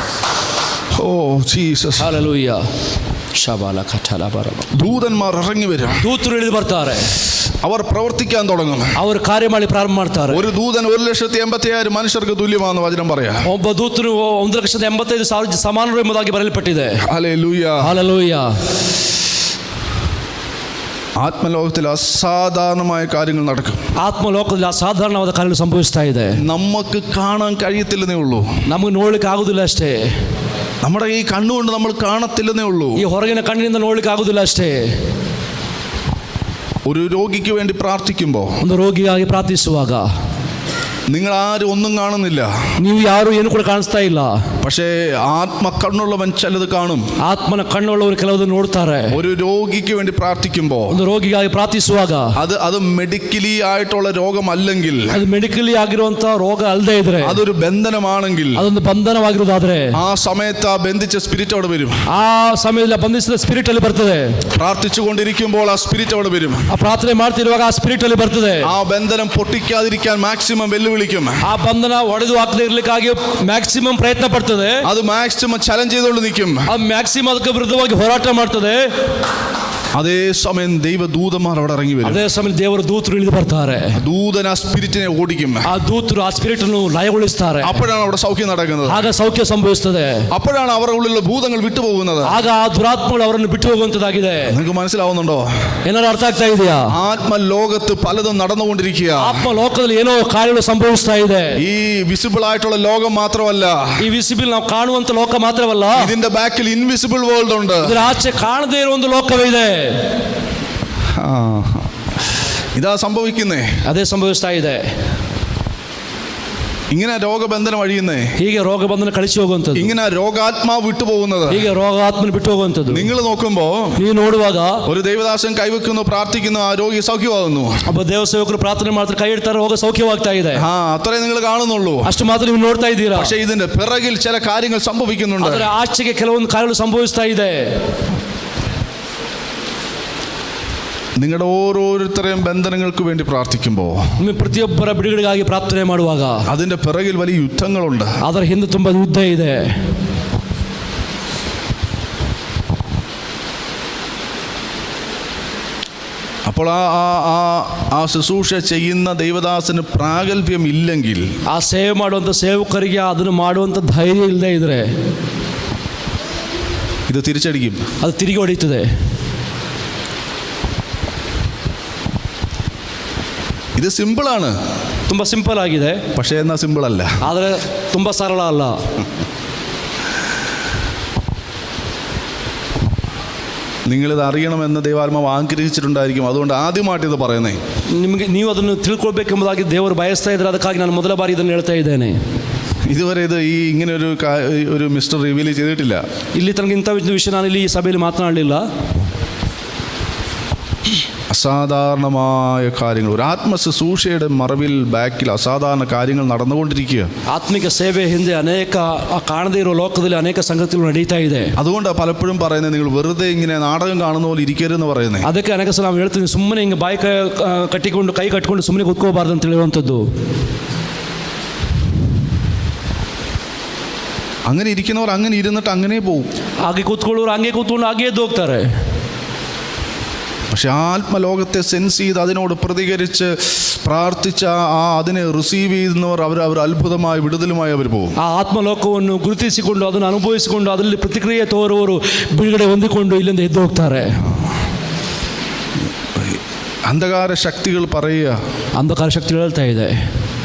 Oh Jesus, hallelujah. ಶಬಾಲ ಕಠಲ ಬರಬ. ദൂതന്മാർ ഇറങ്ങി വരും. ದೂತರು ಇಳಿದು ಬರ್ತಾರೆ. അവർ പ്രവർത്തിക്കാൻ തുടങ്ങും. ಅವರು ಕಾರ್ಯ ಮಾಡಿ ಪ್ರಾರಂಭ ಮಾಡ್ತಾರೆ. ഒരു ദൂതൻ 1,85,000 മനുഷ്യർക്ക് തുല്യമാണെന്ന് വചനം പറയാം. ಒಬ್ಬ ದೂತರು 1,85,000 ಸಮಾನರು ಎಂಬುದಾಗಿ ಬರೆಯಲ್ಪಟ್ಟಿದೆ. ഹല്ലേലൂയ. ಹಲ್ಲೆಲೂಯ. ആത്മലോകത്തിൽ അസാധാരണമായ കാര്യങ്ങൾ നടക്കും. ಆತ್ಮಲೋಕದಲ್ಲಿ ಅಸಾಧಾರಣವಾದ ಕಾರ್ಯಗಳು ಸಂಭವಿಸ್ತಾ ಇದೆ. നമുക്ക് കാണാൻ കഴിയത്തില്ലെന്നേ ഉള്ളൂ. ನಮಗೆ ನೋಡ್ಲಿಕ್ಕೆ ಆಗುದಿಲ್ಲ ಅಷ್ಟೇ. നമ്മുടെ ഈ കണ്ണുകൊണ്ട് നമ്മൾ കാണത്തില്ലെന്നേ ഉള്ളൂ. ಈ ಹೊರಗಿನ ಕಣ್ಣಿನಿಂದ ನೋಡ್ಲಿಕ್ಕೆ ಆಗುದಿಲ್ಲ ಅಷ್ಟೇ. ഒരു രോഗിക്ക് വേണ്ടി പ്രാർത്ഥിക്കുമ്പോൾ ಒಂದು ರೋಗಿಯಾಗಿ ಪ್ರಾರ್ಥಿಸುವಾಗ നിങ്ങൾ ആരും ഒന്നും കാണുന്നില്ല, ನೀವು ಯಾರು ಏನು ಕೂಡ ಕಾಣಿಸ್ತಾ ಇಲ್ಲ. പക്ഷേ ആത്മ കണ്ണുള്ളവൻ ചിലത് കാണും. ಆತ್ಮನ ಕಣ್ಣುಳ್ಳವರು ಕೆಲವರು ನೋಡ್ತಾರೆ. ഒരു രോഗിക്ക് വേണ്ടി പ്രാർത്ഥിക്കുമ്പോൾ ಒಂದು ರೋಗಿಯಾಗಿ ಪ್ರಾರ್ಥಿಸುವಾಗ അത് മെഡിക്കലി ആയിട്ടുള്ള രോഗമല്ലെങ്കിൽ, ಅದು ಮೆಡಿಕಲಿ ಆಗಿರುವಂತಹ ರೋಗ ಅಲ್ಲದೆ ಇದ್ರೆ, അതൊരു ബന്ധനമാണെങ്കിൽ, ಅದೊಂದು ಬಂಧನವಾಗಿರುವುದಾದ್ರೆ ആ സമയത്ത് ആ ബന്ധിച്ച സ്പിരിറ്റ് അവിടെ വരും. ಆ ಸಮಯದಲ್ಲಿ ಬಂಧಿಸಿದ ಸ್ಪಿರಿಟ್ ಅಲ್ಲಿ ಬರ್ತದೆ. പ്രാർത്ഥിച്ചുകൊണ്ടിരിക്കുമ്പോൾ ആ സ്പിരിറ്റ് അവിടെ വരും. ಆ ಪ್ರಾರ್ಥನೆ ಮಾಡ್ತಿರುವಾಗ ಆ ಸ್ಪಿರಿಟ್ ಅಲ್ಲಿ ಬರ್ತದೆ. ആ ബന്ധനം പൊട്ടിക്കാതിരിക്കാൻ മാക്സിമം വെല്ലുവിളിക്കും. ಆ ಬಂಧನ ಒಡೆದು ಹಾಕದೇ ಇರ್ಲಿಕ್ಕಾಗಿ ಮ್ಯಾಕ್ಸಿಮಮ್ ಪ್ರಯತ್ನ ಪಡ್ತದೆ. അത് മാക്സിമം ചലഞ്ച് ചെയ്തുകൊണ്ട് നിൽക്കും. ಆ ಮ್ಯಾಕ್ಸಿಮಮ್ ಅದಕ್ಕೆ ವಿರುದ್ಧವಾಗಿ ಹೋರಾಟ ಮಾಡ್ತದೆ. അതേ സമയം ദൈവദൂതന്മാർ അവിടെ ഇറങ്ങി വരും. ಅದೇ ಸಮಯ ದೇವರ ದೂತರು ಇಳಿದು ಬರ್ತಾರೆ. ദൂതൻ ആ സ്പിരിറ്റിനെ ഓടിക്കും. ಆ ದೂತರು ಆ ಸ್ಪಿರಿಟ್ ಅನ್ನು ಲಯಗೊಳಿಸ್ತಾರೆ. അപ്പോഴാണ് അവിടെ സൗഖ്യം നടക്കുന്നത്. ಆಗ ಸೌಖ್ಯ ಸಂಭವಿಸುತ್ತದೆ. അപ്പോഴാണ് അവരുടെ ഉള്ളിലുള്ള ഭൂതങ്ങൾ വിട്ടുപോകുന്നത്. ಆಗ ಆ ದುರಾತ್ಮಗಳು ಅವರನ್ನು ಬಿಟ್ಟು ಹೋಗುವಂತದ್ದಾಗಿದೆ. നിങ്ങൾക്ക് മനസ്സിലാവുന്നുണ്ടോ? ಏನಾದ್ರು ಅರ್ಥ ಆಗ್ತಾ ಇದೆಯಾ? ആത്മലോകത്ത് പലതും നടന്നുകൊണ്ടിരിക്കുക. ಆತ್ಮ ಲೋಕದಲ್ಲಿ ಏನೋ ಕಾರ್ಯಗಳು ಸಂಭವಿಸ್ತಾ ಇದೆ. ഈ വിസിബിൾ ആയിട്ടുള്ള ലോകം മാത്രമല്ല, ಈ ವಿಸಿಬಲ್ ನಾವು ಕಾಣುವಂತ ಲೋಕ ಮಾತ್ರವಲ್ಲ, ഇതിന്റെ ബാക്കിൽ ഇൻവിസിബിൾ വേൾഡ് ഉണ്ട്. ಇದರ ಆಚೆ ಕಾಣದೇ ಇರುವ ಒಂದು ಲೋಕವಿದೆ. ഇതാ സംഭവിക്കുന്നേ. ಅದೇ ಸಂಭವಿಸ್ತಾ ಇದೆ. ഇങ്ങനെ രോഗബന്ധനം അഴിയുന്നേ, ಹೀಗೆ ರೋಗ ಬಂಧನ ಕಳಿಸಿ ಹೋಗುವಂಥದ್ದು, ഇങ്ങനെ രോഗാത്മാവ് വിട്ടുപോകുന്നത്. ಹೀಗೆ ರೋಗಾತ್ಮನ ಬಿಟ್ಟು ಹೋಗುವಂಥದ್ದು. നിങ്ങൾ നോക്കുമ്പോ ನೀವು ನೋಡುವಾಗ ഒരു ദൈവദാസൻ കൈവെക്കുന്നു, പ്രാർത്ഥിക്കുന്നു, ആ രോഗി സൗഖ്യമാകുന്നു. ಒಬ್ಬ ದೇವ ಸೇವಕರು ಪ್ರಾರ್ಥನೆ ಮಾಡ್ತಾರೆ, ಕೈ ಇಡ್ತಾರೆ, ರೋಗ ಸೌಖ್ಯವಾಗ್ತಾ ಇದೆ. അത്രേ നിങ്ങൾ കാണുന്നുള്ളൂ. ಅಷ್ಟು ಮಾತ್ರ ನೀವು ನೋಡ್ತಾ ಇದ್ದೀರಾ. പക്ഷേ ഇതിന്റെ പിറകിൽ ചില കാര്യങ്ങൾ സംഭവിക്കുന്നുണ്ട്. ಅದರ ಆಚೆಗೆ ಕೆಲವೊಂದು ಕಾರ್ಯಗಳು ಸಂಭವಿಸ್ತಾ ಇದೆ. നിങ്ങളുടെ ഓരോരുത്തരെയും ബന്ധനങ്ങൾക്ക് വേണ്ടി പ്രാർത്ഥിക്കുമ്പോൾ, ನೀವು ಪ್ರತಿಯೊಬ್ಬರ ಬಿಡುಗಡೆಗಾಗಿ ಪ್ರಾರ್ಥನೆ ಮಾಡುವಾಗ അതിന്റെ പിറകിൽ വലിയ യുദ്ധങ്ങളുണ്ട്. ಅದರ ಹಿಂದೆ ತುಂಬಾ ಯುದ್ಧ ಇದೆ. അപ്പോൾ ആ ശുശ്രൂഷ ചെയ്യുന്ന ദൈവദാസന് പ്രാഗൽഭ്യം ഇല്ലെങ്കിൽ, ಆ ಸೇವೆ ಮಾಡುವಂತ ಸೇವಕರಿಗೆ ಅದನ್ನು ಮಾಡುವಂತ ಧೈರ್ಯ ಇಲ್ಲದೆ ಇದ್ರೆ ഇത് തിരിച്ചടിക്കും. ಅದು ತಿರುಗಿ ಹೊಡೀತದೆ. ഇത് സിമ്പിളാണ്, ತುಂಬಾ ಸಿಂಪಲ್ ಆಗಿದೆ. പക്ഷേ എന്നാ സിമ്പിൾ അല്ല. ಆದರೆ ತುಂಬಾ ಸರಳ ಅಲ್ಲ. നിങ്ങളിത് അറിയണമെന്ന് ദൈവാത്മാവ് ആഗ്രഹിച്ചിട്ടുണ്ടായിരിക്കും. അതുകൊണ്ട് ആദ്യമായിട്ട് ഇത് പറയുന്നേ. ನಿಮಗೆ ನೀವು ಅದನ್ನು ತಿಳ್ಕೊಳ್ಬೇಕೆಂಬುದಾಗಿ ದೇವರು ಬಯಸ್ತಾ ಇದ್ದಾರೆ. ಅದಕ್ಕಾಗಿ ನಾನು ಮೊದಲ ಬಾರಿ ಇದನ್ನು ಹೇಳ್ತಾ ಇದ್ದೇನೆ. ഇതുവരെ ഇത് ഇങ്ങനെ ഒരു മിസ്റ്റർ റിവീൽ ചെയ്തിട്ടില്ല. ಇಲ್ಲಿ ತನಕ ಇಂಥ ವಿಷಯ ನಾನು ಇಲ್ಲಿ ಈ ಸಭೆಯಲ್ಲಿ ಮಾತನಾಡಲಿಲ್ಲ. അസാധാരണമായ കാര്യങ്ങൾ, ഒരു ആത്മശുശ്രൂഷയുടെ മറവിൽ ബാക്കിൽ അസാധാരണ കാര്യങ്ങൾ നടന്നുകൊണ്ടിരിക്കുക. ಆತ್ಮಿಕ ಸೇವೆ ಹಿಂದೆ ಅನೇಕ ಕಾಣದೇ ಇರೋ ಲೋಕದಲ್ಲಿ ಅನೇಕ ಸಂಗತಿಗಳು ನಡೀತಾ ಇದೆ. അതുകൊണ്ടാണ് പലപ്പോഴും പറയുന്നത്, നിങ്ങൾ വെറുതെ ഇങ്ങനെ നാടകം കാണുന്ന പോലെ ഇരിക്കരുതെന്ന് പറയുന്നത്. ಅದಕ್ಕೆ ಅನೇಕ ಸಲ ನಾವು ಹೇಳ್ತೀವಿ, ಸುಮ್ಮನೆ ಹಿಂಗೆ ಬಾಯಿ ಕಟ್ಟಿಕೊಂಡು ಕೈ ಕಟ್ಕೊಂಡು ಸುಮ್ಮನೆ ಕೂತ್ಕೋಬಾರ್ದು ಅಂತ ಹೇಳುವಂಥದ್ದು. അങ്ങനെ ഇരിക്കുന്നവർ അങ്ങനെ ഇരുന്നിട്ട് അങ്ങനെ പോകും. ಹಾಗೆ ಕೂತ್ಕೊಳ್ಳೋರು ಹಂಗೆ ಕೂತ್ಕೊಂಡು ಹಾಗೆ ಎದ್ದು ಹೋಗ್ತಾರೆ. പക്ഷെ ആത്മലോകത്തെ സെൻസ് ചെയ്ത് അതിനോട് പ്രതികരിച്ച് പ്രാർത്ഥിച്ച അതിനെ റിസീവ് ചെയ്യുന്നവർ അവർ അത്ഭുതമായ വിടുതലുമായി അവർ പോകും. ಆ ಆತ್ಮಲೋಕವನ್ನು ಗುರುತಿಸಿಕೊಂಡು ಅದನ್ನು ಅನುಭವಿಸಿಕೊಂಡು ಅದರಲ್ಲಿ ಪ್ರತಿಕ್ರಿಯೆ ತೋರುವವರು ಬಿಡುಗಡೆ ಹೊಂದಿಕೊಂಡು ಇಲ್ಲಿಂದ ಎದ್ದು ಹೋಗ್ತಾರೆ. അന്ധകാര ശക്തികൾ പറയുക, ಅಂಧಕಾರ ಶಕ್ತಿಗಳು ಹೇಳ್ತಾ ಇದೆ,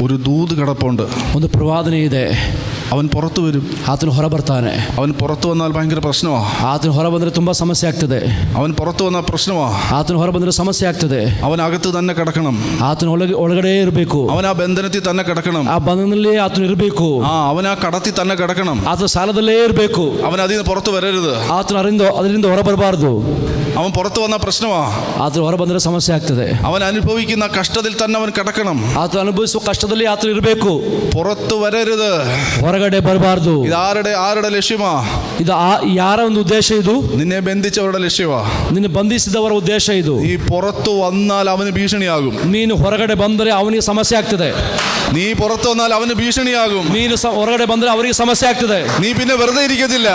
ഒരു ദൂത് കിടപ്പുണ്ട്, ಒಂದು ಪ್ರವಾದನೆ ಇದೆ. അവൻ പുറത്തു വരും. ಆತನು ಹೊರ ಬರ್ತಾನೆ. അവൻ പുറത്തു വന്നാൽ ഭയങ്കര പ്രശ്നമാ. ಆತನು ಹೊರ ಬಂದರೆ ತುಂಬಾ ಸಮಸ್ಯೆ ಆಗ್ತದೆ. അവൻ പുറത്തു വന്നാൽ പ്രശ്നമാ. ಆತನು ಹೊರ ಬಂದರೆ ಸಮಸ್ಯೆ ಆಗ್ತದೆ. അവൻ അകത്ത് തന്നെ കിടക്കണം. ಆತನು ಒಳಗಡೆ ಇರಬೇಕು. അവൻ ആ ബന്ധനത്തിൽ തന്നെ കിടക്കണം. ಆ ಬಂಧನದಲ್ಲಿ ಆತನು ಇರಬೇಕು. അവൻ ആ കടത്തിൽ തന്നെ കിടക്കണം. ಆತನು ಸಾಲದಲ್ಲೇ ಇರಬೇಕು. അവൻ അതിൽ നിന്ന് പുറത്തു വരരുത്. ಆತನು ಅದರಿಂದ ಹೊರ ಬರಬಾರದು. അവൻ പുറത്തു വന്ന പ്രശ്നമാ. ಆತನು ಹೊರ ಬಂದರೆ ಸಮಸ್ಯೆ ಆಗ್ತದೆ. അവൻ അനുഭവിക്കുന്ന കഷ്ടത്തിൽ തന്നെ അവൻ കിടക്കണം. ಆತನು ಅನುಭವಿಸುವ ಕಷ್ಟದಲ್ಲಿ ಆತನು ಇರಬೇಕು. പുറത്തു വരരുത്. ಹೊರಗಡೆ ಬರಬಾರದು. ഇത് ആരുടെ ലക്ഷ്യമാ? ಇದು ಯಾರ ಒಂದು ಉದ್ದೇಶ? ಇದು നിന്നെ ബന്ധിച്ചവരുടെ ലക്ഷ്യമാ. ನಿನ್ನ ಬಂಧಿಸಿದವರ ಉದ್ದೇಶ ಇದು. നീ പുറത്തു വന്നാൽ അവന് ഭീഷണിയാകും. ನೀನು ಹೊರಗಡೆ ಬಂದರೆ ಅವನಿಗೆ ಸಮಸ್ಯೆ ಆಗ್ತದೆ. നീ പുറത്തു വന്നാൽ അവന് ഭീഷണിയാകും. ನೀನು ಹೊರಗಡೆ ಬಂದರೆ ಅವರಿಗೆ ಸಮಸ್ಯೆ ಆಗ್ತದೆ. നീ പിന്നെ വെറുതെ ഇരിക്കത്തില്ല.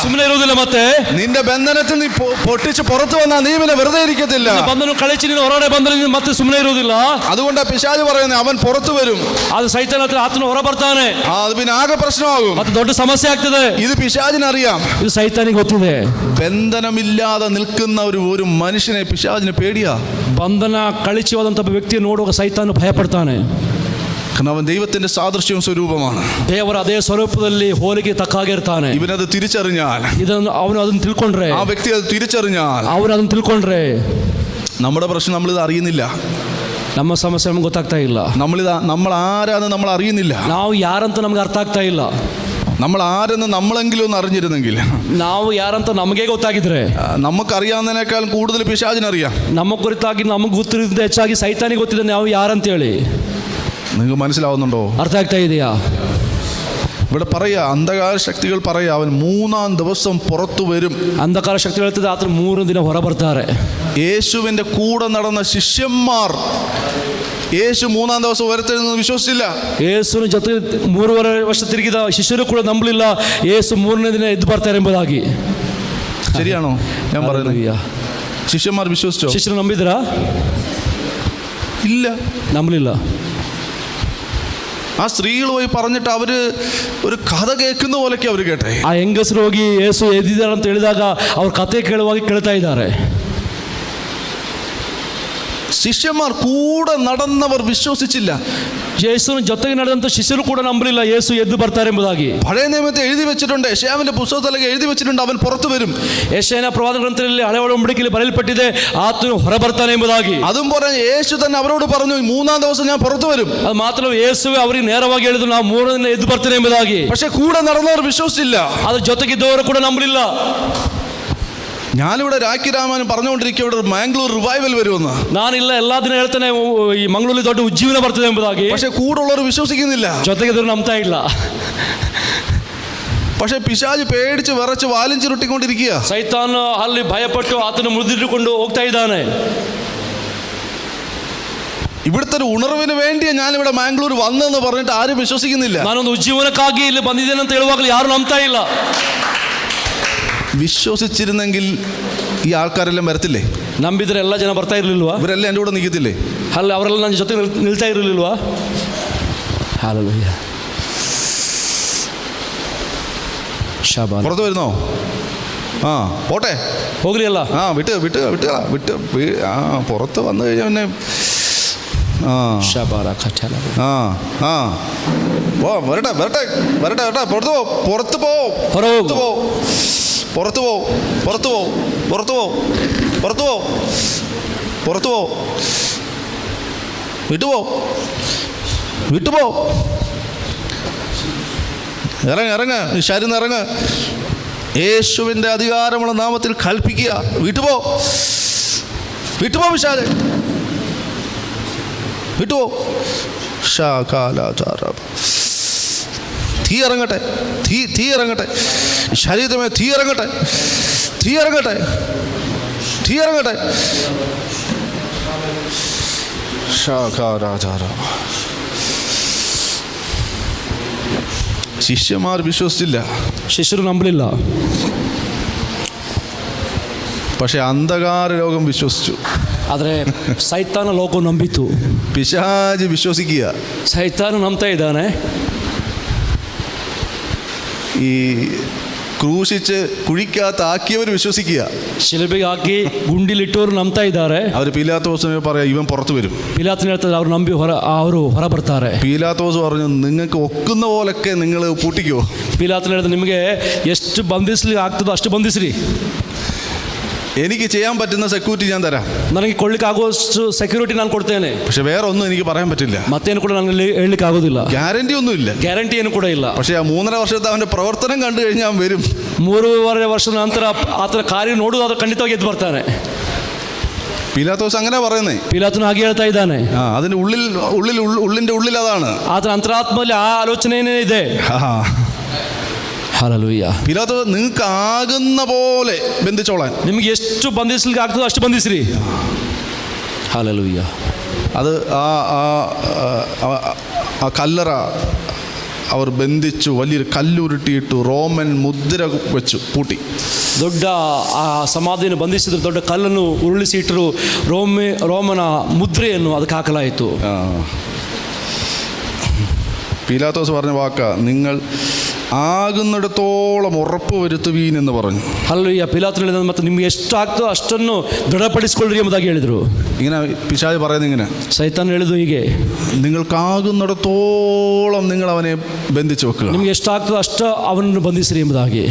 ಸುಮ್ಮನೆ ಇರುವುದಿಲ್ಲ. ಮತ್ತೆ നിന്റെ ബന്ധനത്തിൽ നീ പൊട്ടിച്ച് പുറത്തു വന്നാൽ നീ പിന്നെ വെറുതെ ഇരിക്കത്തില്ല. ಬಂಧನ ಕಳಿಸಿ ನೀನು ಹೊರಗಡೆ ಬಂದರೆ ನೀನು ಮತ್ತೆ ಸುಮ್ಮನೆ ಇರುವುದಿಲ್ಲ. അതുകൊണ്ടാ പിശാച് പറയുന്നത് അവൻ പുറത്തു വരും. ಅದು ಸೈತಾನ ಹತ್ರ ಆತನು ಹೊರ ಬರ್ತಾನೆ. അത് പിന്നെ ആകെ പ്രശ്നമാകും. ಮತ್ತೆ ದೊಡ್ಡ ಸಮಸ್ಯೆ ಆಗ್ತದೆ. ഇത് പിശാചിനറിയാം. ಇದು ಸೈತಾನಿಗೆ ಗೊತ್ತಿದೆ. ബന്ധനമില്ലാതെ നിൽക്കുന്ന ഒരു മനുഷ്യനെ പിശാചിന് പേടിയാ. ಬಂಧನ ಕಳಿಸಿ ಹೋದಂತ ವ್ಯಕ್ತಿಯ ನೋಡುವಾಗ ಸೈತಾನ ಭಯಪಡ್ತಾನೆ. കാരണം അവൻ ദൈവത്തിന്റെ സാദൃശ്യവും സ്വരൂപമാണ്. ದೇವರ ಅದೇ ಸ್ವರೂಪದಲ್ಲಿ ಹೋಲಿಕೆ ತಕ್ಕಾಗಿರ್ತಾನೆ. ഇവനത് തിരിച്ചറിഞ്ഞാൽ, ಅವನು ಅದನ್ನು ತಿಳ್ಕೊಂಡ್ರೆ, ആ വ്യക്തി അത് തിരിച്ചറിഞ്ഞാൽ, ಅವನು ಅದನ್ನು ತಿಳ್ಕೊಂಡ್ರೆ നമ്മുടെ പ്രശ്നം നമ്മളിത് അറിയുന്നില്ല. ನಮ್ಮ ಸಮಸ್ಯೆ ನಮ್ಗೆ ಗೊತ್ತಾಗ್ತಾ ಇಲ್ಲ. നമ്മൾ ആരാന്ന് നമ്മൾ അറിയുന്നില്ല. ನಾವು ಯಾರಂತ ನಮ್ಗೆ ಅರ್ಥ ಆಗ್ತಾ ಇಲ್ಲ. നമ്മൾ ആരെന്ന് നമ്മളെങ്കിലും ഒന്ന് അറിഞ്ഞിരുന്നെങ്കിൽ, ನಾವು ಯಾರಂತ ನಮಗೆ ಗೊತ್ತಾಗಿದ್ರೆ, നമുക്കറിയാവുന്നതിനേക്കാൾ കൂടുതൽ പിശാചിനറിയാം. ನಮ್ಮ ಕುರಿತಾಗಿ ನಮಗೆ ಗೊತ್ತಿರೋದ್ರಿಂದ ಹೆಚ್ಚಾಗಿ ಸೈತಾನಿಗೆ ಗೊತ್ತಿದೆ ನಾವು ಯಾರಂತೇಳಿ. നിങ്ങൾക്ക് മനസ്സിലാവുന്നുണ്ടോ? ಅರ್ಥ ಆಗ್ತಾ ಇದೆಯಾ? ഇവിടെ പറയാ, അന്ധകാര ശക്തികൾ പറയാ അവൻ 3-ാം ദിവസം പുറത്തു വരും. ಅಂಧಕಾರ ಶಕ್ತಿ ಹೇಳ್ತದೆ ಆತನ 3 ದಿನ ಹೊರ ಬರ್ತಾರೆ. യേശുവിന്റെ കൂടെ നടന്ന ശിഷ്യന്മാർ യേശു 3-ാം ദിവസം ഉയർത്തെഴുന്നേൽക്കുന്നു വിശ്വസിച്ചില്ല. ಯೇಸುವಿನ ಜೊತೆ 3.5 ವರ್ಷ ತಿರುಗಿದ ಶಿಷ್ಯರು ಕೂಡ ನಂಬಲಿಲ್ಲ ಯೇಸು 3ನೇ ದಿನ ಎದ್ದು ಬರ್ತಾರೆ ಎಂಬುದಾಗಿ. ശരിയാണോ ഞാൻ പറയുന്നത്? ശിഷ്യന്മാർ വിശ്വസിച്ചോ? ಶಿಷ್ಯರು ನಂಬಿದ್ರಾ? ഇല്ല, ನಂಬಲಿಲ್ಲ. ആ സ്ത്രീകൾ പോയി പറഞ്ഞിട്ട് അവര് ഒരു കഥ കേൾക്കുന്ന പോലൊക്കെ അവർ കേട്ടെ. ಆ ಹೆಂಗಸರು ಹೋಗಿ ಯೇಸು ಎದ್ದಿದ್ದಾರೆ ಅಂತ ಹೇಳಿದಾಗ ಅವ್ರ ಕತೆ ಕೇಳ್ತಾ ಇದ್ದಾರೆ. ശിഷ്യന്മാർ കൂടെ നടന്നവർ വിശ്വസിച്ചില്ല. ಯೇಸುವಿನ ಜೊತೆಗೆ ನಡೆದಂತ ಶಿಷ್ಯರು ಕೂಡ ನಂಬಲಿಲ್ಲ ಯೇಸು ಎದ್ದು ಬರ್ತಾರೆ ಎಂಬುದಾಗಿ. പഴയ നിയമത്തെ എഴുതി വെച്ചിട്ടുണ്ട്, യെശയ്യാവിന്റെ പുസ്തകത്തിലൊക്കെ എഴുതി വെച്ചിട്ടുണ്ട് അവൻ പുറത്തു വരും. ಯೆಶಾಯನ ಪ್ರವಾದನ ಗ್ರಂಥದಲ್ಲಿ ಹಳೆ ಒಡಂಬಡಿಕೆಯಲ್ಲಿ ಬರೆಯಲ್ಪಟ್ಟಿದೆ ಆತನು ಹೊರ ಬರ್ತಾನೆ ಎಂಬುದಾಗಿ. അതും പറഞ്ഞ് യേശു തന്നെ അവരോട് പറഞ്ഞു 3-ാം ദിവസം ഞാൻ പുറത്തു വരും. ಅದು ಮಾತ್ರ ಯೇಸುವೆ ಅವರಿಗೆ ನೇರವಾಗಿ ಹೇಳಿದ್ರು ನಾವು 3ನೇ ದಿನ ಎದ್ದು ಬರ್ತೇನೆ ಎಂಬುದಾಗಿ. പക്ഷെ കൂടെ നടന്നവർ വിശ്വസിച്ചില്ല. ಅದ್ರ ಜೊತೆಗಿದ್ದವರು ಕೂಡ ನಂಬಲಿಲ್ಲ. ഞാനിവിടെ രാഖി രാമായണം പറഞ്ഞുകൊണ്ടിരിക്കുക ഇവിടെ മാംഗ്ലൂർ റിവൈവൽ വരുമെന്ന്. ನಾನಿಲ್ಲ ಎಲ್ಲಾ ದಿನ ಹೇಳ್ತೇನೆ ಈ ಮಂಗಳೂರಲ್ಲಿ ದೊಡ್ಡ ಉಜ್ಜೀವನ ಬರ್ತದೆ ಎಂಬುದಾಗಿ. പക്ഷെ കൂടുള്ളവർ വിശ്വസിക്കുന്നില്ല. ಜೊತೆಗಿದ್ದವರು ನಂಬ್ತಾ ಇಲ್ಲ. പക്ഷെ പിശാച് പേടിച്ച് വിറച്ച് വാലും ചുരുട്ടിക്കൊണ്ടിരിക്കുക. ಸೈತಾನ ಅಲ್ಲಿ ಭಯಪಟ್ಟು ಆತನ ಮುರಿದಿಟ್ಟುಕೊಂಡು ಹೋಗ್ತಾ ಇದ್ದಾನೆ. ഇവിടുത്തെ ഒരു ഉണർവിന് വേണ്ടിയാ ഞാനിവിടെ മാംഗ്ലൂർ വന്നെന്ന് പറഞ്ഞിട്ട് ആരും വിശ്വസിക്കുന്നില്ല. ನಾನೊಂದು ಉಜ್ಜೀವನಕ್ಕಾಗಿ ಇಲ್ಲಿ ಬಂದಿದ್ದೇನೆ ಅಂತ ಹೇಳುವಾಗಲೂ ಯಾರು ನಂಬ್ತಾ ಇಲ್ಲ. വിശ്വസിച്ചിരുന്നെങ്കിൽ ഈ ആൾക്കാരെല്ലാം വരത്തില്ലേ? ನಂಬಿದ್ರೆ ಎಲ್ಲ ಜನ ಬರ್ತಾ ಇರಲಿಲ್ವಾ? ഇവരെല്ലാം എൻ്റെ കൂടെ നിൽക്കത്തില്ലേ? ಅಲ್ಲ ಅವರೆಲ್ಲ ನನ್ನ ಜೊತೆ ನಿಲ್ತಾ ಇರಲಿಲ್ವಾ? ഹല്ലേലൂയ. ശബാന. പുറത്ത് വരുന്നോ? ആ പോട്ടെ, ಹೋಗ್ಲಿ ಅಲ್ಲ. ആ വിട്ട് പുറത്ത് വന്നു കഴിഞ്ഞാൽ പിന്നെ വരട്ടെ പുറത്ത് പോ വിട്ടുപോ ഇറങ്ങ ശരീരം ഇറങ്ങ. യേശുവിൻ്റെ അധികാരമുള്ള നാമത്തിൽ കൽപ്പിക്കുക. വിട്ടുപോ വിശാലെ വിട്ടുപോ. തീ ഇറങ്ങട്ടെ, തീ ഇറങ്ങട്ടെ ശരീരമേ, തീ ഇറങ്ങട്ടെ. ശിഷ്യന്മാർ വിശ്വസിച്ചില്ല, ಶಿಷ್ಯರು ನಂಬಲಿಲ್ಲ. പക്ഷെ അന്ധകാര ലോകം വിശ്വസിച്ചു. ಆದರೆ ಸೈತಾನ ಲೋಕ ನಂಬಿತು. പിശാച് വിശ്വസിക്കുക. ಸೈತಾನ ನಂಬ್ತಾ ಇದ್ದಾನೆ. ഈ ക്രൂശിച്ച് കുഴിക്കകത്താക്കിയവർ വിശ്വസിക്കുക. ಶಿಲುಬೆಗೆ ಹಾಕಿ ಗುಂಡಿಲಿಟ್ಟವರು ನಂಬ್ತಾ ಇದ್ದಾರೆ. അവർ പീലാത്തോസിനെ പറയാം ഇവൻ പുറത്തു വരും. ಪಿಲಾತನ ಹೇಳ್ತಾರೆ ಅವ್ರು ನಂಬಿ ಅವರು ಹೊರ ಬರ್ತಾರೆ. പീലാത്തോസ് പറഞ്ഞു നിങ്ങൾക്ക് ഒക്കുന്ന പോലൊക്കെ നിങ്ങൾ പൂട്ടിക്കോ. ಪಿಲಾತನ ಹೇಳಿದ್ರೆ ನಿಮಗೆ ಎಷ್ಟು ಬಂಧಿಸ್ಲಿಕ್ಕೆ ಆಗ್ತದೋ ಅಷ್ಟು ಬಂಧಿಸ್ರಿ, എനിക്ക് ചെയ്യാൻ പറ്റുന്ന സെക്യൂരിറ്റി ഞാൻ തരാം, ನನಗೆ ಕೊಡ್ಲಿಕ್ಕೆ ಆಗುವಷ್ಟು ಸೆಕ್ಯೂರಿಟಿ ನಾನು ಕೊಡ್ತೇನೆ. പക്ഷെ വേറെ ഒന്നും എനിക്ക് പറയാൻ പറ്റില്ല, ಮತ್ತೇನು ಕೂಡ ನನಗೆ ಹೇಳಲಿಕ್ಕೆ ಆಗೋದಿಲ್ಲ, ഗ്യാരണ്ടി ഒന്നുമില്ല, ಗ್ಯಾರಂಟಿ ಏನು ಕೂಡ ಇಲ್ಲ. പക്ഷെ ആ 3.5 വർഷത്തെ അവന്റെ പ്രവർത്തനം കണ്ടു കഴിഞ്ഞാൽ അവൻ വരും. 3.5 ವರ್ಷದ ನಂತರ ಆತನ ಕಾರ್ಯ ನೋಡುವುದಾದ್ರೆ ಖಂಡಿತವಾಗಿ ಎದ್ದು ಬರ್ತಾನೆ. പീലാത്തോസ് അങ്ങനെ പറയുന്നേ. ಪಿಲಾತನು ಹಾಗೆ ಹೇಳ್ತಾ ಇದ್ದಾನೆ. അതിന്റെ ഉള്ളിന്റെ ഉള്ളിൽ അതാണ്, ಆತನ ಅಂತರಾತ್ಮದಲ್ಲಿ ಆ ಆಲೋಚನೆಯೇ ಇದೆ. ഹല്ലേലൂയ. പീലാത്തോസ് നിങ്ങൾക്ക് ആകുന്ന പോലെ ബന്ധിച്ചോളാൻ, ನಿಮಗೆ ಎಷ್ಟು ಬಂಧಿಸಲಿಕ್ಕೆ ಆಗ್ತದೋ ಅಷ್ಟು ಬಂಧಿಸ್ರಿ. ഹല്ലേലൂയ. അത് ആ കല്ലറ അവർ ബന്ധിച്ചു, വലിയൊരു കല്ലുരുട്ടിയിട്ടു, റോമൻ മുദ്ര വെച്ചു പൂട്ടി. ದೊಡ್ಡ ಆ ಸಮಾಧಿಯನ್ನು ಬಂಧಿಸಿದ್ರು, ದೊಡ್ಡ ಕಲ್ಲನ್ನು ಉರುಳಿಸಿ ಇಟ್ಟರು, ರೋಮನ ಮುದ್ರೆಯನ್ನು ಅದಕ್ಕೆ ಹಾಕಲಾಯಿತು. പീലാത്തോസ് പറഞ്ഞ വാക്ക നിങ്ങൾ ആകുന്നിടത്തോളം ഉറപ്പ് വരുത്തുവീൻ എന്ന് പറഞ്ഞു. ಹಲ್ಲೆಲೂಯ. ಪಿಲಾತನು ಹೇಳಿದ ಮತ್ತು ನಿಮ್ಗೆ ಎಷ್ಟು ಆಗ್ತೋ ಅಷ್ಟನ್ನು ದೃಢಪಡಿಸಿಕೊಳ್ಳ್ರಿ ಎಂಬುದಾಗಿ ಹೇಳಿದರು. ഇങ്ങനെ പിശാച് പറയുന്നത് ഇങ്ങനെ, ಸೈತಾನ್ ಹೇಳಿದ್ದು ಹೀಗೆ, നിങ്ങൾക്കാകുന്നിടത്തോളം നിങ്ങൾ അവനെ ബന്ധിച്ചു വെക്കുക, ನಿಮ್ಗೆ ಎಷ್ಟಾಗ್ತದೋ ಅಷ್ಟು ಅವನನ್ನು ಬಂಧಿಸ್ರಿ ಎಂಬುದಾಗಿ.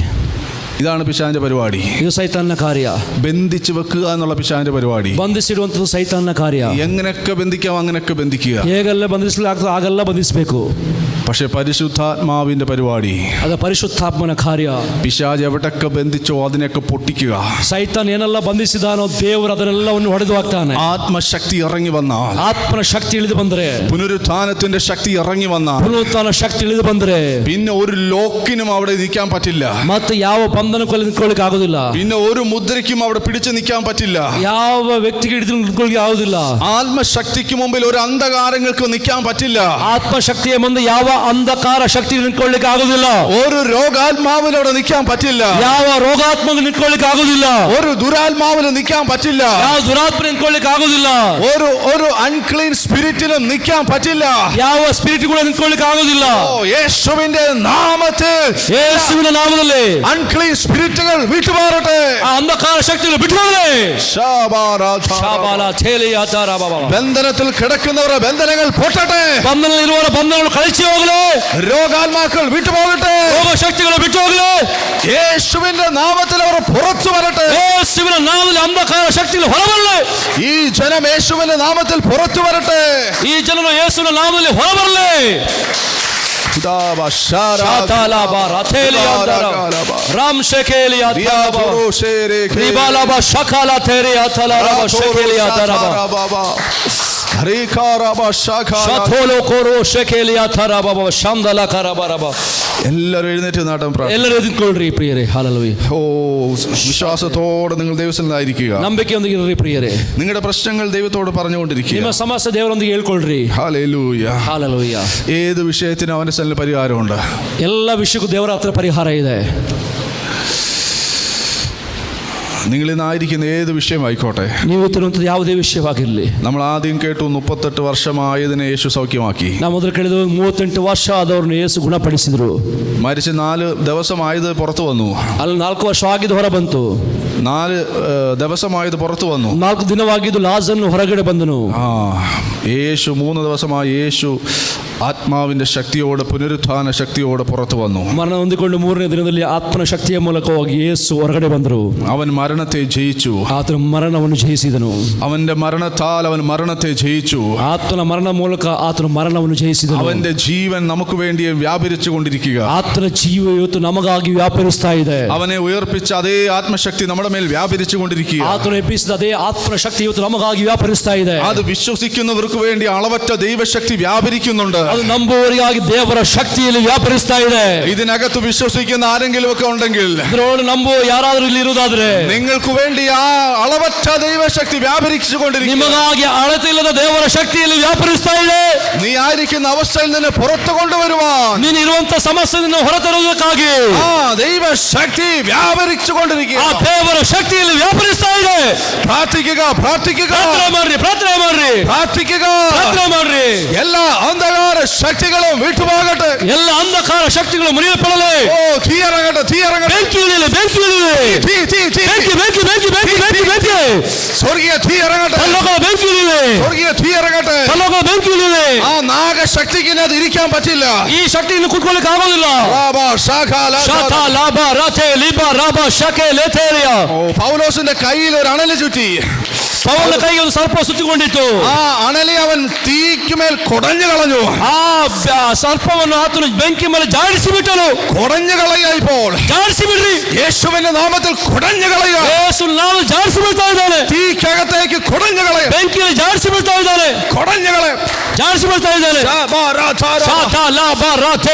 ഇതാണ് പിശാചിന്റെ പരിപാടി. ಇದು ಸೈತಾನ್ನ ಕಾರ್ಯ. ബന്ധിച്ചു വെക്കുക എന്നുള്ള പിശാചിന്റെ പരിപാടി. ಬಂಧಿಸಿಡುವಂಥದ್ದು ಸೈತಾನ್ನ ಕಾರ್ಯ. എങ്ങനെയൊക്കെ ബന്ധിക്കാം അങ്ങനെയൊക്കെ ബന്ധിക്കുക. ಹೇಗೆಲ್ಲ ಬಂಧಿಸಲಾಗ್ತದೆ ಹಾಗೆಲ್ಲ ಬಂಧಿಸಬೇಕು. പക്ഷെ പരിശുദ്ധാത്മാവിന്റെ പരിപാടി, ಅದು ಪರಿಶುದ್ಧಾತ್ಮನ ಕಾರ್ಯ. പിശാച് എവിടൊക്കെ ബന്ധിച്ചോ അതിനെയൊക്കെ പൊട്ടിക്കുക. ಸೈತಾನ್ ಏನೆಲ್ಲ ಬಂಧಿಸಿದಾನೋ ದೇವರು ಅದನ್ನೆಲ್ಲವನ್ನು ಹೊಡೆದು ಹಾಕ್ತಾನೆ. ആത്മശക്തി ഇറങ്ങി വന്നാൽ, ಆತ್ಮನ ಶಕ್ತಿ ಇಳಿದು ಬಂದರೆ, പുനരുത്ഥാനത്തിന്റെ ശക്തി ഇറങ്ങി വന്നാൽ, ಪುನರುತ್ಥಾನ ಶಕ್ತಿ ಇಳಿದು ಬಂದರೆ പിന്നെ ഒരു ലോക്കിനും അവിടെ നിൽക്കാൻ പറ്റില്ല, ಮತ್ತೆ ಯಾವ ಬಂಧನಕ್ಕೂ ನಿಂತ್ಕೊಳ್ಳಿಕ್ಕೆ ಆಗೋದಿಲ್ಲ, പിന്നെ ഒരു മുദ്രയ്ക്കും അവിടെ പിടിച്ചു നിൽക്കാൻ പറ്റില്ല, ಯಾವ ವ್ಯಕ್ತಿಗೆ ಹಿಡಿದು ನಿಂತ್ಕೊಳ್ಳಿಕ್ಕೆ ಆಗೋದಿಲ್ಲ, ആത്മശക്തിക്ക് മുമ്പിൽ ഒരു അന്ധകാരങ്ങൾക്ക് നിൽക്കാൻ പറ്റില്ല, ಆತ್ಮಶಕ್ತಿಯ ಮುಂದೆ ಯಾವ ಅಂಧಕಾರ ಶಕ್ತಿ ನಿಂತ್ಕೊಳ್ಳಿಕ್ಕೆ ಆಗೋದಿಲ್ಲ, ഒരു രോഗാത്മാവിന് അവിടെ നിൽക്കാൻ പറ്റില്ല, ಯಾವ ರೋಗಾತ್ಮಕ ನಿಂತ್ಕೊಳ್ಳಿಕ್ಕೆ ಆಗೋದಿಲ್ಲ, ഒരു ദുരാത്മാവിന് നിൽക്കാൻ പറ്റില്ല, ಯಾವ ದುರಾತ್ಮ ನಿಂತ್ಕೊಳ್ಳಿಕ್ಕೆ ಆಗೋದಿಲ್ಲ, ഒരു അൺക്ലീൻ സ്പിരിറ്റിനും നിൽക്കാൻ പറ്റില്ല, ಯಾವ ಸ್ಪಿರಿಟ್ ಕೂಡ ನಿಂತ್ಕೊಳ್ಳಿಕ್ಕೆ ಆಗೋದಿಲ್ಲ. യേശുവിന്റെ നാമത്തിൽ, ಯೇಸುವಿನ ನಾಮದಲ್ಲಿ അൺക്ലീൻ സ്പിരിറ്റുകൾ വിട്ടുമാറട്ടെ, ಆ ಅಂಧಕಾರ ಶಕ್ತಿಗಳು ಬಿಟ್ಟುപോಗಲಿ. ബന്ധനത്തിൽ കിടക്കുന്നവരുടെ ബന്ധനങ്ങൾ പൊട്ടട്ടെ, ಬಂಧನದಲ್ಲಿರುವವರ ಬಂಧನಗಳು ಕಳಚಿ ಹೋಗಲಿ, രോഗാത്മാക്കൾ വിട്ടുപോകട്ടെ, ರೋಗ ಶಕ್ತಿಗಳು ಬಿಟ್ಟು ಹೋಗಲಿ, യേശുവിന്റെ നാമത്തിൽ അവർ പുറത്തു വരട്ടെ, ಯೇಸುವಿನ ನಾಮದಲ್ಲಿ ಅಂಧಕಾರ ಶಕ್ತಿಗಳು ಹೊರಬರಲಿ, ഈ ജനം യേശുവിന്റെ നാമത്തിൽ പുറത്തു വരട്ടെ, ಈ ಜನರು ಯೇಸುವಿನ ನಾಮದಲ್ಲಿ ಹೊರಬರಲಿ. ರಾಮ್ ಶೇಖೇಲಿ എല്ലാവരും എഴുന്നേറ്റ് നാട്ടം ಎಲ್ಲರೂ ಎದ್ದುಕೊಳ್ಳ್ರಿ ಪ್ರಿಯರೇ. ಹಲ್ಲೆಲೂಯಾ. ഓ, വിശ്വാസത്തോടെ നിങ്ങൾ ദൈവത്തിലായിരിക്കുക, ನಂಬಿಕೆಯೊಂದಿಗೆ ಇರ್ರಿ ಪ್ರಿಯರೇ. നിങ്ങളുടെ പ്രശ്നങ്ങൾ ദൈവത്തോട് പറഞ്ഞുകൊണ്ടിരിക്കുക. ನಿಮ್ಮ ಸಮಸ್ಯೆ ದೇವರೊಂದಿಗೆ ಹೇಳ್ಕೊಳ್ರಿ. ഹല്ലേലൂയ. ಹಲ್ಲೆಲೂಯಾ. ഏത് വിഷയത്തിനും അവന്റെ സന്നിധിയിൽ പരിഹാരമുണ്ട്. ಎಲ್ಲ ವಿಷಯಕ್ಕೂ ದೇವರ ಹತ್ರ ಪರಿಹಾರ ಇದೆ. നിങ്ങൾ ഇന്നായിരിക്കുന്ന ഏത് വിഷയമായിക്കോട്ടെ, ನೀವು ತಿರುವಂಥದ್ದು ಯಾವುದೇ ವಿಷಯವಾಗಿರಲಿ. നമ്മൾ ആദ്യം കേട്ടു 38 വർഷമായതിനെ യേശു സൗഖ്യമാക്കി. ನಾವು ಮೊದಲು ಕೇಳಿದ 38 ವರ್ಷ ಆದವ್ರನ್ನ ಯೇಸು ಗುಣಪಡಿಸಿದ್ರು. മരിച്ച് 4 ദിവസമായത് പുറത്തു വന്നു. ಅಲ್ಲಿ 4 ವರ್ಷ ಆಗಿದ್ದು ಹೊರ ಬಂತು. 4 ദിവസമായത് പുറത്തു വന്നു. 4 ದಿನವಾಗಿದ್ದು ಲಾಜರನು ಹೊರಗಡೆ ಬಂದನು. യേശു 3 ദിവസമായി യേശു ആത്മാവിന്റെ ശക്തിയോടെ, പുനരുത്ഥാന ശക്തിയോടെ പുറത്തു വന്നു. ಮರಣ ಹೊಂದಿಕೊಂಡು 3ನೇ ದಿನದಲ್ಲಿ ಆತ್ಮನ ಶಕ್ತಿಯ ಮೂಲಕವಾಗಿ ಯೇಸು ಹೊರಗಡೆ ಬಂದರು. അവൻ മരണത്തെ ജയിച്ചു. ಆತನ ಮರಣವನ್ನು ಜಯಿಸಿದನು. അവന്റെ മരണത്താൽ അവൻ മരണത്തെ ജയിച്ചു. ಆತನ ಮರಣ ಮೂಲಕ ಆತನ ಮರಣವನ್ನು ಜಯಿಸಿದನು. അവന്റെ ജീവൻ നമുക്ക് വേണ്ടി വ്യാപരിച്ചു കൊണ്ടിരിക്കുക. ಆತನ ಜೀವ ಇವತ್ತು ನಮಗಾಗಿ ವ್ಯಾಪರಿಸ್ತಾ ಇದೆ. അവനെ ഉയർപ്പിച്ച അതേ ആത്മശക്തി നമ്മുടെ മേൽ വ്യാപരിച്ചു കൊണ്ടിരിക്കുക. ಆತನ ಎಬ್ಬಿಸಿದ ಅದೇ ಆತ್ಮನ ಶಕ್ತಿ ಇವತ್ತು ನಮಗಾಗಿ ವ್ಯಾಪರಿಸ್ತಾ ಇದೆ. അത് വിശ്വസിക്കുന്നവർക്ക് വേണ്ടി അളവറ്റ ദൈവശക്തി വ്യാപരിക്കുന്നുണ്ട്. ಅದು ನಂಬುವವರಿಗಾಗಿ ದೇವರ ಶಕ್ತಿಯಲ್ಲಿ ವ್ಯಾಪರಿಸ್ತಾ ಇದೆ. ഇതിനകത്ത് വിശ്വസിക്കുന്ന ആരെങ്കിലും ഒക്കെ ഉണ്ടെങ്കിൽ, ಇದರೊಳಗೆ ನಂಬುವ ಯಾರಾದರೂ ಇಲ್ಲಿ ಇರುವುದಾದ್ರೆ, നിങ്ങൾക്ക് വേണ്ടി ആ അളവറ്റ ദൈവശക്തി വ്യാപരിച്ചുകൊണ്ടിരിക്കുക. ನಿಮಗಾಗಿ ಅಳತೆಯಿಲ್ಲದ ದೇವರ ಶಕ್ತಿಯಲ್ಲಿ ವ್ಯಾಪರಿಸ್ತಾ ಇದೆ. നീ ആയിരിക്കുന്ന അവസ്ഥയിൽ നിന്ന് പുറത്തു കൊണ്ടുവരുവാൻ, ನೀನು ಇರುವಂತ ಸಮಸ್ಯೆಯನ್ನು ಹೊರತರುವುದಕ್ಕಾಗಿ ആ ദൈവശക്തി വ്യാപരിച്ചുകൊണ്ടിരിക്കുക. ಆ ದೇವರ ಶಕ್ತಿಯಲ್ಲಿ ವ್ಯಾಪರಿಸ್ತಾ ಇದೆ. പ്രാർത്ഥിക്കുക, പ്രാർത്ഥിക്കുക, ಪ್ರಾರ್ಥನೆ ಮಾಡ್ರಿ, ಪ್ರಾರ್ಥನೆ ಮಾಡ್ರಿ, പ്രാർത്ഥിക്കുക. ಪ್ರಾರ್ಥನೆ ಮಾಡ್ರಿ. എല്ലാ അന്ധകാര അന്ധകാര ശക്തികളും വിട്ടുപോകട്ടെ. എല്ലാ അന്ധകാര ശക്തികളും മുറിയപ്പെടലേ. ഓ തീ ഇറങ്ങട്ടെ, തീ ഇറങ്ങട്ടെ. സ്വർഗീയ തീ ഇറങ്ങട്ടെ, സ്വർഗീയ തീ ഇറങ്ങട്ടെ. ആ നാഗശക്തിക്ക് അത് ഇരിക്കാൻ പറ്റില്ല. ഈ ശക്തി കുത്കൊള്ളിക്ക് ആവുന്നില്ല. പൗലോസിന്റെ കയ്യിൽ ഒരു അണല് ചുറ്റി. പൗലോസിന്റെ കയ്യിൽ ഒരു സർപ്പം ചുറ്റിക്കൊണ്ടിട്ടു. ആ അണലി അവൻ തീക്കുമേൽ കുടഞ്ഞു കളഞ്ഞു. ആ സർപ്പವನ್ನು ಆತನು ಬೆಂಕಿ ಮೇಲೆ ಜಾಡಿಸಿ ಬಿಟ್ಟನು. കുടഞ്ഞു കളയുക. ഇപ്പോൾ ಜಾಡಿಸಿ ಬಿಡ್ರಿ. യേശുവിന്റെ നാമത്തിൽ കുടഞ്ഞു കളയുക. ಯೇಸುವಿನ ನಾಮದಲ್ಲಿ ಜಾಡಿಸಿ ಬಿಡ್ತಾ ಇದ್ದಾನೆ. തീക്കകത്തേക്ക് കുടഞ്ഞു കളയുക. ಬೆಂಕಿಯಲ್ಲಿ ಜಾಡಿಸಿ ಬಿಡ್ತಾ ಇದ್ದಾನೆ. കുടഞ്ഞു കളയുക, ಜಾಡಿಸಿ ಬಿಡ್ತಾ ಇದ್ದಾನೆ.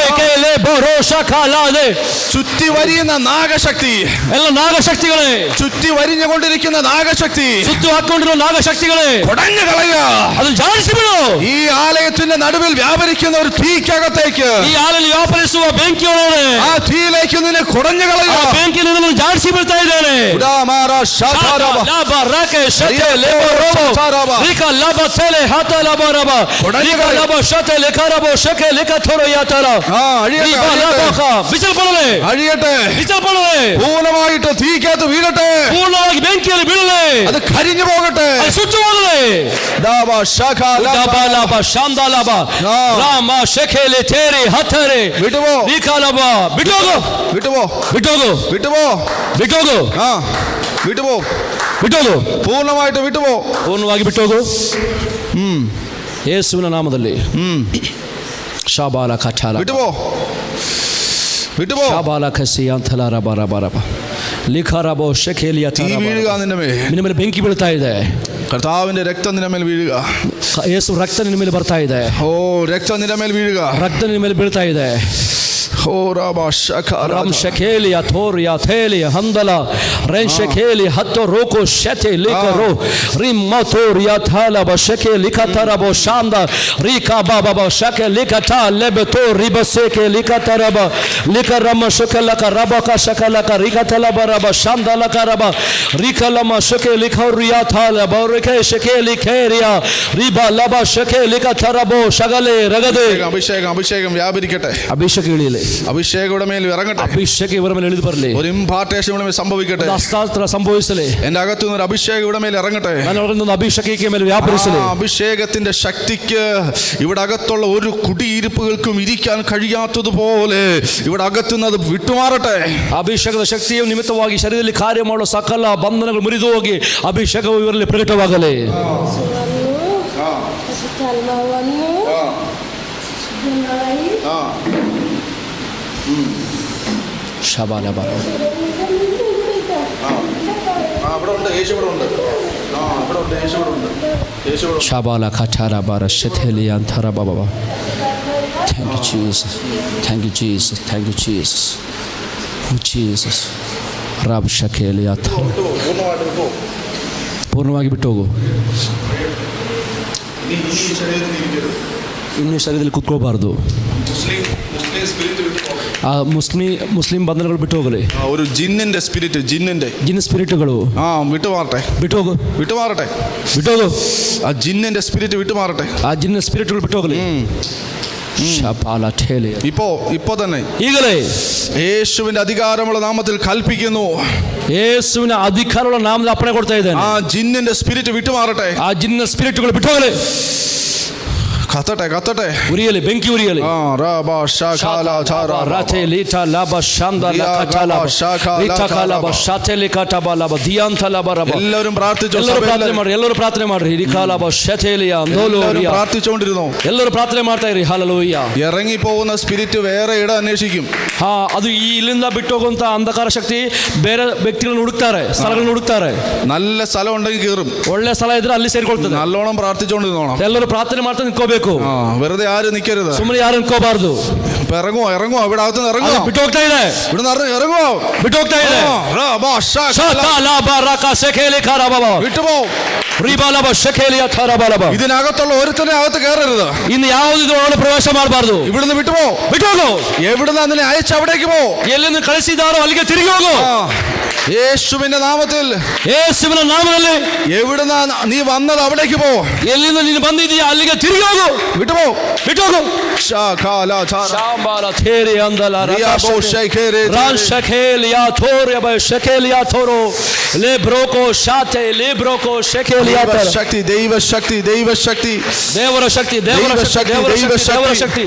ചുറ്റി വരിയുന്ന നാഗശക്തി, ಎಲ್ಲ ನಾಗಶಕ್ತಿಗಳೇ, ചുറ്റി വരിഞ്ഞുകൊണ്ടിരിക്കുന്ന നാഗശക്തി, ಸುತ್ತು ಹಾಕೊಂಡಿರುವ ನಾಗಶಕ್ತಿಗಳೇ, കുടഞ്ഞു കളയുക. ಅದು ಜಾಡಿಸಿ ಬಿಡು. ഈ ആലയത്തിന്റെ നടുവിൽ വ്യാപരിക്കുന്ന ഒരു തീക്കകത്തേക്ക്, ಈ ಹಾಲಲ್ಲಿ ವ್ಯಾಪರಿಸುವ ಬೆಂಕಿಯೊಳಗೆ, ആ തീയിലേക്ക് നിന്നെ കുടഞ്ഞു കളയുക. ಆ ಬೆಂಕಿಯಲ್ಲಿ ನಿನ್ನನ್ನು ಜಾಡಿಸಿ ಬಿಡ್ತಾ ಇದ್ದಾನೆ. അഴിയട്ടെ, പൂർണ്ണമായിട്ട് തീക്കകത്ത് വീഴട്ടെ, പൂർണ്ണವಾಗಿ ಬೆಂಕಿಯಲ್ಲಿ ಬೀಳಲೆ, അത് കരിഞ്ഞു പോകട്ടെ, ಸುಟ್ಟು ಹೋಗಲೆ. വിട്ടുപോ, ಬಿಟ್ಟೋಗು, വിട്ടുപോ, ಬಿಟ್ಟೋಗು, വിട്ടുപോ, ಬಿಟ್ಟೋಗು, ആ വിട്ടുപോ, ಬಿಟ್ಟೋಗು, പൂർണ്ണമായിട്ട് വിട്ടുപോ, ಪೂರ್ಣವಾಗಿ ಬಿಟ್ಟೋಗು. ಯೇಸುವಿನ ನಾಮದಲ್ಲಿ ಶಾಬಾಲ ಕಚಾಲ വിട്ടുപോ, വിട്ടുപോ. ಶಾಬಾಲ ಕಸಿ ಅಂತಲ ರಬ ರಬ ರಬ ಲಿಖಾರಬೋ ಶಕೇಲಿಯ തീ വീഴുക നിന്റെ മേൽ. ನಿನ್ನ ಮೇಲೆ ಬೆಂಕಿ ಬೀಳ್ತಾ ಇದೆ. കർത്താവിന്റെ രക്തം നിന്റെ മേൽ വീഴുക. ಯೇಸು ರಕ್ತ ನಿನ್ನ ಮೇಲೆ ಬರ್ತಾ ಇದೆ. ഓ രക്തം നിന്റെ മേൽ വീഴുക. ರಕ್ತ ನಿನ್ನ ಮೇಲೆ ಬೀಳ್ತಾ ಇದೆ. ഓ ram shekelia thoria thelia handala ren shekeli hatto roko shete likaro rim motoria thala ba shekeli katara bo shanda rika baba ba shekeli kata lebeto ribaseke likatara ba likarama shekela karaba ka shekela ka rikatala baraba shanda la karaba rikalama shekeli khoria thala ba reke shekeli kheria riba laba shekeli katara bo shagale ragade. അഭിഷേകം അഭിഷേകം വ്യാപരിക്കട്ടെ. അഭിഷേകം ഇളിയിലെ അഭിഷേകം ഇവിടെ മേൽ ഇറങ്ങട്ടെ. അഭിഷേകം ഇവിടെ മേൽ എഴുതി പറലേ. ഒരു ഇംപാർട്ടേഷൻ ഇവിടെ മേൽ സംഭവിക്കട്ടെ. ഹസ്താന്തര സംഭവിച്ചലേ. എന്റെ അകത്തു നിന്ന് ഒരു അഭിഷേകം ഇവിടെ മേൽ ഇറങ്ങട്ടെ. അഭിഷേകം മേൽ വ്യാപരിച്ചലേ. അഭിഷേകത്തിന്റെ ശക്തിക്ക് ഇവിടെ അകത്തുള്ള ഒരു കുടിയിരിപ്പുകൾക്കും ഇരിക്കാൻ കഴിയാത്തതുപോലെ ഇവിടെ അകത്തുനിന്ന് അത് വിട്ടുമാറട്ടെ. ಅಭಿಷೇಕದ ಶಕ್ತಿಯ ನಿಮಿತ್ತವಾಗಿ ಶರೀರದಲ್ಲಿ ಕಾರ್ಯ ಮಾಡುವ ಸಕಲ ಬಂಧನಗಳು ಮುರಿದು ಹೋಗಿ ಅಭಿಷೇಕವು ಇವರಲ್ಲಿ ಪ್ರಕಟವಾಗಲಿ. Shabala Katara Bara Sheteli Antara Baba. Thank you, Jesus. Thank you, Jesus. Thank you, Jesus. Oh, Jesus. Rab Shakeli Atara. പൂർണ്ണವಾಗಿ ಬಿಟ್ಟೋಗು. ಇನ್ನು ಶರೀರದಲ್ಲಿ ಕುತ್ಕೋಬಾರ್ದು. ಆ ಮುಸ್ಲಿಂ ಬಂಧನಗಳು ಬಿಟ್ಟು ಹೋಗಲಿ. ഒരു ജിന്നിന്റെ സ്പിരിറ്റ്, ജിൻ സ്പിരിറ്റുಗಳು വിട്ടുമാറട്ടെ. ಬಿಟ್ಟೋಗು, വിട്ടുമാറട്ടെ, ಬಿಟ್ಟೋಗು. ആ ജിന്നിന്റെ സ്പിരിറ്റ് വിട്ടുമാറട്ടെ. ആ ജിൻ സ്പിരിറ്റുകൾ ಬಿಟ್ಟೋಗಲಿ. ഇപ്പോ തന്നെ ಈಗಲೇ യേശുവിന്റെ അധികാരമുള്ള നാമത്തിൽ കൽപ്പിക്കുന്നു. യേശുവിന്റെ അധികാരമുള്ള നാമത്തിൽ അപ്പനെ കൊടുത്താ ഇതാണ്. ആ ജിന്നിന്റെ സ്പിരിറ്റ് വിട്ടുമാറട്ടെ. ആ ജിന്ന സ്പിരിറ്റുകൾ ಬಿಟ್ಟೋಗಲಿ. കത്തട്ടെ, കത്തട്ടെ, ഉരിയലി, ബെങ്കി ഉരിയലി. എല്ലാവരും പ്രാർത്ഥನೆ ಮಾಡ್ರಿ. പ്രാർത്ഥിച്ചുകൊണ്ടിരുന്നു. ಎಲ್ಲರೂ ಪ್ರಾರ್ಥನೆ ಮಾಡ್ತಾ ಇರಿ. ಹಲ್ಲೆಲೂಯ. ഇറങ്ങി പോകുന്ന സ്പിരിറ്റ് വേറെ ഇടം അന്വേഷിക്കും. ಅದು ಇಲ್ಲಿಂದ ಬಿಟ್ಟು ಹೋಗುವಂತ ಅಂಧಕಾರ ಶಕ್ತಿ ಬೇರೆ ವ್ಯಕ್ತಿಗಳನ್ನು ಹುಡುಕ್ತಾರೆ, ಸ್ಥಳಗಳನ್ನು ಹುಡುಕ್ತಾರೆ. നല്ല സ്ഥലം ഉണ്ടെങ്കിൽ കയറും. ಒಳ್ಳೆ ಸ್ಥಳ ಇದ್ರೆ ಅಲ್ಲಿ ಸೇರ್ಕೊಳ್ತದೆ. നല്ലോണം പ്രാർത്ഥിച്ചുകൊണ്ടിരുന്നോണം. ಎಲ್ಲರೂ ಪ್ರಾರ್ಥನೆ ಮಾಡ್ತಾ ನಿಂತ್ಕೋಬೇಕು. വെറുതെ ആരും നിൽക്കരുത്. ಸುಮ್ಮನೆ ಯಾರು ನಿಂತ್ಕೋಬಾರ್ದು. ഇറങ്ങുവോ ഇവിടെ അകത്തുനിന്ന് ഇറങ്ങുവോ. ಬಿಟ್ಟು ಹೋಗ್ತಾ ಇದೆ, ഇവിടെ ഇറങ്ങുവോ, ಬಿಟ್ಟು ಹೋಗ್ತಾ ಇದೆ. വിട്ടുപോ. ഇതിനകത്തുള്ള ഒരുത്തനെ അകത്ത് കയറരുത്. ഇന്ന് ಯಾವುದಿದ್ರೂ ಪ್ರವೇಶ ಮಾಡಬಾರ್ದು. ഇവിടുന്ന് വിട്ടുപോ, ಬಿಟ್ಟು ಹೋಗು. എവിടുന്ന് അതിനെ അയച്ച് അവിടേക്ക് പോ. ಎಲ್ಲಿಂದ ಕಳಿಸಿದಾರೋ ಅಲ್ಲಿಗೆ ತಿರುಗಿ ಹೋಗು. യേശുവിന്റെ നാമത്തിൽ ಯೇಸುವಿನ ನಾಮದಲ್ಲಿ എവിടുന്നാ നീ വന്നത് അവിടേക്ക് പോ. ಎಲ್ಲಿಂದ ನೀನು ಬಂದಿದ್ದೀಯ ಅಲ್ಲಿಗೆ ತಿರುಗಿ ಹೋಗು. വിട്ടുപോ. ಬಿಟ್ಟೋಗು. ಶಾಖಾಲ ಚಾರ. ಶಾಂಬಾಲ ಥೇರಿ ಅಂದಲ ರಿಯಾಬೋ ಶೈಖೇರೆ. ರಾನ್ ಶಕೇಲಿಯಾ ಥೋರಿಯ ಬೈ ಶಕೇಲಿಯಾ ಥೋರೋ ಲೆಬ್ರೋಕೋ ಶಾತೆ ಲೆಬ್ರೋಕೋ ಶಕೇಲಿಯಾ ತರ. ಶಕ್ತಿ ದೈವ ಶಕ್ತಿ ದೈವ ಶಕ್ತಿ ದೇವರ ಶಕ್ತಿ ದೇವರ ಶಕ್ತಿ ದೇವರ ಶಕ್ತಿ.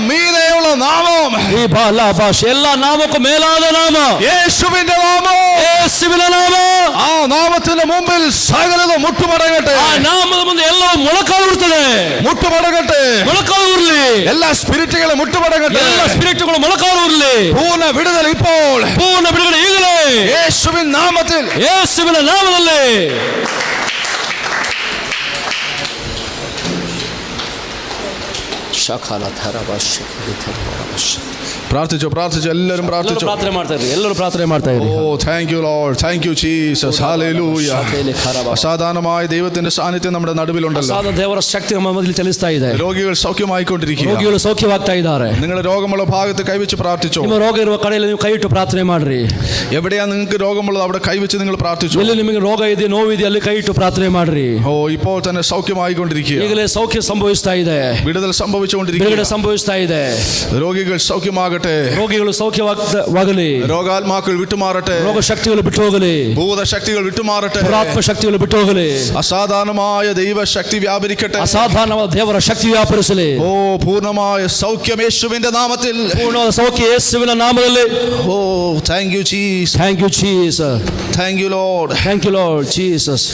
മീതെയുള്ള നാമം ഈ ഭാഷ എല്ലാ നാമക്കും മേലാದ നാಮ യേശുവിന്റെ നാമം. യേശുവിನ ನಾಮ. ആ നാമത്തിന്റെ മുമ്പിൽ സകലതും മുട്ടുമടങ്ങട്ടെ. ಆ ನಾಮದ ಮುಂದೆ ಎಲ್ಲವೂ ಮೊಳಕಾಗುತ್ತದೆ. മുട്ടുമടങ്ങട്ടെ. ಮೊಳಕಾಗುರ್ಲಿ. എല്ലാ സ്പിരിറ്റുകളും മുട്ടുമടങ്ങട്ടെ. ಎಲ್ಲ ಸ್ಪಿರಿಟ್ಗಳು ಮೊಳಕಾಗುರ್ಲಿ. പൂർണ്ണ വിടുതൽ ഇപ്പോൾ. ಪೂರ್ಣ ಬಿಡುಗಡೆ ಈಗಲೇ യേശുവിൻ നാമത്തിൽ. ಯೇಸುವಿನ ನಾಮದಲ್ಲಿ. പ്രാർത്ഥിച്ചു പ്രാർത്ഥിച്ചു എല്ലാവരും പ്രാർത്ഥിച്ചു. ಪ್ರಾರ್ಥನೆ ಮಾಡ್ತಾ ಇರಿ. ಎಲ್ಲರೂ ಪ್ರಾರ್ಥನೆ ಮಾಡ್ತಾ ಇರಿ. Oh thank you Lord, thank you Jesus, hallelujah. അസാധാരണമായ ദൈവത്തിന്റെ സാന്നിധ്യം നമ്മുടെ നടുവിലുണ്ടല്ലോ. ಅಸಾಧ ದೇವರ ಶಕ್ತಿ ನಮ್ಮ ಮಧ್ಯದಲ್ಲಿ ಚಲಿಸ್ತಾ ಇದೆ. രോഗികൾ സൗഖ്യമായിക്കൊണ്ടിരിക്കുക. ರೋಗಿಗಳು ಸೌಖ್ಯವಾಗ್ತಾ ಇದ್ದಾರೆ. നിങ്ങൾ രോഗമുള്ള ഭാഗത്ത് കൈവച്ച് പ്രാർത്ഥിച്ചു. ನಿಮ್ಮ ರೋಗ ಇರುವ ಕಡೆಯಲ್ಲಿ ನೀವು ಕೈ ಇಟ್ಟು ಪ್ರಾರ್ಥನೆ ಮಾಡ್ರಿ. എവിടെയാ നിങ്ങൾക്ക് രോഗമുള്ളത് അവിടെ കൈവച്ച് നിങ്ങൾ പ്രാർത്ഥിച്ചു. ಎಲ್ಲಿ ನಿಮಗೆ ರೋಗ ಇದೆ ನೋವು ಇದೆ ಅಲ್ಲಿ ಕೈ ಇಟ್ಟು ಪ್ರಾರ್ಥನೆ ಮಾಡ್ರಿ. ഓ ഇപ്പോൾ തന്നെ സൗഖ്യമായിക്കൊണ്ടിരിക്കുക. ಈಗಲೇ ಸೌಖ್ಯ ಸಂಭವಿಸ್ತಾ ಇದೆ. വിടുതൽ സംഭവിച്ചുകൊണ്ടിരിക്കുക. ಬಿಡುಗಡೆ ಸಂಭವಿಸ್ತಾ ಇದೆ. രോഗികൾ സൗഖ്യമാകട്ടെ. ರೋಗಿಗಳು ಸೌಖ್ಯವಾಗಲಿ. രോഗാത്മാക്കൾ വിട്ടുമാറട്ടെ. ರೋಗ ಶಕ್ತಿಗಳು ಬಿಟ್ಟು ಹೋಗಲಿ. ഭൂതശക്തികൾ വിട്ടുമാറട്ടെ. ಪುರಾತ್ಮ ಶಕ್ತಿಗಳು ಬಿಟ್ಟು ಹೋಗಲಿ. അസാധാരണമായ ദൈവശക്തി വ്യാപരിക്കട്ടെ. ಅಸಾಧಾರಣವಾದ ದೇವರ ಶಕ್ತಿ ವ್ಯಾಪರಿಸಲಿ. ഓ പൂർണ്ണമായ സൗഖ്യം യേശുവിന്റെ നാമത്തിൽ. ಪೂರ್ಣವಾದ ಸೌಖ್ಯ ಯೇಸುವಿನ ನಾಮದಲ್ಲಿ. Oh thank you Jesus. Thank you Jesus. Thank you Lord. Thank you Lord Jesus.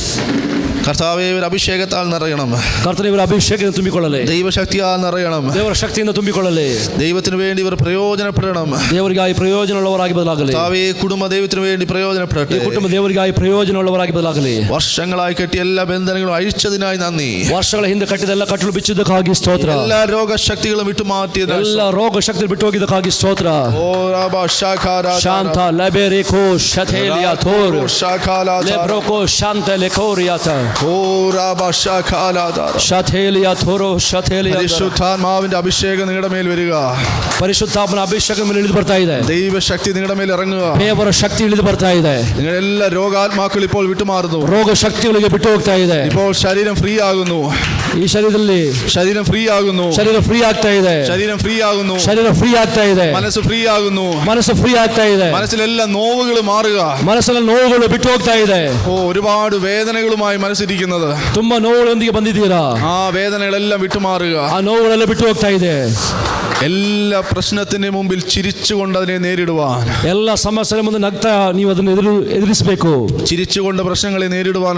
കർത്താവേ ഒരു അഭിഷേകത്താൽ നിറയണം. ಕರ್ತನೇ ಇವರ ಅಭಿಷೇಕದಿಂದ ತುಂಬಿಕೊಳ್ಳಲಿ. ദൈവശക്തിയാൽ നിറയണം. ದೇವರ ಶಕ್ತಿಯಿಂದ ತುಂಬಿಕೊಳ್ಳಲಿ. ദൈവത്തിന് വേണ്ടി ഇവർ പ്രയോജനപ്പെടണം. ದೇವರಿಗಾಗಿ ಪ್ರಯೋಜನವುಳ್ಳವರಾಗಿ ಬದಲಾಗಲಿ. കർത്താവേ കുടുംബ ദൈവത്തിന് വേണ്ടി പ്രയോജനപ്പെടട്ടെ. ಈ ಕುಟುಂಬ ದೇವರಿಗಾಗಿ ಪ್ರಯೋಜನವುಳ್ಳವರಾಗಿ ಬದಲಾಗಲಿ. വർഷങ്ങളായി കെട്ടിയ എല്ലാ ബന്ധനങ്ങളും അഴിച്ചതിനായി നന്ദി. ವರ್ಷಗಳ ಹಿಂದೆ ಕಟ್ಟಿದ ಎಲ್ಲ ಕಟ್ಟಲು ಬಿಚ್ಚಿದ್ದಕ್ಕಾಗಿ ಸ್ತೋತ್ರ. എല്ലാ രോഗശക്തികളും വിട്ടുമാറ്റിയത്. ಎಲ್ಲ ರೋಗ ಶಕ್ತಿ ಬಿಟ್ಟು ಹೋಗಿದ್ದಕ್ಕಾಗಿ ಸ್ತೋತ್ರ. ഓ റബ ശാഖാര ಶಾಂತ ಲಬೆರಿಕೋ ಶಥೇಲಿಯಾ ಥೋರ್ ശാഖാല ಲೆಬ್ರೋಕೋ ಶಾಂತ ಲೆಕೋರಿಯಾತ ഓ റബ ശാഖാല ಶಥೇಲಿಯಾ ಥೋರೋ ಶಥೇಲಿಯಾ. പരിശുദ്ധാത്മാവിന്റെ അഭിഷേകം നിങ്ങളുടെ മേൽ വരിക. ಪರಿಶುದ್ಧಾತ್ಮನ ಅಭಿಷೇಕ ಮೇಲೆ ಇಳಿದು ಬರ್ತಾ ಇದೆ. ദൈവശക്തി നിങ്ങളുടെ മേൽ ഇറങ്ങുക. ದೇವರ ಶಕ್ತಿ ಇಳಿದು ಬರ್ತಾ ಇದೆ. നിങ്ങളുടെ എല്ലാ രോഗാത്മാക്കൾ ഇപ്പോൾ വിട്ടുമാറുന്നു. ರೋಗ ಶಕ್ತಿಗಳಿಗೆ ಬಿಟ್ಟು ಹೋಗ್ತಾ ಇದೆ. ഇപ്പോൾ ശരീരം ഫ്രീ ആകുന്നു. ಈ ಶರೀರದಲ್ಲಿ ശരീരം ഫ്രീ ആകുന്നു. ಶರೀರ ಫ್ರೀ ಆಗ್ತಾ ಇದೆ. ശരീരം ഫ്രീ ആകുന്നു. ಶರೀರ ಫ್ರೀ ಆಗ್ತಾ ಇದೆ. മനസ്സ് ഫ്രീ ആകുന്നു. ಮನಸ್ಸು ಫ್ರೀ ಆಗ್ತಾ ಇದೆ. മനസ്സിലെല്ലാ നോവുകൾ മാറുക. ಮನಸ್ಸಲ್ಲಿ ನೋವುಗಳು ಬಿಟ್ಟು ಹೋಗ್ತಾ ಇದೆ. ഓ ഒരുപാട് വേദനകളുമായി മനസ്സിരിക്കുന്നത്. ತುಂಬಾ ನೋವುಗಳೊಂದಿಗೆ ಬಂದಿದ್ದೀರಾ. ആ വേദനകളെല്ലാം വിട്ടുമാറുക. ಆ ನೋವುಗಳೆಲ್ಲ ಬಿಟ್ಟು ಹೋಗ್ತಾ ಇದೆ. എല്ലാ പ്രശ്നത്തിന് മുമ്പിൽ ചിരിച്ചുകൊണ്ട് അതിനെ നേരിടുവാൻ. ಎಲ್ಲ ಸಮಸ್ಯೆ ಮುಂದೆ ನಗ್ತಾ ನೀವು ಅದನ್ನು ಎದುರಿಸಬೇಕು. ചിരിച്ചുകൊണ്ട് പ്രശ്നങ്ങളെ നേരിടുവാൻ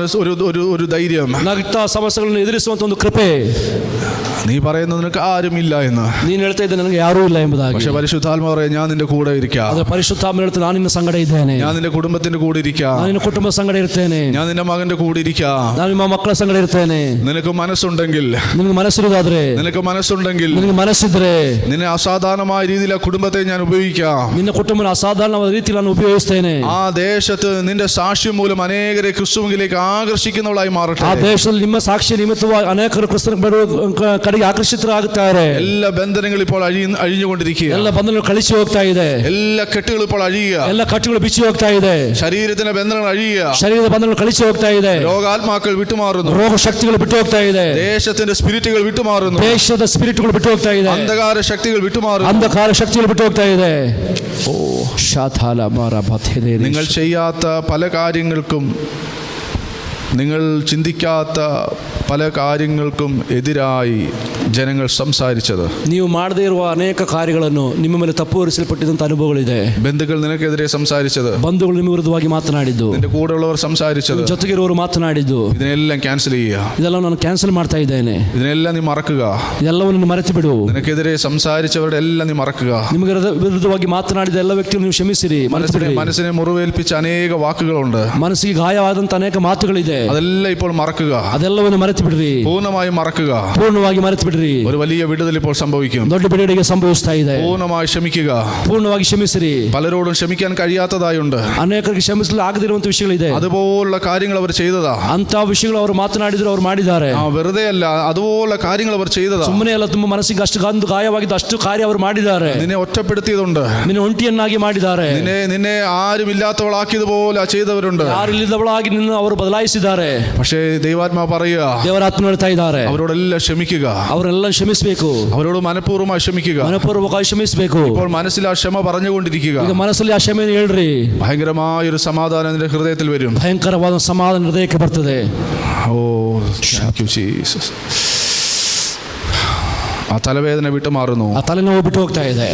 ഒരു ധൈര്യം. ನಗ್ತಾ ಸಮಸ್ಯೆಗಳನ್ನು ಎದುರಿಸುವಂತ ಒಂದು ಕೃಪೆ. നീ പറയുന്നത് നിനക്ക് ആരുമില്ല എന്ന്. ನೀನು ಹೇಳ್ತಾ ಇದ್ದೆ ನನಗೆ ಯಾರೂ ಇಲ್ಲ ಎಂಬುದಾಗಿ. പക്ഷെ പരിശുദ്ധാത്മ പറയാം ഞാൻ നിന്റെ കൂടെ ഇരിക്കാം. ಆದರೆ ಪರಿಶುದ್ಧಾತ್ಮ ಹೇಳ್ತಾ ನಾನು ನಿನ್ನ ಸಂಗಡ ಇದ್ದೇನೆ. ഞാൻ നിന്റെ കുടുംബത്തിന്റെ കൂടെ ഇരിക്കാം. ನಾನು ನಿನ್ನ ಕುಟುಂಬದ ಸಂಗಡ ಇರ್ತೇನೆ. ഞാൻ നിന്റെ മകന്റെ കൂടെ ഇരിക്കാം. ನಾನು ನಿಮ್ಮ ಮಕ್ಕಳ ಸಂಗಡ ಇರ್ತೇನೆ. നിനക്ക് മനസ്സുണ്ടെങ്കിൽ, ನಿನಗೆ ಮನಸ್ಸಿರುವುದಾದ್ರೆ, നിനക്ക് മനസ്സുണ്ടെങ്കിൽ, ನಿನಗೆ ಮನಸ್ಸಿದ್ರೆ നിന്നെ അസാധാരണമായ രീതിയിൽ ആ കുടുംബത്തെ ഞാൻ ഉപയോഗിക്കാം. ನಿನ್ನ ಕುಟುಂಬನ ಅಸಾಧಾರಣವಾದ ರೀತಿಯಲ್ಲಿ ನಾನು ಉಪಯೋಗಿಸ್ತೇನೆ. ആ ദേശത്ത് നിന്റെ സാക്ഷ്യം മൂലം അനേകരെ ക്രിസ്തുവിലേക്ക് ആകർഷിക്കുന്നവളായി മാറട്ടെ. ಆ ದೇಶದಲ್ಲಿ ನಿಮ್ಮ ಸಾಕ್ಷಿ ನಿಮಿತ್ತವಾಗಿ ಅನೇಕರು ಕ್ರಿಸ್ತನ ಕಡೆಗೆ ಆಕರ್ಷಿತರಾಗುತ್ತಾರೆ. എല്ലാ ബന്ധനങ്ങളും ഇപ്പോൾ അഴിഞ്ഞുകൊണ്ടിരിക്കുക. ಎಲ್ಲ ಬಂಧನಗಳು ಕಳಿಸಿ ಹೋಗ್ತಾ ಇದೆ. എല്ലാ കെട്ടുകളും ഇപ്പോൾ അഴിയുക. ಎಲ್ಲ ಕಟ್ಟುಗಳು ಬಿಚ್ಚಿ ಹೋಗ್ತಾ ಇದೆ. ശരീരത്തിന്റെ ബന്ധനങ്ങൾ അഴിയുക. ಶರೀರದ ಬಂಧನಗಳು ಕಳಿಸಿ ಹೋಗ್ತಾ ಇದೆ. രോഗാത്മാക്കൾ വിട്ടുമാറുന്നു. ರೋಗ ಶಕ್ತಿಗಳು ಬಿಟ್ಟು ಹೋಗ್ತಾ ಇದೆ. ദേശത്തിന്റെ സ്പിരിറ്റുകൾ വിട്ടുമാറുന്നു. ದೇಶದ ಸ್ಪಿರಿಟ್ಗಳು ಬಿಟ್ಟು ಹೋಗ್ತಾ ಇದೆ. അന്ധകാര ശക്തികൾ വിട്ടുമാറുന്നു. ಅಂಧಕಾರ ಶಕ್ತಿಗಳು ಬಿಟ್ಟು ಹೋಗ್ತಾ ಇದೆ. ಓ ಶಾಥಾಲ ಮಾರ ಬಥೆರೆ. നിങ്ങൾ ചെയ്യാത്ത പല കാര്യങ്ങൾക്കും, നിങ്ങൾ ചിന്തിക്കാത്ത പല കാര്യങ്ങൾക്കും എതിരായി ജനങ്ങൾ സംസാരിച്ചത്. ನೀವು ಮಾಡದೇ ಇರುವ ಅನೇಕ ಕಾರ್ಯಗಳನ್ನು ನಿಮ್ಮ ಮೇಲೆ ತಪ್ಪು ಹೊರಿಸಲ್ಪಟ್ಟಿದ್ದಂಥ ಅನುಭವಗಳಿದೆ. ബന്ധുക്കൾ നിനക്കെതിരെ സംസാരിച്ചത്, ಬಂಧುಗಳು ನಿಮ್ಮ ವಿರುದ್ಧವಾಗಿ ಮಾತನಾಡಿದ್ದು, നിന്റെ കൂടെയുള്ളവർ സംസാരിച്ചത്, ಜೊತೆಗಿರುವವರು ಮಾತನಾಡಿದ್ದು, ഇതിനെല്ലാം ക്യാൻസൽ ചെയ്യുക. ಇದೆಲ್ಲ ನಾನು ಕ್ಯಾನ್ಸಲ್ ಮಾಡ್ತಾ ಇದ್ದೇನೆ. ഇതിനെല്ലാം നീ മറക്കുക. ಇದೆಲ್ಲವನ್ನು ಮರೆತು ಬಿಡು. നിനക്കെതിരെ സംസാരിച്ചവരുടെ എല്ലാം നീ മറക്കുക. ನಿಮಗೆ ವಿರುದ್ಧವಾಗಿ ಮಾತನಾಡಿದ ಎಲ್ಲ ವ್ಯಕ್ತಿಗಳು ನೀವು ಕ್ಷಮಿಸಿರಿ. മനസ്സിനെ മുറിവേൽപ്പിച്ച അനേക വാക്കുകളുണ്ട്. ಮನಸ್ಸಿಗೆ ಗಾಯವಾದಂತ ಅನೇಕ ಮಾತುಗಳಿದೆ. അതെല്ലാം ഇപ്പോൾ മറക്കുക. ಅದೆಲ್ಲವನ್ನು ಮರೆತು ಮರೆತು ಬಿಡ್ರಿ, പൂർണ്ണമായും മറക്കുക. ಪೂರ್ಣವಾಗಿ ಮರೆತು ಬಿಡ್ರಿ. ഒരു വലിയ വിടുതൽ ഇപ്പോൾ സംഭവിക്കും. ದೊಡ್ಡ ಬಿಡುಗಡೆಗೆ ಸಂಭವಿಸ್ತಾ ಇದೆ. പൂർണ്ണമായി ക്ഷമിക്കുക. ಪೂರ್ಣವಾಗಿ ಕ್ಷಮಿಸಿರಿ. പലരോടും ക്ഷമിക്കാൻ കഴിയാത്തതായുണ്ട്. ಅನೇಕರಿಗೆ ಕ್ಷಮಿಸಲು ಆಗದಿರುವಂತ ವಿಷಯಗಳಿದೆ. അതുപോലുള്ള കാര്യങ്ങൾ അവർ ചെയ്തതാ. ಅಂತ ವಿಷಯಗಳು ಅವರು ಮಾತನಾಡಿದ್ರು, ಅವರು ಮಾಡಿದ್ದಾರೆ. വെറുതെ അല്ല, അതുപോലുള്ള കാര്യങ്ങൾ അവർ ചെയ്തതാ. ಸುಮ್ಮನೆ ಅಲ್ಲ, ತುಂಬ ಮನಸ್ಸಿಗೆ ಅಷ್ಟು ಗಾಯವಾಗಿದ್ದು ಅಷ್ಟು ಕಾರ್ಯ ಅವರು ಮಾಡಿದ್ದಾರೆ. നിന്നെ ഒറ്റപ്പെടുത്തിയതുണ്ട്. ನಿನ್ನ ಒಂಟಿಯನ್ನಾಗಿ ಮಾಡಿದ್ದಾರೆ. നിന്നെ ആരും ഇല്ലാത്തവളാക്കിയതുപോലെ ചെയ്തവരുണ്ട്. ಯಾರಿಲ್ಲದವಳಾಗಿ ನಿನ್ನ ಅವರು ಬದಲಾಯಿಸಿದ್ದಾರೆ. പക്ഷേ ദൈവാത്മാവ് പറയുക, ದೇವರಾತ್ಮ ಹೇಳ್ತಾ ಇದ್ದಾರೆ, അവരോടെല്ലാം ക്ഷമിക്കുക. ಅವರೆಲ್ಲ ಕ್ಷಮಿಸಬೇಕು. അവരോട് മനഃപൂർവ്വമായി ക്ഷമിക്കുക. ಮನಪೂರ್ವಕವಾಗಿ ಕ್ಷಮಿಸಬೇಕು. ഇപ്പോൾ മനസ്സിൽ ആ ക്ഷമ പറഞ്ഞുകൊണ്ടിരിക്കുക. ಈಗ ಮನಸ್ಸಲ್ಲಿ ಆ ಕ್ಷಮೆಯನ್ನು ಹೇಳ್ರಿ. ഭയങ്കരമായൊരു സമാധാനം നിന്റെ ഹൃദയത്തിൽ വരും. ಭಯಂಕರವಾದ ಸಮಾಧಾನ ಹೃದಯಕ್ಕೆ ಬರ್ತದೆ. ഓ താങ്ക് യു ജീസസ്. ആ തലവേദന വിട്ടുമാറുന്നു. ಆ ತಲೆನೋವು ಬಿಟ್ಟು ಹೋಗ್ತಾ ಇದೆ.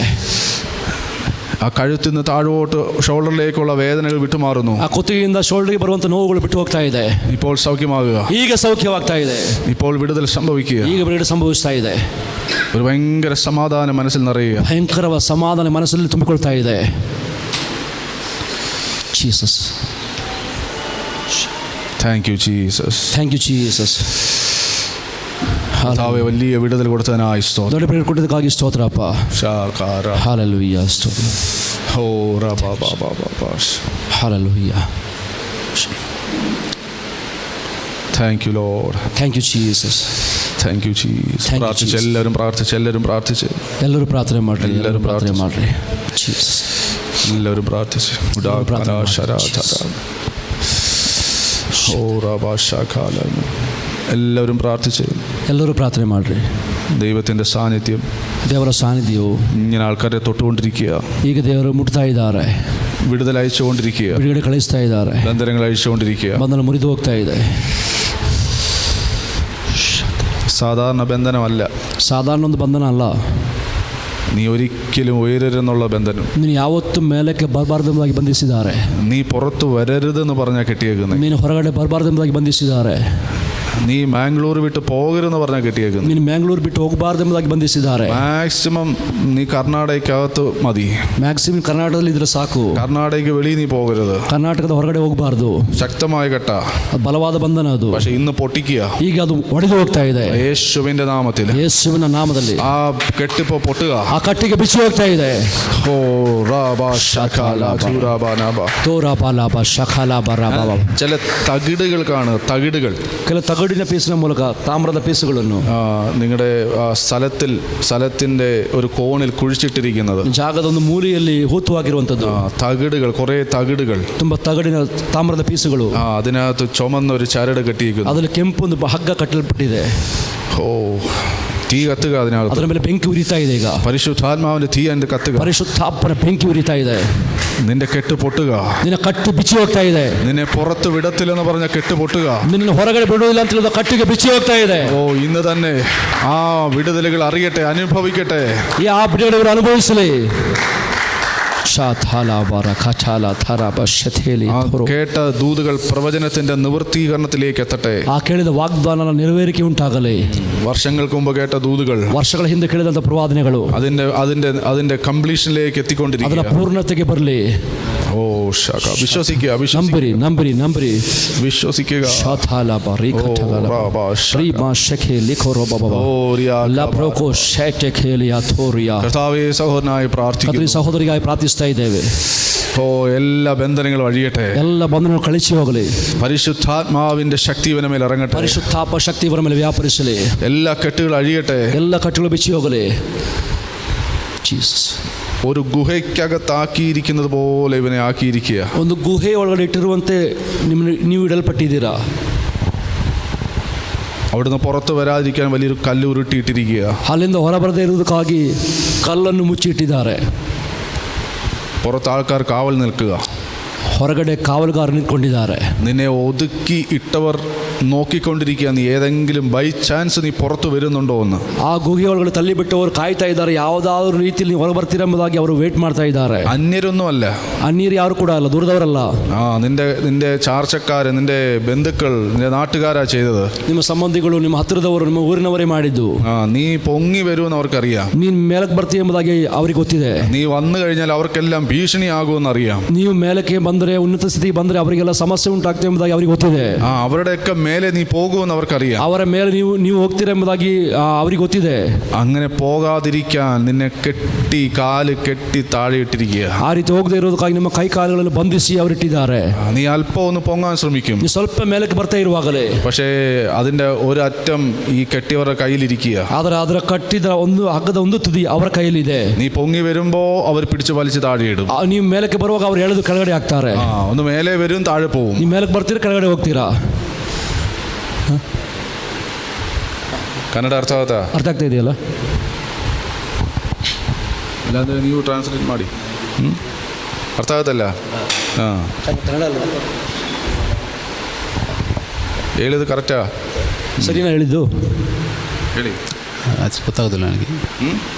ആ കഴുത്തിൽ നിന്ന് താഴോട്ട് ഷോൾഡറിലേക്കുള്ള വേദനകൾ വിട്ടുമാറുന്നു. ಆ ಕುತ್ತಿಗೆಯಿಂದ ಶೋಲ್ಡರ್ಗೆ ಬರುವಂತ ನೋವುಗಳು ಬಿಟ್ಟು ಹೋಗ್ತಾ ಇದೆ. ഇപ്പോൾ സൗഖ്യമാകുക. ಈಗ ಸೌಖ್ಯವಾಗ್ತಾ ಇದೆ. ഇപ്പോൾ വിടുതൽ സംഭവിക്കുക. ಈಗ ಬಿಡುಗಡೆ ಸಂಭವಿಸ್ತಾ ಇದೆ. ഒരു ഭയങ്കര സമാധാനം മനസ്സിൽ നിറയുക. ಭಯಂಕರವಾದ ಸಮಾಧಾನ ಮನಸ್ಸಲ್ಲಿ ತುಂಬಿಕೊಳ್ತಾ ಇದೆ. Jesus, thank you Jesus. Thank you Jesus. കർത്താവേ, വലിയ വിടുതൽ കൊടുത്തതിനായി സ്തോത്രം. ದೊಡ್ಡ ಬಿಡುಗಡೆ ಕೊಟ್ಟಿದ್ದಕ್ಕಾಗಿ ಸ್ತೋತ್ರಪ್ಪ. ಶಾಕಾರ ಹಾಲೆಲೂಯಾ, ಸ್ತೋತ್ರ. ಓ ರಬಾ ಬಾಬಾ ಬಾಬಾ. Hallelujah. Thank you Lord. Thank you Jesus. Thank you Jesus. Thank you, പ്രാർത്ഥിച്ച്, Jesus. എല്ലാവരും പ്രാർത്ഥിച്ച്. ಎಲ್ಲರೂ ಪ್ರಾರ್ಥನೆ ಮಾಡ್ರಿ. ಎಲ್ಲರೂ ಪ್ರಾರ್ಥನೆ ಮಾಡ್ರಿ. ಜೀಸಸ್. എല്ലാവരും പ്രാർത്ഥിച്ച്. ഓ റബാ ശാഖാല. എല്ലാവരും പ്രാർത്ഥിച്ച്. ಎಲ್ಲರೂ ಪ್ರಾರ್ಥನೆ ಮಾಡ್ರಿ. ദൈവത്തിൻ്റെ സാന്നിധ്യം ದೇವರ ಸಾನ್ನಿಧ್ಯವು ഇങ്ങനെ ആൾക്കാരെ തൊട്ടുകൊണ്ടിരിക്കുക. ಈಗ ದೇವರು ಮುಟ್ತಾ ಇದ್ದಾರೆ. വിടുതൽ അയച്ചുകൊണ്ടിരിക്കുക. ಬಿಡುಗಡೆ ಕಳಿಸ್ತಾ ಇದ್ದಾರೆ. ബന്ധനങ്ങൾ അഴിച്ചുകൊണ്ടിരിക്കുക. ಬಂಧನ ಮುರಿದು ಹೋಗ್ತಾ ಇದೆ. സാധാരണ ബന്ധനമല്ല. ಸಾಧಾರಣ ಒಂದು ಬಂಧನ ಅಲ್ಲ. നീ ഒരിക്കലും ഉയരരുന്നുള്ള ബന്ധനം. ನೀನು ಯಾವತ್ತೂ ಮೇಲಕ್ಕೆ ಬರಬಾರ್ದೆಂಬುದಾಗಿ ಬಂಧಿಸಿದ್ದಾರೆ. നീ പുറത്ത് വരരുതെന്ന് പറഞ്ഞാൽ കെട്ടിയേക്കുന്നത്. ನೀನು ಹೊರಗಡೆ ಬರಬಾರ್ದೆಂಬುದಾಗಿ ಬಂಧಿಸಿದ್ದಾರೆ. നീ മാംഗ്ലൂർ വിട്ട് പോകരുതെന്ന് പറഞ്ഞാൽ കെട്ടിയേക്കുന്നത്. ನೀನು ಮ್ಯಾಂಗ್ಳೂರು ಬಿಟ್ಟು ಹೋಗಬಾರ್ದೆಂಬುದಾಗಿ ಬಂಧಿಸಿದ್ದಾರೆ. മാക്സിമം നീ കർണാടകയ്ക്കകത്ത് മതി. ಮ್ಯಾಕ್ಸಿಮಮ್ ಕರ್ನಾಟಕದಲ್ಲಿ ಇದ್ರೆ ಸಾಕು. കർണാടകയ്ക്ക് വെളിയിൽ നീ പോകരുത്. ಕರ್ನಾಟಕದ ಹೊರಗಡೆ ಹೋಗಬಾರ್ದು. ശക്തമായ കെട്ട. ಅದು ಬಲವಾದ ಬಂಧನ ಅದು. പക്ഷെ ഇന്ന് പൊട്ടിക്കുക. ಈಗ ಅದು ಒಡೆದು ಹೋಗ್ತಾ ಇದೆ. യേശുവിന്റെ നാമത്തിൽ. ಯೇಸುವಿನ ನಾಮದಲ್ಲಿ ആ കെട്ടിപ്പോ പൊട്ടുക. ಆ ಕಟ್ಟಿಗೆ ಬಿಚ್ಚಿ ಹೋಗ್ತಾ ಇದೆ. ഓ റാബാ ശഖാല ചൂരാബാനാബാ. ತೋರಾಪಾಲಾಪ ಶಖಾಲಾಪ ರಾಬಾಬ. ചില തകിടുകൾ കാണുക. തകിടുകൾ. ಕೆಲ ತಗಡಿನ ಪೀಸಿನ ಮೂಲಕ ತಾಮ್ರದ ಪೀಸುಗಳನ್ನು നിങ്ങളുടെ സ്ഥലത്തിന്റെ ഒരു കോണിൽ കുഴിച്ചിട്ടിരിക്കുന്നത്. ಜಾಗದ ಒಂದು ಮೂಲೆಯಲ್ಲಿ ಹೂತುವಾಗಿರುವಂಥದ್ದು തകിടുകൾ, കുറേ തകിടുകൾ. ತುಂಬಾ ತಗಡಿನ ತಾಮ್ರದ ಪೀಸುಗಳು. അതിനകത്ത് ചുമന്ന ഒരു ചരട് കെട്ടിയിരിക്കുന്നു. ಅದರಲ್ಲಿ ಕೆಂಪು ಒಂದು ಹಗ್ಗ ಕಟ್ಟಲ್ಪಟ್ಟಿದೆ. ഓ, തീ കത്തുക. അതിനകത്ത് ಅದರ ಮೇಲೆ ಬೆಂಕಿ ಉರಿತಾ ಇದೆ. ಈಗ പരിശുദ്ധാത്മാവിന്റെ തീ അതിന്റെ കത്തുക. ಪರಿಶುದ್ಧಾತ್ಮನ ಬೆಂಕಿ ಉರಿತಾ ಇದೆ. നിന്റെ കെട്ട് പൊട്ടുക. ನಿನ್ನ ಕಟ್ಟು ಬಿಚ್ಚಿ ಹೋಗ್ತಾ ಇದೆ. നിന്നെ പുറത്ത് വിടത്തില്ലെന്ന് പറഞ്ഞ കെട്ട് പൊട്ടുക. ನಿನ್ನ ಹೊರಗಡೆ ಬಿಡುವುದಿಲ್ಲ ಅಂತ ಹೇಳಿದ ಕಟ್ಟಿಗೆ ಬಿಚ್ಚಿ ಹೋಗ್ತಾ ಇದೆ. ഓ, ഇന്ന് തന്നെ ആ വിടുതലുകൾ അറിയട്ടെ, അനുഭവിക്കട്ടെ. ಈ ಆ ಬಿಡುಗಡೆಯನ್ನು ಅನುಭವಿಸಲಿ. കേട്ട ദൂതുകൾ പ്രവചനത്തിന്റെ നിവൃത്തീകരണത്തിലേക്ക് എത്തട്ടെ. ಆ ಕೇಳಿದ ವಾಗ್ದಾನ ನೆರವೇರಿಕೆ ಉಂಟಾಗಲಿ. വർഷങ്ങൾക്ക് മുമ്പ് കേട്ട ദൂതുകൾ ವರ್ಷಗಳ ಹಿಂದೆ ಕೇಳಿದಂತ ಪ್ರವಾದನೆಗಳು അതിന്റെ കംപ്ലീഷനിലേക്ക് ಅದರ എത്തിക്കൊണ്ടിരിക്കുക. ಪೂರ್ಣತೆಗೆ ಬರಲಿ. ഓ ശാഖ. വിശ്വസിക്കുക. ನಂಬರಿ വിശ്വസിക്കുക. കർത്താവേ, സഹോദരനായി പ്രാർത്ഥിക്കുന്നു. ಸಹೋದರಿಗಾಗಿ ಪ್ರಾರ್ಥಿಸ್ತಾ ಇದ್ದೇವೆ. ഓ, എല്ലാ ബന്ധനങ്ങളും അഴിയട്ടെ. ಎಲ್ಲ ಬಂಧನಗಳು ಕಳಿಸಿ ಹೋಗಲಿ. പരിശുദ്ധാത്മാവിന്റെ ശക്തി ഇവന്റെ മേൽ ഇറങ്ങട്ടെ. ಪರಿಶುದ್ಧಾತ್ಮ ಶಕ್ತಿ ಇವರ ಮೇಲೆ ವ್ಯಾಪರಿಸಲಿ. എല്ലാ കെട്ടുകളും അഴിയട്ടെ. ಎಲ್ಲ ಕಟ್ಟುಗಳು ಬಿಚ್ಚಿ ಹೋಗಲಿ. ಜೀಸಸ್. ഒരു ഗുഹയ്ക്കകത്താക്കിയിരിക്കുന്നത് പോലെ ഇവനെ ആക്കിയിരിക്കുക. ಒಂದು ಗುಹೆ ಒಳಗಡೆ ಇಟ್ಟಿರುವಂತೆ ನೀವು ಇಡಲ್ಪಟ್ಟಿದ್ದೀರಾ. അവിടുന്ന് പുറത്ത് വരാതിരിക്കാൻ വലിയൊരു കല്ല് ഉരുട്ടിയിട്ടിരിക്കുക. ಅಲ್ಲಿಂದ ಹೊರಬರದೇ ಇರುವುದಕ್ಕಾಗಿ ಕಲ್ಲನ್ನು ಮುಚ್ಚಿಟ್ಟಿದ್ದಾರೆ. പുറത്ത് ആൾക്കാർ കാവൽ നിൽക്കുക. ಹೊರಗಡೆ ಕಾವಲುಗಾರ ನಿಂತ್ಕೊಂಡಿದ್ದಾರೆ. നിന്നെ ഒതുക്കി ഇട്ടവർ നോക്കിക്കൊണ്ടിരിക്കുക. നീ ഏതെങ്കിലും ബൈ ചാൻസ് നീ പുറത്ത് വരുന്നുണ്ടോ എന്ന്. ಆ ಗುಹೆ ಒಳಗಡೆ ತಳ್ಳಿಬಿಟ್ಟವರು ಕಾಯ್ತಾ ಇದ್ದಾರೆ. ಯಾವುದಾದ್ರೂ ರೀತಿಯಲ್ಲಿ ನೀವು ಹೊರಗೆ ಬರ್ತೀರೆಂಬುದಾಗಿ ಅವರು ವೇಟ್ ಮಾಡ್ತಾ ಇದ್ದಾರೆ. അന്യരൊന്നും അല്ല. ಅನ್ಯರು ಯಾರು ಕೂಡ ಅಲ್ಲ, ದೂರದವರಲ್ಲ. നിന്റെ ചാർച്ചക്കാര്, നിന്റെ ബന്ധുക്കൾ, നിന്റെ നാട്ടുകാരാ ചെയ്തത്. ನಿಮ್ಮ ಸಂಬಂಧಿಗಳು, ನಿಮ್ಮ ಹತ್ತಿರದವರು, ನಿಮ್ಮ ಊರಿನವರೇ ಮಾಡಿದ್ದು. നീ പൊങ്ങി വരുമെന്ന് അവർക്കറിയാം. ನೀನು ಮೇಲಕ್ಕೆ ಬರ್ತೀಯ ಎಂಬುದಾಗಿ ಅವರಿಗೆ ಗೊತ್ತಿದೆ. നീ വന്നു കഴിഞ്ഞാൽ അവർക്കെല്ലാം ഭീഷണിയാകുമെന്ന് അറിയാം. ನೀವು ಮೇಲಕ್ಕೆ ಬಂದರೆ, ಉನ್ನತ ಸ್ಥಿತಿಗೆ ಬಂದರೆ ಅವರಿಗೆಲ್ಲ ಸಮಸ್ಯೆ ಉಂಟಾಗ್ತದೆ ಎಂಬುದಾಗಿ ಅವರಿಗೆ ಗೊತ್ತಿದೆ. അവരുടെയൊക്കെ മേലെ നീ പോകുമെന്ന് അവർക്കറിയാം. ಅವರ ಮೇಲೆ ನೀವು ಹೋಗ್ತೀರಾ ಎಂಬುದಾಗಿ ಅವರಿಗೆ ಗೊತ್ತಿದೆ. അങ്ങനെ പോകാതിരിക്കാൻ നിന്നെ കെട്ടി കാല് കെട്ടി താഴെ ഇട്ടിരിക്കുക. ಆ ರೀತಿ ಹೋಗದೆ ಇರೋದಕ್ಕಾಗಿ ನಿಮ್ಮ ಕೈ ಕಾಲುಗಳನ್ನು ಬಂಧಿಸಿ ಅವರಿಟ್ಟಿದ್ದಾರೆ. നീ അല്പം ഒന്ന് പൊങ്ങാൻ ശ്രമിക്കും, ನೀವು ಸ್ವಲ್ಪ ಮೇಲಕ್ಕೆ ಬರ್ತಾ ಇರುವಾಗಲೇ, പക്ഷേ അതിന്റെ ഒരറ്റം ഈ കെട്ടിയവരുടെ കയ്യിലിരിക്കുക. ಆದರೆ ಅದರ ಕಟ್ಟಿದ ಒಂದು ಹಗ್ಗದ ಒಂದು ತುದಿ ಅವರ ಕೈಯಲ್ಲಿದೆ. നീ പൊങ്ങി വരുമ്പോ അവർ പിടിച്ച് വലിച്ച് താഴെ ഇടും. ನೀವು ಮೇಲಕ್ಕೆ ಬರುವಾಗ ಅವರು ಎಳೆದು ಕೆಳಗಡೆ ಹಾಕ್ತಾರೆ. ഒന്ന് മേലെ വരും, താഴെ പോവും. ನೀವು ಮೇಲಕ್ಕೆ ಬರ್ತೀರಾ, ಕೆಳಗಡೆ ಹೋಗ್ತೀರಾ. ಕನ್ನಡ ಅರ್ಥ ಆಗುತ್ತಾ? ಅರ್ಥ ಆಗ್ತಾ ಇದೆಯಲ್ಲ? ಇಲ್ಲಾಂದ್ರೆ ನೀವು ಟ್ರಾನ್ಸ್ಲೇಟ್ ಮಾಡಿ. ಅರ್ಥ ಆಗುತ್ತಲ್ಲ? ಹಾಂ, ಹೇಳಿದ್ದು ಕರೆಕ್ಟಾ? ಸರಿನಾ ಹೇಳಿದ್ದು? ಹೇಳಿ. ಅದು ಗೊತ್ತಾಗೋದಿಲ್ಲ ನನಗೆ.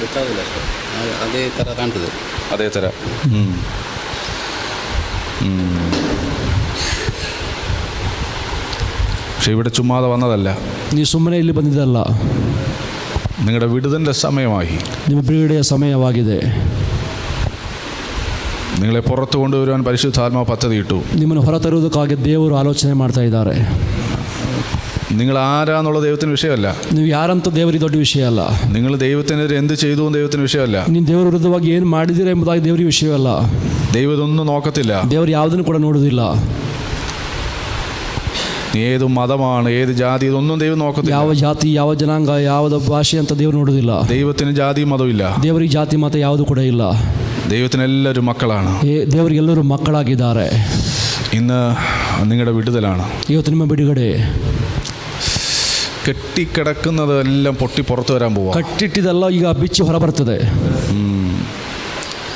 ಗೊತ್ತಾಗೋದಿಲ್ಲ, ಅದೇ ಥರ ಕಾಣ್ತದೆ. ಅದೇ ಥರ. പക്ഷെ ഇവിടെ ചുമ്മാതെ വന്നതല്ല. ನೀವು ಸುಮ್ಮನೆ ಇಲ್ಲಿ ಬಂದಿದ್ದಲ್ಲ. നിങ്ങളുടെ വിടുതലിൻ്റെ സമയമായി. ನಿಮ್ಮ ಬಿಡುಗಡೆಯ ಸಮಯವಾಗಿದೆ. നിങ്ങളെ പുറത്തു കൊണ്ടുവരുവാൻ പരിശുദ്ധാത്മാവ് പദ്ധതിയിട്ടു. ನಿಮ್ಮನ್ನು ಹೊರತರುವುದಕ್ಕಾಗಿ ದೇವರು ಆಲೋಚನೆ ಮಾಡ್ತಾ ಇದ್ದಾರೆ. നിങ്ങൾ ആരാന്നുള്ള ദൈവത്തിന് വിഷയമല്ല. ನೀವು ಯಾರಂತ ದೇವರಿಗೆ ದೊಡ್ಡ ವಿಷಯ ಅಲ್ಲ. നിങ്ങൾ ദൈവത്തിനെതിരെ എന്ത് ചെയ്തു എന്ന് ദൈവത്തിന് വിഷയമല്ല. ನೀವು ದೇವರ ವಿರುದ್ಧವಾಗಿ ಏನು ಮಾಡಿದ್ದೀರಾ ಎಂಬುದಾಗಿ ದೇವರಿಗೆ ವಿಷಯವಲ್ಲ. ദൈവം ഇതൊന്നും നോക്കത്തില്ല. ದೇವರು ಯಾವುದನ್ನು ಕೂಡ ನೋಡುವುದಿಲ್ಲ. ഏത് മതമാണ്, ഏത് ജാതി, ഇതൊന്നും ദൈവം നോക്കത്തില്ല. ಯಾವ ಜಾತಿ, ಯಾವ ಜನಾಂಗ, ಯಾವ ಭಾಷೆ ಅಂತ ದೇವರು ನೋಡುವುದಿಲ್ಲ. ദൈവത്തിന് ജാതി മതവും ഇല്ല. ದೇವರಿಗೆ ಜಾತಿ ಮತ ಯಾವುದು ಕೂಡ ಇಲ್ಲ. ദൈവത്തിന് എല്ലാവരും മക്കളാണ്. ದೇವರಿಗೆ ಎಲ್ಲರೂ ಮಕ್ಕಳಾಗಿದ್ದಾರೆ. ഇന്ന് നിങ്ങളുടെ വിടുതലാണ്. ಇವತ್ತು ನಿಮ್ಮ ಬಿಡುಗಡೆ. കെട്ടിക്കിടക്കുന്നതെല്ലാം പൊട്ടി പുറത്തു വരാൻ പോവാ. ಕಟ್ಟಿಟ್ಟಿದೆಲ್ಲ ಈಗ ಬಿಚ್ಚಿ ಹೊರಬರ್ತದೆ.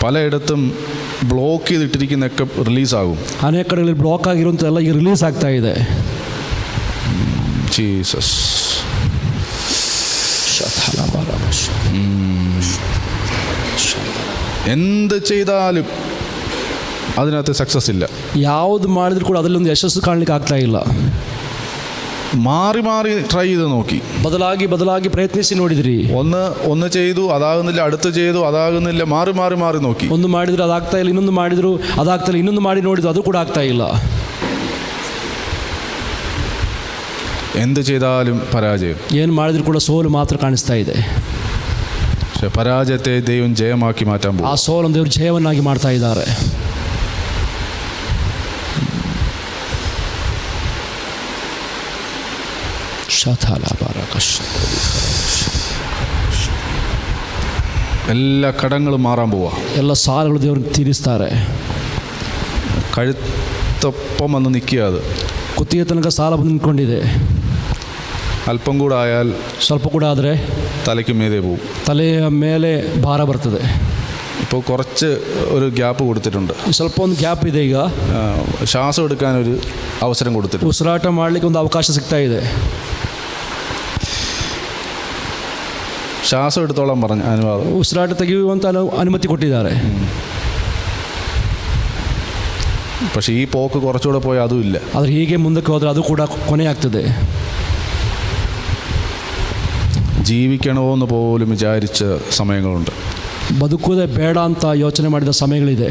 പലയിടത്തും ബ്ലോക്ക് ചെയ്തിട്ടിരിക്കുന്നതൊക്കെ റിലീസാകും. ಅನೇಕ ಕಡೆಗಳಲ್ಲಿ ಬ್ಲಾಕ್ ಆಗಿರುವಂಥದ್ದೆಲ್ಲ ಈಗ ರಿಲೀಸ್ ಆಗ್ತಾ ಇದೆ. ജീസസ്. എന്ത് ചെയ്താലും അതിനകത്ത് സക്സസ് ഇല്ല. ಯಾವುದು ಮಾಡಿದ್ರು ಕೂಡ ಅದರಲ್ಲೊಂದು ಯಶಸ್ಸು ಕಾಣಲಿಕ್ಕೆ ಆಗ್ತಾ ಇಲ್ಲ. മാറി മാറി ട്രൈ ചെയ്ത് നോക്കി, ಬದಲಾಗಿ ಪ್ರಯತ್ನಿಸಿ ನೋಡಿದ್ರಿ. ഒന്ന് ചെയ്തു അതാകുന്നില്ല, അടുത്ത് ചെയ്തു അതാകുന്നില്ല, മാറി മാറി മാറി നോക്കി. ಒಂದು ಮಾಡಿದ್ರು ಅದಾಗ್ತಾ ಇಲ್ಲ, ಇನ್ನೊಂದು ಮಾಡಿದ್ರು ಅದಾಗ್ತಾ ಇಲ್ಲ, ಇನ್ನೊಂದು ಮಾಡಿ ನೋಡಿದ್ರು ಅದು ಕೂಡ ಆಗ್ತಾ ಇಲ್ಲ. എന്ത് ചെയ്താലും പരാജയം. ಏನು ಮಾಡಿದ್ರು ಕೂಡ ಸೋಲು ಮಾತ್ರ ಕಾಣಿಸ್ತಾ ಇದೆ. പക്ഷെ പരാജയത്തെ ദൈവം ജയമാക്കി മാറ്റാൻ പോകും. ಆ ಸೋಲನ್ನು ದೇವರು ಜಯವನ್ನಾಗಿ ಮಾಡ್ತಾ ಇದ್ದಾರೆ. എല്ലാ കടങ്ങളും മാറാൻ പോവാ. ಎಲ್ಲ ಸಾಲಗಳು ದೇವರು ತೀರಿಸ್ತಾರೆ. കഴുത്തൊപ്പം വന്ന് നിൽക്കുക. അത് ಕುತ್ತಿಗೆ ತನಕ ಸಾಲ ಬಂದು ನಿಂತ್ಕೊಂಡಿದೆ. അല്പം കൂടെ ആയാൽ, ಸ್ವಲ್ಪ ಕೂಡ ಆದರೆ തലയ്ക്ക് മീതെ പോകും. ತಲೆಯ ಮೇಲೆ ಭಾರ ಬರ್ತದೆ. ഇപ്പോൾ കുറച്ച് ഒരു ഗ്യാപ്പ് കൊടുത്തിട്ടുണ്ട്. ಸ್ವಲ್ಪ ಒಂದು ಗ್ಯಾಪ್ ಇದೆ. ಈಗ ശ്വാസം എടുക്കാനൊരു അവസരം കൊടുത്തിട്ടുണ്ട്. ಉಸಿರಾಟ ಮಾಡಲಿಕ್ಕೆ ಒಂದು ಅವಕಾಶ ಸಿಗ್ತಾ ಇದೆ. ശ്വാസം എടുത്തോളം പറഞ്ഞു അനുവാദം. ಉಸಿರಾಟ ತೆಗೆಯುವಂತ ಅನುಮತಿ ಕೊಟ್ಟಿದ್ದಾರೆ. പക്ഷേ ഈ പോക്ക് കുറച്ചുകൂടെ പോയാൽ അതും ഇല്ല. ಆದರೆ ಹೀಗೆ ಮುಂದಕ್ಕೆ ಹೋದರೆ ಅದು ಕೂಡ ಕೊನೆಯಾಗ್ತದೆ. ജീവിക്കണമോ എന്ന് പോലും വിചാരിച്ച സമയങ്ങളുണ്ട്. ಬದುಕುವುದೇ ಬೇಡ ಅಂತ ಯೋಚನೆ ಮಾಡಿದ ಸಮಯಗಳಿದೆ.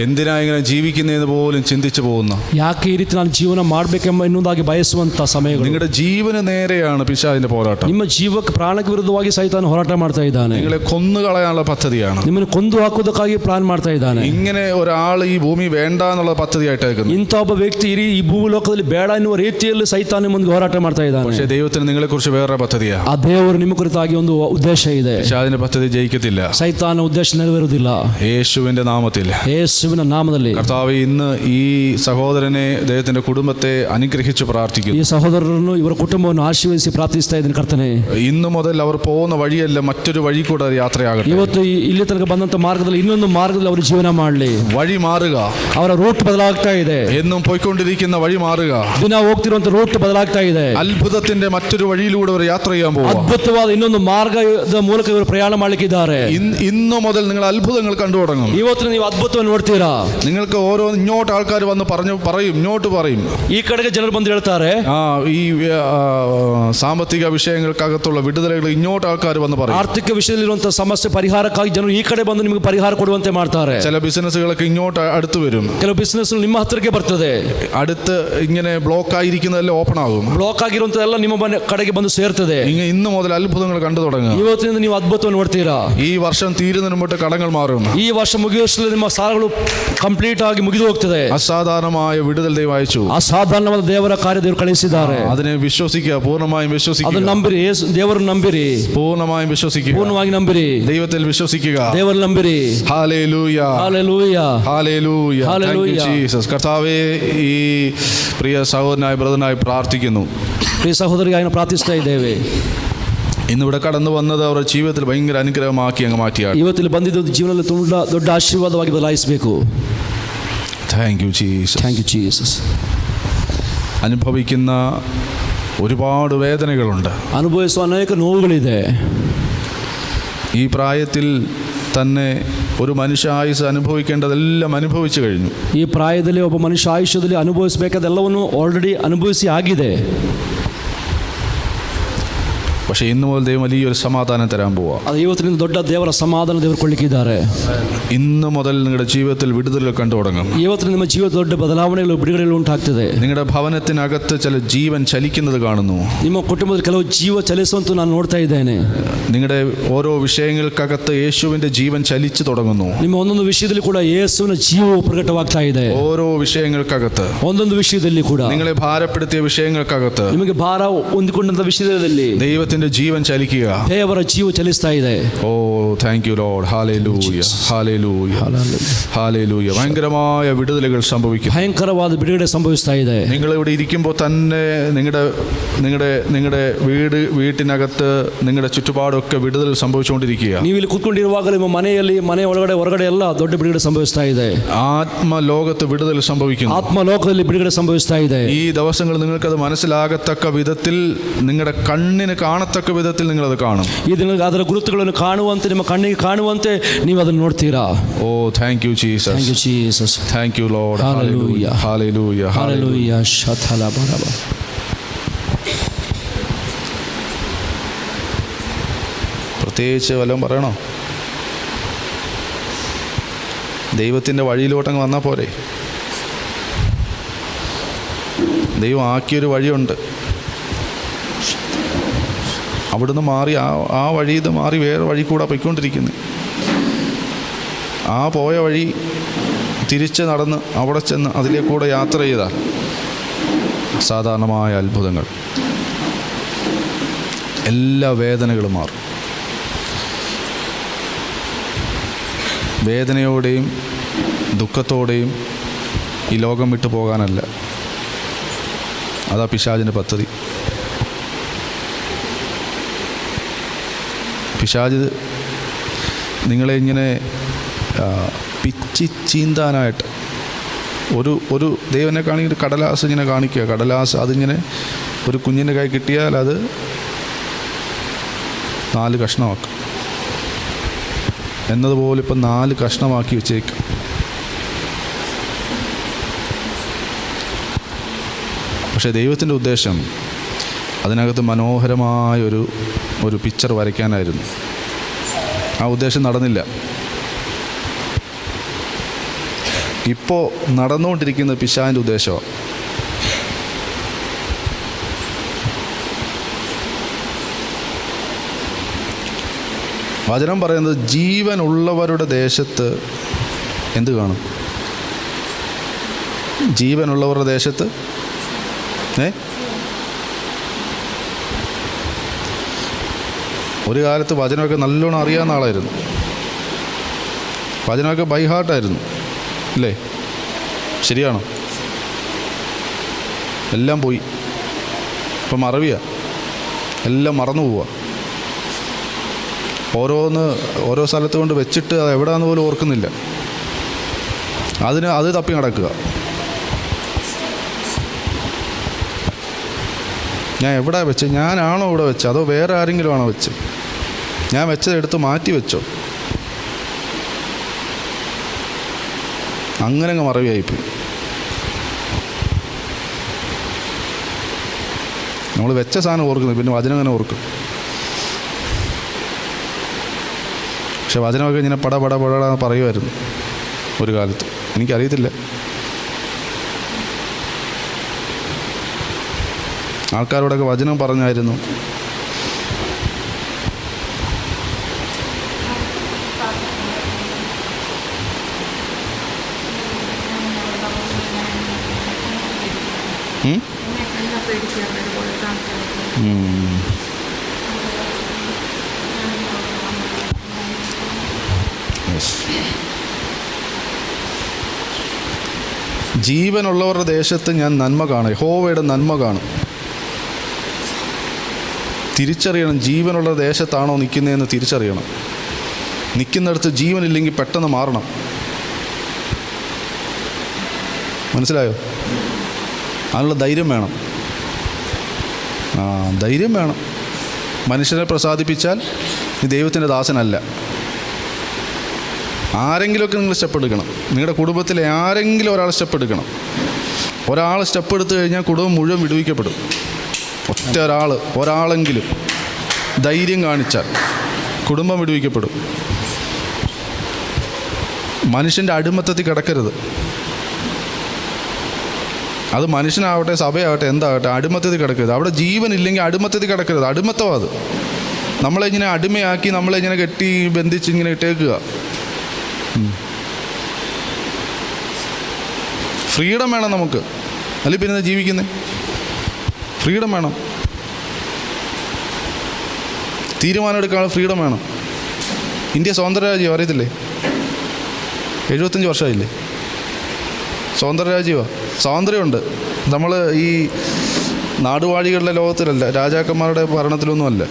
എന്തിനാ ഇങ്ങനെ ജീവിക്കുന്നതെന്ന് പോലും ചിന്തിച്ചു പോകുന്ന, ಯಾಕೆ ಈ ರೀತಿ ನಾನು ಜೀವನ ಮಾಡಬೇಕೆಂಬ ಇನ್ನೊಂದಾಗಿ ಬಯಸುವಂಥ ಸಮಯಗಳು. നിങ്ങളുടെ ജീവന് നേരെയാണ് പിശാചിന്റെ പോരാട്ടം. ನಿಮ್ಮ ಜೀವಕ್ಕೆ ಪ್ರಾಣಕ್ಕೆ ವಿರುದ್ಧವಾಗಿ ಸೈತಾನ ಹೋರಾಟ ಮಾಡ್ತಾ ಇದ್ದಾನೆ. നിങ്ങളെ കൊന്നുകളയാനുള്ള പദ്ധതിയാണ്. ನಿಮ್ಮನ್ನು ಕೊಂದು ಹಾಕುವುದಕ್ಕಾಗಿ ಪ್ಲಾನ್ ಮಾಡ್ತಾ ಇದ್ದಾನೆ. ഇങ്ങനെ ഒരാൾ ഈ ഭൂമി വേണ്ട എന്നുള്ള പദ്ധതിയായിട്ടേക്കുന്നു. ಇಂಥ ಒಬ್ಬ ವ್ಯಕ್ತಿ ಈ ಭೂಲೋಕದಲ್ಲಿ ಬೇಡ ಎನ್ನುವ ರೀತಿಯಲ್ಲಿ ಸೈತಾನ ಮುಂದೆ ಹೋರಾಟ ಮಾಡ್ತಾ ಇದ್ದಾನೆ. പക്ഷേ ദൈവത്തിന് നിങ്ങളെ ಕುರಿച്ച് വേറെ പദ്ധതിയാണ്. ಆ ದೇವರು ನಿಮ್ಮ ಕುರಿತಾಗಿ ಒಂದು ಉದ್ದೇಶ ಇದೆ. പിശാചിന്റെ പദ്ധതി ജയിക്കത്തില്ല. ಸೈತಾನ ಉದ್ದೇಶ ನೆರವೇರುವುದಿಲ್ಲ. യേശുവിന്റെ നാമത്തിൽ, ಯೇಸುವಿನ ನಾಮದಲ್ಲಿ കർത്താവേ, ഇന്ന് ഈ സഹോദരനെ, ദൈവത്തിന്റെ കുടുംബത്തെ അനുഗ്രഹിച്ച് പ്രാർത്ഥിക്കുന്നു. ಈ ಸಹೋದರರನ್ನು ಇವರ ಕುಟುಂಬವನ್ನು ಆಶೀರ್ವದಿಸಿ ಪ್ರಾರ್ಥಿಸ್ತಾ ಇದ್ದೀನಿ ಕರ್ತನೆ. ഇന്നു മുതൽ അവർ പോകുന്ന വഴിയല്ല, മറ്റൊരു വഴി കൂടെ യാത്രയാകട്ടെ. ಇವತ್ತು ಇಲ್ಲಿ ತನಕ ಬಂದಂತ ಮಾರ್ಗದಲ್ಲಿ ಇನ್ನೊಂದು ಮಾರ್ಗದಲ್ಲಿ ಅವರು ಜೀವನ ಮಾಡಲಿ. വഴി മാറുക. ಅವರ ರೂಟ್ ಬದಲಾಗ್ತಾ ಇದೆ. എന്നും പോയിക്കൊണ്ടിരിക്കുന്ന വഴി മാറുക. ದಿನ ಹೋಗ್ತಿರುವಂತ ರೂಟ್ ಬದಲಾಗ್ತಾ ಇದೆ. അത്ഭുതത്തിന്റെ മറ്റൊരു വഴിയിലൂടെ അവർ യാത്ര ചെയ്യാൻ പോകും. ಅದ್ಭುತವಾದ ಇನ್ನೊಂದು ಮಾರ್ಗದ ಮೂಲಕ ಇವರು ಪ್ರಯಾಣ ಮಾಡಲಿಕ್ಕಿದ್ದಾರೆ. ഇന്ന് ഇന്നു മുതൽ നിങ്ങൾ അത്ഭുതങ്ങൾ കണ്ടു തുടങ്ങും. ಇವತ್ತು ನೀವು ಅದ್ಭುತವನ್ನು ನೋಡ್ತೀರಾ. നിങ്ങൾക്ക് ഓരോ ഇങ്ങോട്ട് ആൾക്കാർ വന്ന് പറയും, ഇങ്ങോട്ട് പറയും. ಈ ಕಡೆಗೆ ಜನರು ಬಂದು ಹೇಳ್ತಾರೆ, ഈ സാമ്പത്തിക വിഷയങ്ങൾക്കകത്തുള്ള വിടുതലുകൾ ഇങ്ങോട്ട് ആൾക്കാർ വന്ന് പറയും. ಆರ್ಥಿಕ ವಿಷಯದಲ್ಲಿರುವಂತಹ ಸಮಸ್ಯೆ ಪರಿಹಾರಕ್ಕಾಗಿ ಜನರು ಈ ಕಡೆ ಬಂದು ನಿಮಗೆ ಪರಿಹಾರ ಕೊಡುವಂತೆ ಮಾಡ್ತಾರೆ. ചില ബിസിനസ്സുകളൊക്കെ ഇങ്ങോട്ട് അടുത്ത് വരും. ಕೆಲವು ಬಿಸಿನೆಸ್ ನಿಮ್ಮ ಹತ್ತಿರಕ್ಕೆ ಬರ್ತದೆ. അടുത്ത് ഇങ്ങനെ ബ്ലോക്ക് ആയിരിക്കുന്നതെല്ലാം ഓപ്പൺ ആകും. ಬ್ಲಾಕ್ ಆಗಿರುವಂತದೆಲ್ಲ ನಿಮ್ಮ ಕಡೆಗೆ ಬಂದು ಸೇರ್ತದೆ. ഇന്ന് മുതൽ അത്ഭുതങ്ങൾ കണ്ടു തുടങ്ങുക. ಇವತ್ತಿನಿಂದ ನೀವು ಅದ್ಭುತವನ್ನು ನೋಡ್ತೀರಾ. ഈ വർഷം തീരുന്നതിന് മുമ്പ് കടങ്ങൾ മാറും. ಈ ವರ್ಷ ಮುಗಿಯುವಷ್ಟರಲ್ಲಿ ನಿಮ್ಮ ಸಾಲಗಳು ಕಂಪ್ಲೀಟ್ ಆಗಿ ಮುಗಿದು ಹೋಗ್ತದೆ. അസാധാരണമായ വിടുതൽ ദൈവം അയച്ചു. ಅಸಾಧಾರಣವಾದ ದೇವರ ಕಾರ್ಯ ದೇವರು ಕಳಿಸಿದ್ದಾರೆ. അതിനെ വിശ്വസിക്കുക, പൂർണ്ണമായും വിശ്വസിക്കുക. ಅದನ್ನು ನಂಬಿರಿ, ದೇವರನ್ನು ನಂಬಿರಿ, പൂർണ്ണമായും വിശ്വസിക്കുക. ಪೂರ್ಣವಾಗಿ ನಂಬಿರಿ, ദൈവത്തിൽ വിശ്വസിക്കുക. ದೇವರನ್ನು ನಂಬಿರಿ. Hallelujah, hallelujah, hallelujah. Thank you Jesus. കർത്താവേ, ഈ പ്രിയ സഹോദരനായ ബ്രദറിനായി പ്രാർത്ഥിക്കുന്നു. ಪ್ರಿಯ ಸಹೋದರಿಗಾಗಿ ನಾವು ಪ್ರಾರ್ಥಿಸ್ತಾ ಇದ್ದೇವೆ. ഇന്നിവിടെ കടന്നു വന്നത് അവരുടെ ജീവിതത്തിൽ ഭയങ്കര അനുഗ്രഹമാക്കി അങ്ങ് മാറ്റിയാണ്. ಇವತ್ತಿಲ್ಲಿ ಬಂದಿದ್ದು ಜೀವನದಲ್ಲಿ ದೊಡ್ಡ ಆಶೀರ್ವಾದವಾಗಿ ಬದಲಾಯಿಸಬೇಕು. Thank you Jesus. Thank you Jesus. അനുഭവിക്കുന്ന ഒരുപാട് വേദനകളുണ്ട്. ಅನುಭವಿಸುವ ಅನೇಕ ನೋವುಗಳಿದೆ. ഈ പ്രായത്തിൽ തന്നെ ഒരു മനുഷ്യ ആയുസ് അനുഭവിക്കേണ്ടതെല്ലാം അനുഭവിച്ചു കഴിഞ്ഞു. ಈ ಪ್ರಾಯದಲ್ಲಿ ಒಬ್ಬ ಮನುಷ್ಯ ಆಯುಷ್ಯದಲ್ಲಿ ಅನುಭವಿಸಬೇಕಾದೆಲ್ಲವನ್ನು ಆಲ್ರೆಡಿ ಅನುಭವಿಸಿ ಆಗಿದೆ. പക്ഷേ ഇന്നു മുതൽ ദൈവം വലിയൊരു സമാധാനം തരാൻ പോവാ. ಅದು ಇವತ್ತಿನಿಂದ ದೊಡ್ಡ ದೇವರ ಸಮಾಧಾನ ದೇವರು ಕೊಡಲಿಕ್ಕಿದ್ದಾರೆ. ഇന്നു മുതൽ നിങ്ങളുടെ ജീവിതത്തിൽ വിടുതലുകൾ കണ്ടു തുടങ്ങും. ಇವತ್ತಿನ ನಿಮ್ಮ ಜೀವದ ದೊಡ್ಡ ಬದಲಾವಣೆಗಳು, ಬಿಡುಗಡೆಗಳು ಉಂಟಾಗ್ತದೆ. നിങ്ങളുടെ ഭവനത്തിനകത്ത് ചില ജീവൻ ചലിക്കുന്നത് കാണുന്നു. ನಿಮ್ಮ ಕುಟುಂಬದಲ್ಲಿ ಕೆಲವು ಜೀವ ಚಲಿಸುವಂತ ನಾನು ನೋಡ್ತಾ ಇದ್ದೇನೆ. നിങ്ങളുടെ ഓരോ വിഷയങ്ങൾക്കകത്ത് യേശുവിന്റെ ജീവൻ ചലിച്ചു തുടങ്ങുന്നു. ನಿಮ್ಮ ಒಂದೊಂದು ವಿಷಯದಲ್ಲಿ ಕೂಡ ಯೇಸುವಿನ ಜೀವವು ಪ್ರಕಟವಾಗ್ತಾ ಇದೆ. ഓരോ വിഷയങ്ങൾക്കകത്ത്, ಒಂದೊಂದು ವಿಷಯದಲ್ಲಿ ಕೂಡ, നിങ്ങളെ ഭാരപ്പെടുത്തിയ വിഷയങ്ങൾക്കകത്ത്, ನಿಮಗೆ ಭಾರ ಹೊಂದಿಕೊಂಡಂತ ವಿಷಯದಲ್ಲಿ ദൈവത്തിന്റെ ജീവൻ ചലിക്കുക. ದೇವರ ಜೀವ ಚಲಿಸ್ತಾ ಇದೆ. Oh thank you Lord. Hallelujah, hallelujah, hallelujah. ഭയങ്കരമായ വിടുതലുകൾ സംഭവിക്കും. ഭയങ്കരവാದ ಬಿಡುಗಡೆ ಸಂಭವಿಸ್ತಾ ಇದೆ. നിങ്ങൾ ഇവിടെ ഇരിക്കുമ്പോൾ തന്നെ നിങ്ങളുടെ വീട്ടിനകത്ത് നിങ്ങളുടെ ചുറ്റുപാടൊക്കെ വിടുതൽ സംഭവിച്ചുകൊണ്ടിരിക്കുക. ನೀವು ಇಲ್ಲಿ ಕೂತ್ಕೊಂಡಿರುವಾಗ ನಿಮ್ಮ ಮನೆಯಲ್ಲಿ, ಮನೆ ಒಳಗಡೆ ಹೊರಗಡೆ ಎಲ್ಲ ದೊಡ್ಡ ಬಿಡುಗಡೆ ಸಂಭವಿಸ್ತಾ ಇದೆ. ആത്മലോകത്ത് വിടുതൽ സംഭവിക്കുന്നു. ಆತ್ಮಲೋಕದಲ್ಲಿ ಬಿಡುಗಡೆ ಸಂಭವಿಸ್ತಾ ಇದೆ. ഈ ദിവസങ്ങൾ നിങ്ങൾക്കത് മനസ്സിലാകത്തക്ക വിധത്തിൽ, നിങ്ങളുടെ കണ്ണിന് കാണത്തക്ക വിധത്തിൽ നിങ്ങളത് കാണും. ಈ ದಿನ ಅದರ ಗುರುತುಗಳನ್ನು ಕಾಣುವಂತೆ, ನಿಮ್ಮ ಕಣ್ಣಿಗೆ ಕಾಣುವಂತೆ ನೀವು ಅದನ್ನು ನೋಡ್ತೀರಾ. Oh thank you Jesus. Thank you Jesus. Thank you Lord. Hallelujah, hallelujah, hallelujah. ശതല ബറബ. പ്രത്യേകിച്ച് വല്ലതും പറയണോ? ദൈവത്തിൻ്റെ വഴിയിലോട്ടങ്ങ് വന്നാൽ പോരെ? ദൈവം ആക്കിയൊരു വഴിയുണ്ട്. അവിടുന്ന് മാറി ആ വഴിയിൽ നിന്ന് മാറി വേറെ വഴി കൂടെ പോയിക്കൊണ്ടിരിക്കുന്നു. ആ പോയ വഴി തിരിച്ച് നടന്ന് അവിടെ ചെന്ന് അതിലേ കൂടെ യാത്ര ചെയ്താൽ അസാധാരണമായ അത്ഭുതങ്ങൾ, എല്ലാ വേദനകളും മാറും. വേദനയോടെയും ദുഃഖത്തോടെയും ഈ ലോകം വിട്ടു പോകാനല്ല. അതാ പിശാചിൻ്റെ പദ്ധതി. പിശാച് നിങ്ങളെ ഇങ്ങനെ പിച്ചി ചീന്താനായിട്ട് ഒരു ദൈവനെ കാണിക്കുന്ന കടലാസ് ഇങ്ങനെ കാണിക്കുക. കടലാസ് അതിങ്ങനെ ഒരു കുഞ്ഞിൻ്റെ കൈ കിട്ടിയാൽ അത് 4 കഷ്ണമാക്കും എന്നതുപോലെ ഇപ്പം 4 കഷ്ണമാക്കി വെച്ചേക്കും. പക്ഷേ ദൈവത്തിൻ്റെ ഉദ്ദേശം അതിനകത്ത് മനോഹരമായൊരു പിക്ചർ വരയ്ക്കാനായിരുന്നു. ആ ഉദ്ദേശം നടന്നില്ല. ഇപ്പോൾ നടന്നുകൊണ്ടിരിക്കുന്ന പിശാചിൻ്റെ ഉദ്ദേശമാണ്. വചനം പറയുന്നത് ജീവനുള്ളവരുടെ ദേശത്ത് എന്ത് കാണും? ജീവനുള്ളവരുടെ ദേശത്ത് ഒരു കാലത്ത് വചനമൊക്കെ നല്ലോണം അറിയാവുന്ന ആളായിരുന്നു. വചനമൊക്കെ ബൈ ഹാർട്ടായിരുന്നു, അല്ലേ? ശരിയാണോ? എല്ലാം പോയി. ഇപ്പം മറവിയാണ്, എല്ലാം മറന്നു പോവുക. ഓരോ സ്ഥലത്ത് കൊണ്ട് വെച്ചിട്ട് അത് എവിടെയാണെന്ന് പോലും ഓർക്കുന്നില്ല. അത് തപ്പി നടക്കുക. ഞാൻ എവിടെ വെച്ച്? ഞാനാണോ ഇവിടെ വെച്ച്, അതോ വേറെ ആരെങ്കിലും ആണോ വെച്ച്? ഞാൻ വെച്ചത് എടുത്ത് മാറ്റി വെച്ചോ? അങ്ങനെ അങ്ങ് മറവിയായിപ്പോയി. നമ്മൾ വെച്ച സാധനം ഓർക്കുന്നത്, പിന്നെ വചനം അങ്ങനെ ഓർക്കും. പക്ഷെ വചനമൊക്കെ ഇങ്ങനെ പട പറയുമായിരുന്നു ഒരു കാലത്ത്. എനിക്കറിയത്തില്ല, ആൾക്കാരോടൊക്കെ വചനം പറഞ്ഞായിരുന്നു. ജീവനുള്ളവരുടെ ദേശത്ത് ഞാൻ നന്മ കാണും, യഹോവയുടെ നന്മ കാണും. തിരിച്ചറിയണം, ജീവനുള്ള ദേശത്താണോ നിൽക്കുന്നതെന്ന് തിരിച്ചറിയണം. നിൽക്കുന്നിടത്ത് ജീവനില്ലെങ്കിൽ പെട്ടെന്ന് മാറണം. മനസ്സിലായോ? അതിനുള്ള ധൈര്യം വേണം. ധൈര്യം വേണം. മനുഷ്യനെ പ്രസാദിപ്പിച്ചാൽ ഈ ദൈവത്തിൻ്റെ ദാസനല്ല. ആരെങ്കിലുമൊക്കെ നിങ്ങൾ സ്റ്റെപ്പ് എടുക്കണം. നിങ്ങളുടെ കുടുംബത്തിലെ ആരെങ്കിലും ഒരാൾ സ്റ്റെപ്പ് എടുക്കണം. ഒരാൾ സ്റ്റെപ്പ് എടുത്തു കഴിഞ്ഞാൽ കുടുംബം മുഴുവൻ വിടുവിക്കപ്പെടും. ഒറ്റ ഒരാളെങ്കിലും ധൈര്യം കാണിച്ചാൽ കുടുംബം വിടുവിക്കപ്പെടും. മനുഷ്യൻ്റെ അടിമത്തത്തിൽ കിടക്കരുത്. അത് മനുഷ്യനാവട്ടെ, സഭയാവട്ടെ, എന്താവട്ടെ, അടിമത്തത്തിൽ കിടക്കരുത്. അവിടെ ജീവനില്ലെങ്കിൽ അടിമത്തത്തിൽ കിടക്കരുത്. അടിമത്തം അത്. നമ്മളിങ്ങനെ അടിമയാക്കി, നമ്മളിങ്ങനെ കെട്ടി ബന്ധിച്ച് ഇങ്ങനെ ഇട്ടേക്കുക. ഫ്രീഡം വേണം നമുക്ക്. അല്ലെങ്കിൽ പിന്നെ ജീവിക്കുന്നത് ഫ്രീഡം വേണം. തീരുമാനം എടുക്കാനുള്ള ഫ്രീഡം വേണം. ഇന്ത്യ സ്വതന്ത്ര രാജ്യം അറിയത്തില്ലേ? 75 വർഷമായില്ലേ? സ്വതന്ത്ര രാജ്യമാണ്. സ്വാതന്ത്ര്യമുണ്ട്. നമ്മൾ ഈ നാടുവാഴികളുടെ ലോകത്തിലല്ല, രാജാക്കന്മാരുടെ ഭരണത്തിലൊന്നുമല്ല.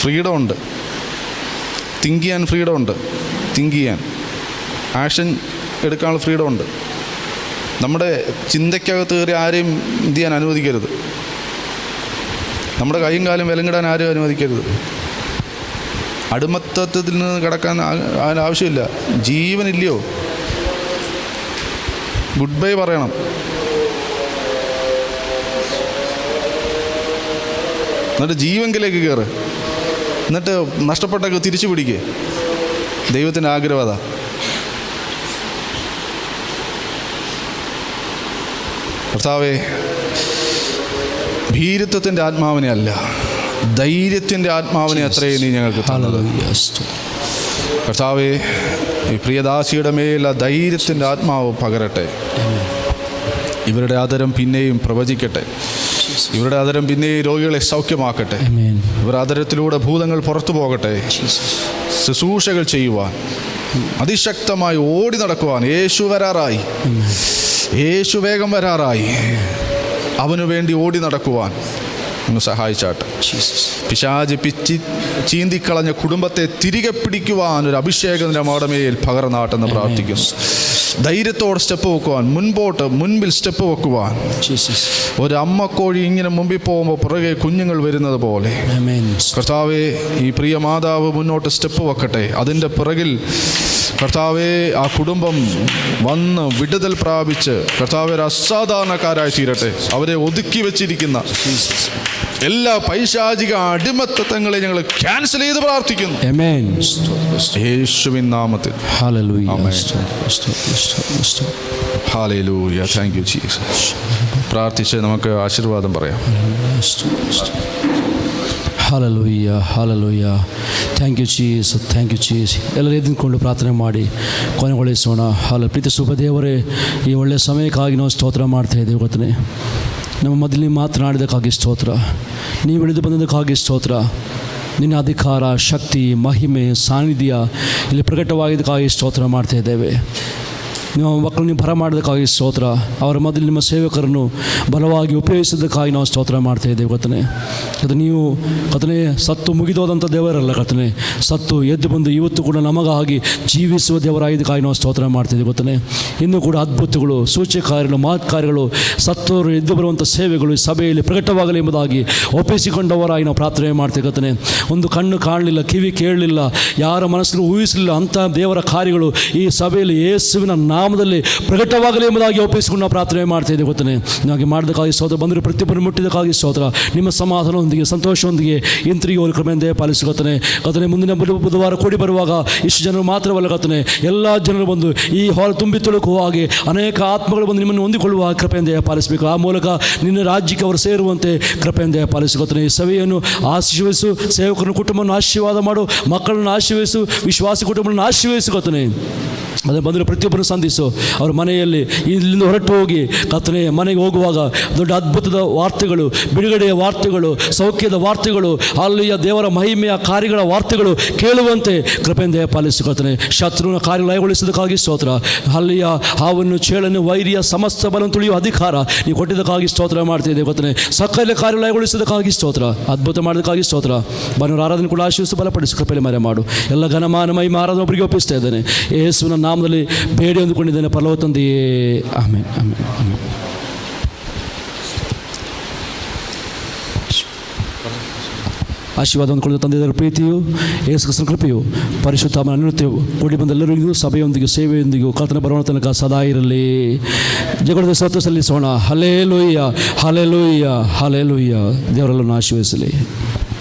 ഫ്രീഡം ഉണ്ട്. തിങ്ക് ചെയ്യാൻ ഫ്രീഡം ഉണ്ട്. തിങ്ക് ചെയ്യാൻ, ആക്ഷൻ എടുക്കാനുള്ള ഫ്രീഡം ഉണ്ട്. നമ്മുടെ ചിന്തയ്ക്കകത്ത് കയറി ആരെയും എന്ത് ചെയ്യാൻ അനുവദിക്കരുത്. നമ്മുടെ കൈയും കാലും വിലങ്ങിടാൻ ആരും അനുവദിക്കരുത്. അടിമത്തത്തിൽ നിന്ന് കിടക്കാൻ ആവശ്യമില്ല. ജീവനില്ലയോ, ഗുഡ് ബൈ പറയണം. എന്നിട്ട് ജീവങ്കിലേക്ക് കയറ്. എന്നിട്ട് നഷ്ടപ്പെട്ടൊക്കെ തിരിച്ചു പിടിക്കുക. ദൈവത്തിൻ്റെ ആഗ്രഹം അതാ. കർത്താവേ, ഭീരുത്വത്തിൻ്റെ ആത്മാവിനെ അല്ല, ധൈര്യത്തിൻ്റെ ആത്മാവിനെ അത്രയും നീ ഞങ്ങൾക്ക് തന്നത്. കർത്താവേ, ഈ പ്രിയദാസിയുടെ മേൽ ആ ധൈര്യത്തിൻ്റെ ആത്മാവ് പകരട്ടെ. ഇവരുടെ ആദരം പിന്നെയും പ്രവചിക്കട്ടെ. ഇവരുടെ ആദരം പിന്നെയും രോഗികളെ സൗഖ്യമാക്കട്ടെ. ഇവരുടെ ആദരത്തിലൂടെ ഭൂതങ്ങൾ പുറത്തു പോകട്ടെ. ശുശ്രൂഷകൾ ചെയ്യുവാൻ, അതിശക്തമായി ഓടി നടക്കുവാൻ യേശു വരാറായി. യേശു വേഗം വരാറായി. അവനു വേണ്ടി ഓടി നടക്കുവാൻ ഒന്ന് സഹായിച്ചാട്ടെ. പിശാച് ചീന്തിക്കളഞ്ഞ കുടുംബത്തെ തിരികെ പിടിക്കുവാൻ ഒരു അഭിഷേകം നമ്മുടെ മേൽ പകർന്നാട്ടെന്ന് പ്രാർത്ഥിക്കുന്നു. ധൈര്യത്തോടെ സ്റ്റെപ്പ് വെക്കുവാൻ, മുൻപിൽ സ്റ്റെപ്പ് വെക്കുവാൻ. ഒരു അമ്മക്കോഴി ഇങ്ങനെ മുമ്പിൽ പോകുമ്പോൾ പുറകെ കുഞ്ഞുങ്ങൾ വരുന്നത് പോലെ കർത്താവേ, ഈ പ്രിയ മാതാവ് മുന്നോട്ട് സ്റ്റെപ്പ് വെക്കട്ടെ. അതിൻ്റെ പിറകിൽ കർത്താവേ, ആ കുടുംബം വന്ന് വിടുതൽ പ്രാപിച്ച് കർത്താവേ ഒരു അസാധാരണക്കാരായി തീരട്ടെ. അവരെ ഒതുക്കി വെച്ചിരിക്കുന്ന എല്ലാ പൈശാചിക അടിമത്തങ്ങളെ ഞങ്ങൾ ക്യാൻസൽ ചെയ്ത് പ്രാർത്ഥിക്കുന്നു യേശുവിൻ നാമത്തിൽ. ഹല്ലേലൂയ. Thank you Jesus. പ്രാർത്ഥിച്ച് നമുക്ക് ആശീർവാദം പറയാം. Hallelujah, hallelujah. Thank you Jesus, thank you Jesus. ಎಲ್ಲರೂ ಎದ್ದುಕೊಂಡು ಪ್ರಾರ್ಥನೆ ಮಾಡಿ ಕೊನೆಗೊಳಿಸೋಣ. ಪ್ರೀತಿ ಸುಖದೇವರೇ, ಈ ಒಳ್ಳೆಯ ಸಮಯಕ್ಕಾಗಿ ನಾವು ಸ್ತೋತ್ರ ಮಾಡ್ತಾ ಇದ್ದೇವೆ. ಗೊತ್ತನೇ, ನಮ್ಮ ಮೊದಲು ಮಾತನಾಡಿದಕ್ಕಾಗಿ ಸ್ತೋತ್ರ, ನೀವು ಇಳಿದು ಬಂದದಕ್ಕಾಗಿ ಸ್ತೋತ್ರ. ನಿನ್ನ ಅಧಿಕಾರ, ಶಕ್ತಿ, ಮಹಿಮೆ, ಸಾನ್ನಿಧ್ಯ ಇಲ್ಲಿ ಪ್ರಕಟವಾಗಿದ್ದಕ್ಕಾಗಿ ಸ್ತೋತ್ರ ಮಾಡ್ತಾ ಇದ್ದೇವೆ. ನಿಮ್ಮ ಮಕ್ಕಳನ್ನು ಬರ ಮಾಡೋದಕ್ಕಾಗಿ ಸ್ತೋತ್ರ. ಅವರ ಮೊದಲು ನಿಮ್ಮ ಸೇವಕರನ್ನು ಬಲವಾಗಿ ಉಪಯೋಗಿಸೋದಕ್ಕಾಗಿ ನಾವು ಸ್ತೋತ್ರ ಮಾಡ್ತಾ ಇದ್ದೇವೆ ಕರ್ತನೆ. ಅದು ನೀವು ಕರ್ತನೆ ಸತ್ತು ಮುಗಿದೋದಂಥ ದೇವರಲ್ಲ ಕರ್ತನೆ, ಸತ್ತು ಎದ್ದು ಬಂದು ಇವತ್ತು ಕೂಡ ನಮಗಾಗಿ ಜೀವಿಸುವ ದೇವರಾಗಿದ್ದಕ್ಕಾಗಿ ನಾವು ಸ್ತೋತ್ರ ಮಾಡ್ತಿದ್ದೇವೆ ಕರ್ತನೆ. ಇನ್ನೂ ಕೂಡ ಅದ್ಭುತಗಳು, ಸೂಚಕ ಕಾರ್ಯಗಳು, ಮಹತ್ ಕಾರ್ಯಗಳು, ಸತ್ತವರು ಎದ್ದು ಬರುವಂಥ ಸೇವೆಗಳು ಈ ಸಭೆಯಲ್ಲಿ ಪ್ರಕಟವಾಗಲಿ ಎಂಬುದಾಗಿ ಒಪ್ಪಿಸಿಕೊಂಡವರಾಗಿ ನಾವು ಪ್ರಾರ್ಥನೆ ಮಾಡ್ತೇವೆ ಕರ್ತನೆ. ಒಂದು ಕಣ್ಣು ಕಾಣಲಿಲ್ಲ, ಕಿವಿ ಕೇಳಲಿಲ್ಲ, ಯಾರ ಮನಸ್ಸನ್ನು ಊಹಿಸಲಿಲ್ಲ ಅಂಥ ದೇವರ ಕಾರ್ಯಗಳು ಈ ಸಭೆಯಲ್ಲಿ ಯೇಸುವಿನ ನಾಮದಲ್ಲಿ ಪ್ರಕಟವಾಗಲಿ ಎಂಬುದಾಗಿ ಒಪ್ಪಿಸಿಕೊಂಡು ನಾವು ಪ್ರಾರ್ಥನೆ ಮಾಡ್ತಾಯಿದ್ದೇವೆ ಗೊತ್ತನೆ. ಹಾಗೆ ಮಾಡೋದಕ್ಕಾಗಿ ಸ್ತೋತ್ರ, ಬಂದರೆ ಪ್ರತಿಯೊಬ್ಬರು ಮುಟ್ಟಿದಕ್ಕಾಗಿ ಸ್ತೋತ್ರ. ನಿಮ್ಮ ಸಮಾಧಾನದೊಂದಿಗೆ ಸಂತೋಷದೊಂದಿಗೆ ಹಿಂತಿರುಗಿ ಹೋಗಿ ಕೃಪೆಯಿಂದ ಪಾಲಿಸಿಕೊತಾನೆ ಕರ್ತನೆ. ಮುಂದಿನ ಬುಧವಾರ ಕೂಡಿ ಬರುವಾಗ ಇಷ್ಟು ಜನರು ಮಾತ್ರವಲ್ಲ ಕರ್ತನೆ, ಎಲ್ಲ ಜನರು ಬಂದು ಈ ಹಾಲ್ ತುಂಬಿ ತುಳುಕುವ ಹಾಗೆ ಅನೇಕ ಆತ್ಮಗಳು ಬಂದು ನಿಮ್ಮನ್ನು ಹೊಂದಿಕೊಳ್ಳುವ ಕೃಪೆಯಿಂದ ಪಾಲಿಸಬೇಕು. ಆ ಮೂಲಕ ನಿನ್ನ ರಾಜ್ಯಕ್ಕೆ ಅವರು ಸೇರುವಂತೆ ಕೃಪೆಯಿಂದ ಪಾಲಿಸಿಕೊತಾನೆ. ಈ ಸಭೆಯನ್ನು ಆಶೀರ್ವದಿಸು, ಸೇವಕರನ್ನು ಕುಟುಂಬವನ್ನು ಆಶೀರ್ವಾದ ಮಾಡು, ಮಕ್ಕಳನ್ನು ಆಶೀರ್ವದಿಸು, ವಿಶ್ವಾಸಿ ಕುಟುಂಬವನ್ನು ಆಶೀರ್ವದಿಸಿಕೊತಾನೆ. ಅದನ್ನು ಬಂದರೆ ಪ್ರತಿಯೊಬ್ಬರನ್ನು ಸಂಧಿಸು. ಅವ್ರ ಮನೆಯಲ್ಲಿ ಇಲ್ಲಿಂದ ಹೊರಟು ಹೋಗಿ ಕರ್ತನೆ ಮನೆಗೆ ಹೋಗುವಾಗ ದೊಡ್ಡ ಅದ್ಭುತದ ವಾರ್ತೆಗಳು, ಬಿಡುಗಡೆಯ ವಾರ್ತೆಗಳು, ಸೌಖ್ಯದ ವಾರ್ತೆಗಳು, ಅಲ್ಲಿಯ ದೇವರ ಮಹಿಮೆಯ ಕಾರ್ಯಗಳ ವಾರ್ತೆಗಳು ಕೇಳುವಂತೆ ಕೃಪೆಯಿಂದ ಪಾಲಿಸಿಕೊಳ್ತಾನೆ. ಶತ್ರುವಿನ ಕಾರ್ಯ ಲಯಗೊಳಿಸೋದಕ್ಕಾಗಿ ಸ್ತೋತ್ರ. ಅಲ್ಲಿಯ ಹಾವನ್ನು, ಚೇಳನ್ನು, ವೈರಿಯ ಸಮಸ್ತ ಬಲವನ್ನು ತುಳಿಯುವ ಅಧಿಕಾರ ನೀವು ಕೊಟ್ಟಿದ್ದಕ್ಕಾಗಿ ಸ್ತೋತ್ರ ಮಾಡ್ತಿದ್ದೇವೆ ಗೊತ್ತನೆ. ಸಕಲ ಕಾರ್ಯ ಲಯಗೊಳಿಸೋದಕ್ಕಾಗಿ ಸ್ತೋತ್ರ, ಅದ್ಭುತ ಮಾಡೋದಕ್ಕಾಗಿ ಸ್ತೋತ್ರ. ಬನ್ನೂರು ಆರಾಧನೆ ಕೂಡ ಆಶೀರ್ವಿಸಿ ಬಲಪಡಿಸಿ ಕೃಪೆಯಲ್ಲಿ ಮರೆ ಮಾಡು. ಎಲ್ಲ ಘನಮಾನ ಮಹಿಮೆ ಆರಾಧನೆ ಒಬ್ಬರಿಗೆ ಒಪ್ಪಿಸ್ತಾ ಇದ್ದೇನೆ. ಯೇಸುವಿನ ನಾಮದಲ್ಲಿ ಬೇಡಿ ಹೊಂದಿಕೊಂಡಿದ್ದೇನೆ ಪರಲೋಕ ತಂದೆಯೇ, ಆಮೆನ್, ಆಮೆನ್, ಆಮೆನ್. ಆಶೀರ್ವಾದ ಹೊಂದಿಕೊಳ್ಳುವ ತಂದೆಯ ಪ್ರೀತಿಯು, ಯೇಸು ಕ್ರಿಸ್ತನ ಕೃಪೆಯು, ಪರಿಶುದ್ಧಾತ್ಮನ ಅನುಗ್ರಹವು ಕೂಡಿ ಬಂದ ಎಲ್ಲರಿಗೂ ಸಭೆಯೊಂದಿಗೆ ಸೇವೆಯೊಂದಿಗೂ ಕರ್ತನ ಬರುವ ತನಕ ಸದಾ ಇರಲಿ. ಜಗದ ಸ್ತೋತ್ರ ಸಲ್ಲಿಸೋಣ. Hallelujah, hallelujah, hallelujah. ದೇವರನ್ನು ಆಶೀರ್ವದಿಸಲಿ.